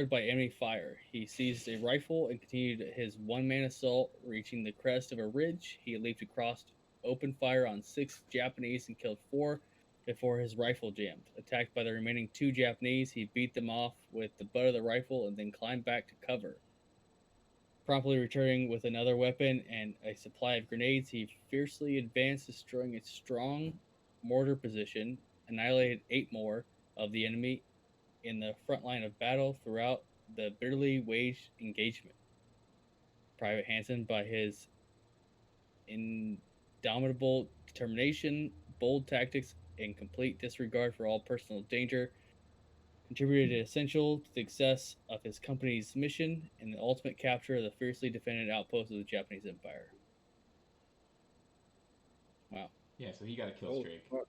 by enemy fire. He seized a rifle and continued his one-man assault, reaching the crest of a ridge. He leaped across, opened fire on 6 Japanese and killed 4 before his rifle jammed. Attacked by the remaining 2 Japanese, he beat them off with the butt of the rifle and then climbed back to cover. Promptly returning with another weapon and a supply of grenades, he fiercely advanced, destroying a strong mortar position, annihilated 8 more of the enemy in the front line of battle throughout the bitterly waged engagement. Private Hansen, by his indomitable determination, bold tactics, and complete disregard for all personal danger, contributed essential to the success of his company's mission and the ultimate capture of the fiercely defended outposts of the Japanese Empire. Wow. Yeah, so he got a kill streak. Fuck.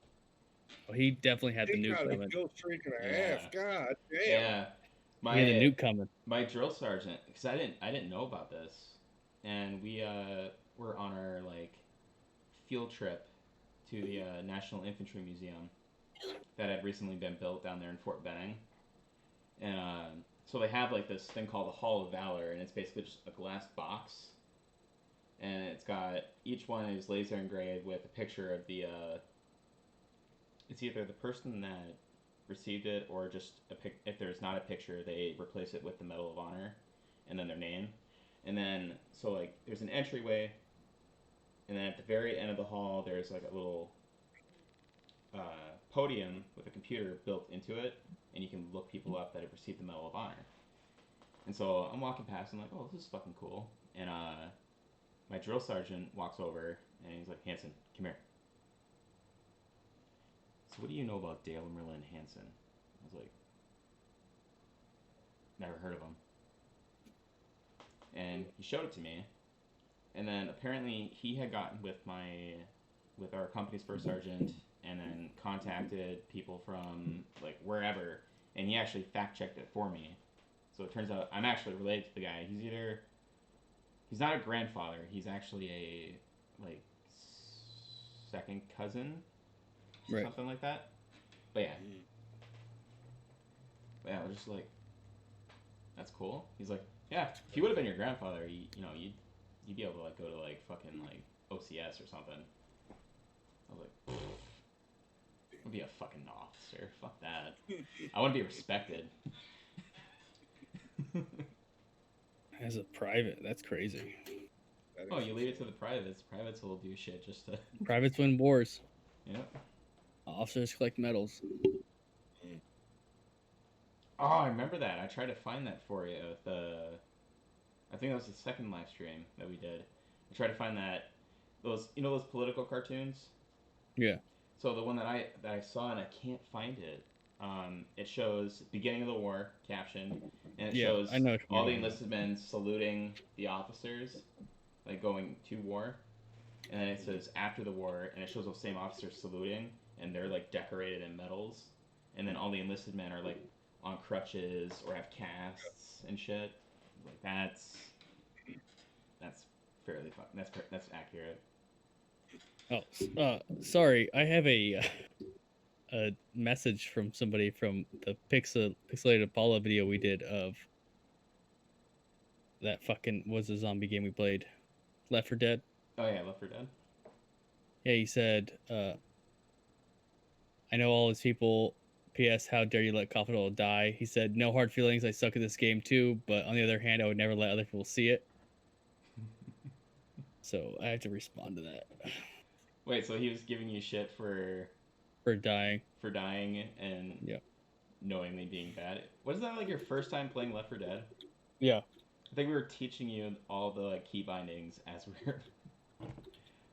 Well, he definitely had the He nuke got coming. a kill streak and a half. God damn. Yeah. He had the nuke coming. My drill sergeant, because I didn't know about this, and we were on our like field trip to the National Infantry Museum that had recently been built down there in Fort Benning, and so they have like this thing called the Hall of Valor, and it's basically just a glass box, and it's got each one is laser engraved with a picture of the. It's either the person that received it or just if there's not a picture, they replace it with the Medal of Honor and then their name. And then so like there's an entryway, and then at the very end of the hall there's like a little podium with a computer built into it, and you can look people up that have received the Medal of Honor. And so I'm walking past and I'm like, oh, this is fucking cool. And my drill sergeant walks over and he's like, Hansen, come here. So what do you know about Dale Merlin Hansen? I was like, never heard of him. And he showed it to me. And then apparently he had gotten with our company's 1st sergeant and then contacted people from like wherever, and he actually fact checked it for me. So it turns out I'm actually related to the guy. He's not a grandfather, he's actually a like second cousin. Right. Something like that. But yeah. But yeah, I was just like, that's cool. He's like, yeah, if you would have been your grandfather, you'd be able to like go to like fucking like OCS or something. I was like, I'd be a fucking officer. Fuck that. I want to be respected. As a private, that's crazy. Oh, you leave it to the privates. Privates will do shit just to. Privates win wars. Yep. Officers collect medals. Oh, I remember that. I tried to find that for you. I think that was the second live stream that we did. I tried to find those political cartoons. Yeah. So the one that I saw and I can't find it. It shows beginning of the war caption, and it shows I know all the enlisted men saluting the officers, like going to war, and then it says after the war, and it shows those same officers saluting, and they're like decorated in medals, and then all the enlisted men are like on crutches or have casts and shit. Like that's fairly fun. That's accurate. Oh, sorry. I have a message from somebody from the pixelated Apollo video we did of that fucking was a zombie game we played, Left 4 Dead. Oh yeah, Left 4 Dead. Yeah, he said, I know all these people. P.S. How dare you let Capital die? He said, no hard feelings. I suck at this game too, but on the other hand, I would never let other people see it. So I have to respond to that. Wait, so he was giving you shit for dying. For dying and knowingly being bad. Wasn't that like your first time playing Left 4 Dead? Yeah. I think we were teaching you all the like key bindings as we were.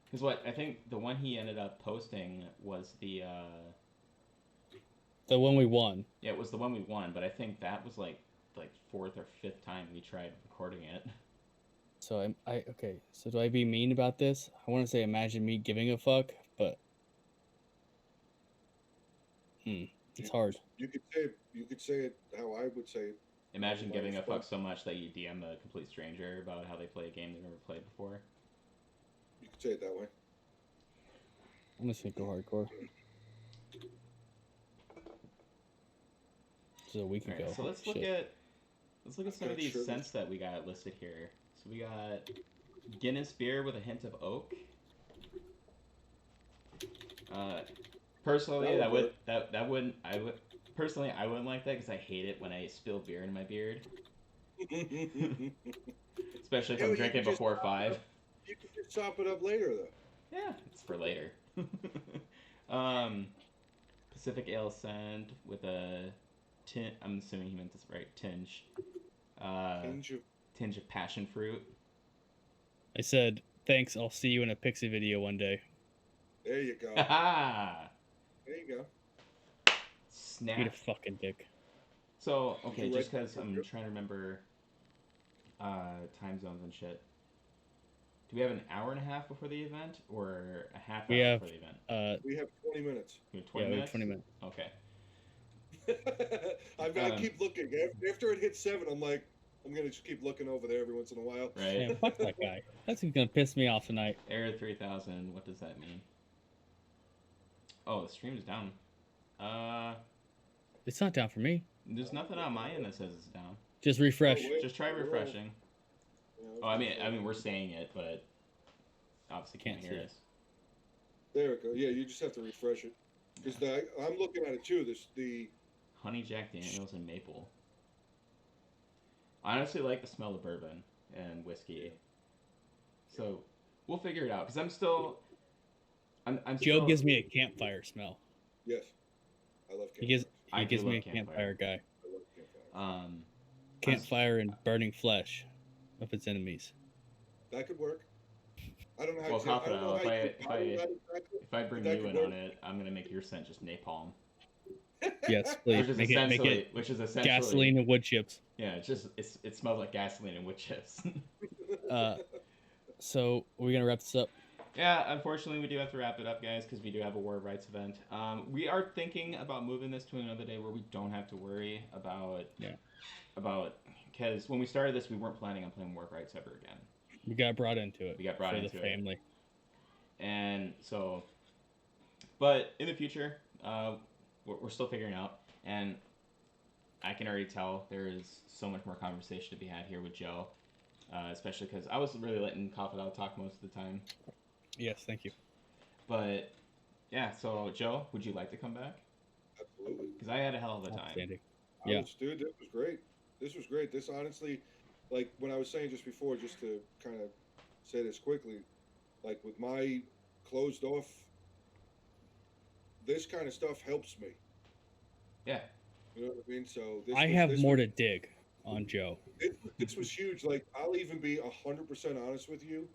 Because what I think the one he ended up posting was the one we won. Yeah, it was the one we won, but I think that was like fourth or fifth time we tried recording it. So okay. So do I be mean about this? I want to say imagine me giving a fuck, but it's hard. You could say it how I would say it. Imagine giving a fuck so much that you DM a complete stranger about how they play a game they've never played before. You could say it that way. I'm just gonna go hardcore. This is a week ago. So let's look at some of these scents that we got listed here. So we got Guinness beer with a hint of oak. Personally, I wouldn't like that because I hate it when I spill beer in my beard. Especially if I'm drinking before 5. You can just chop it up later, though. Yeah, it's for later. Pacific Ale scent with a I'm assuming he meant this right. Tinge. Tinge of passion fruit. I said, thanks, I'll see you in a Pixie video one day. There you go. There you go. Snap. Eat a fucking dick. So, okay, just because I'm trying to remember time zones and shit. Do we have an hour and a half before the event or a half hour before the event? We have 20 minutes. We have 20 minutes? 20 minutes. Okay. I keep looking. After it hits 7, I'm like, I'm going to just keep looking over there every once in a while. Right. Man, fuck that guy. That's who's going to piss me off tonight. Error 3000, what does that mean? Oh, the stream's down. It's not down for me. There's nothing on my end that says it's down. Just refresh. Just try refreshing. Oh, I mean we're saying it, but obviously can't hear us. There we go. Yeah, you just have to refresh it. Because I'm looking at it too. The Honey Jack Daniels and maple. I honestly like the smell of bourbon and whiskey. So we'll figure it out. Because I'm still. Joe gives me a campfire smell. Yes, I love campfire. He gives me a campfire guy. I love campfire. Campfire and burning flesh of its enemies. That could work. I don't know how. Well, Confidant, if I bring you in on it, I'm gonna make your scent just napalm. Yes, please. Make it gasoline and wood chips. Yeah, it smells like gasoline and wood chips. So are we gonna wrap this up? Yeah, unfortunately, we do have to wrap it up, guys, because we do have a War of Rights event. We are thinking about moving this to another day where we don't have to worry about because when we started this, we weren't planning on playing War of Rights ever again. We got brought into it. We got brought into the family. It. And so, but in the future, we're still figuring out. And I can already tell there is so much more conversation to be had here with Joe, especially because I was really letting Confidel talk most of the time. Yes, thank you. But yeah, so Joe, would you like to come back? Absolutely. Because I had a hell of a time. Outstanding. I Yeah. was, dude, this was great. This was great. This honestly, like when I was saying just before, just to kind of say this quickly, like with my closed off, this kind of stuff helps me. Yeah. You know what I mean? So I have more to dig on Joe. this was huge. Like I'll even be 100% honest with you.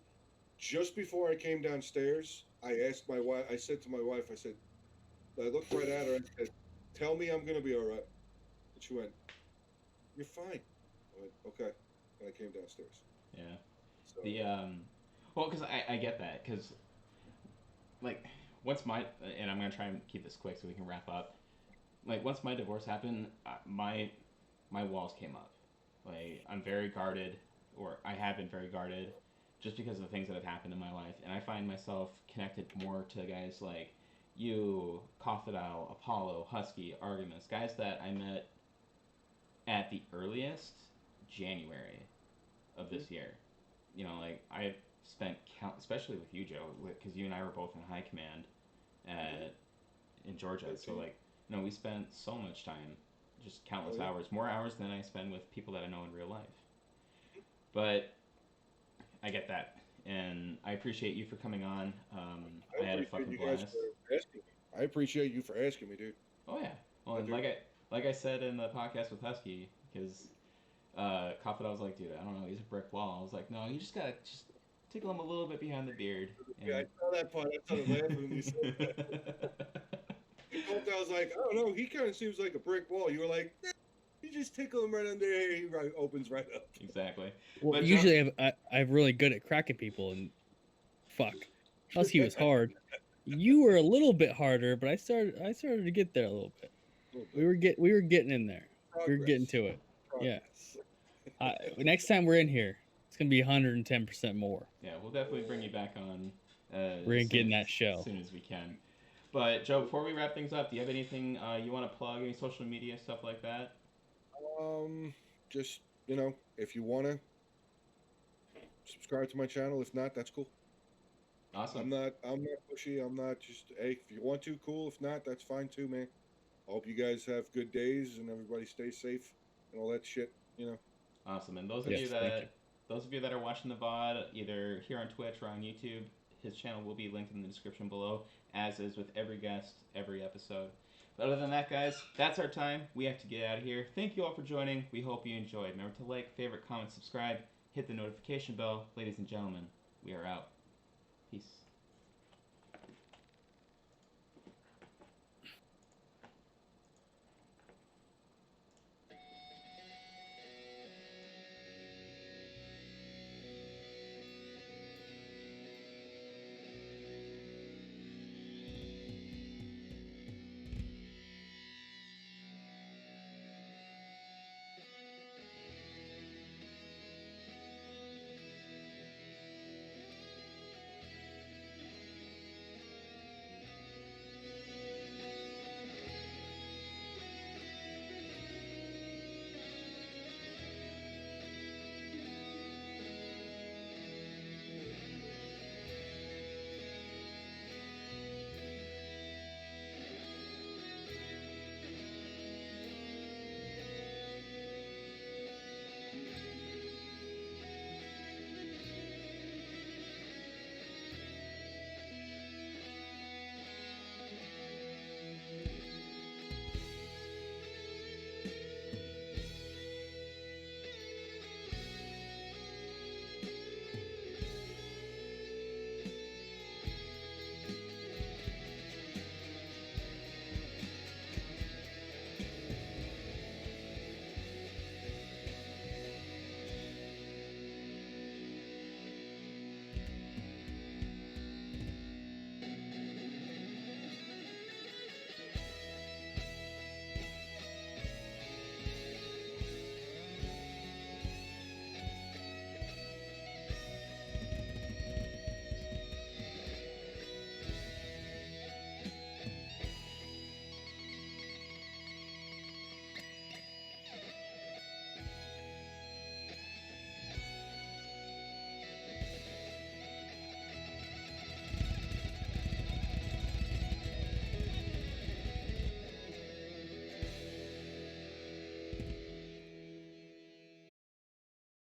Just before I came downstairs, I asked my wife. I said to my wife, I said, I looked right at her and said, "Tell me I'm gonna be all right." And she went, "You're fine." I went, "Okay." And I came downstairs. Yeah. So The well, because I get that because like once my and I'm gonna try and keep this quick so we can wrap up. Like once my divorce happened, my walls came up. Like I'm very guarded, or I have been very guarded, just because of the things that have happened in my life, and I find myself connected more to guys like you, Coffidile, Apollo, Husky, Artemis, guys that I met at the earliest January of this year. You know, like I've spent count, especially with you, Joe, because you and I were both in high command at in Georgia. So like, you know, we spent so much time, just countless hours, more hours than I spend with people that I know in real life. But I get that, and I appreciate you for coming on. I I had a appreciate fucking you guys blast. for asking me. I appreciate you for asking me, dude. Oh yeah. Well, I and do. like I said in the podcast with Husky, because Confidant was like, dude, I don't know, he's a brick wall. I was like, no, you just gotta just tickle him a little bit behind the beard, Yeah, I and saw that part. I started laughing when you said that. And I was like, I don't know. He kind of seems like a brick wall. You were like, you just tickle him right under there. He right, opens right up. exactly. Well, But Joe, usually I'm really good at cracking people, and fuck, Husky was hard. You were a little bit harder, but I started to get there a little bit. A little We bit. were getting in there. We were getting Progress. to it. Progress. Yes. Next time we're in here, it's gonna be 110% more. yeah, we'll definitely bring you back on We're gonna get in that as show. soon as we can. But Joe, before we wrap things up, do you have anything you want to plug? Any social media stuff like that? Um, just if you wanna subscribe to my channel. If not, that's cool. Awesome. I'm not pushy. I'm not just hey. If you want to, cool. If not, that's fine too, man. I hope you guys have good days and everybody stays safe and all that shit. Awesome. And those of Yes, you thank you. that are watching the VOD, either here on Twitch or on YouTube, his channel will be linked in the description below, as is with every guest, every episode. But other than that, guys, that's our time. We have to get out of here. Thank you all for joining. We hope you enjoyed. Remember to like, favorite, comment, subscribe, hit the notification bell. Ladies and gentlemen, we are out. Peace.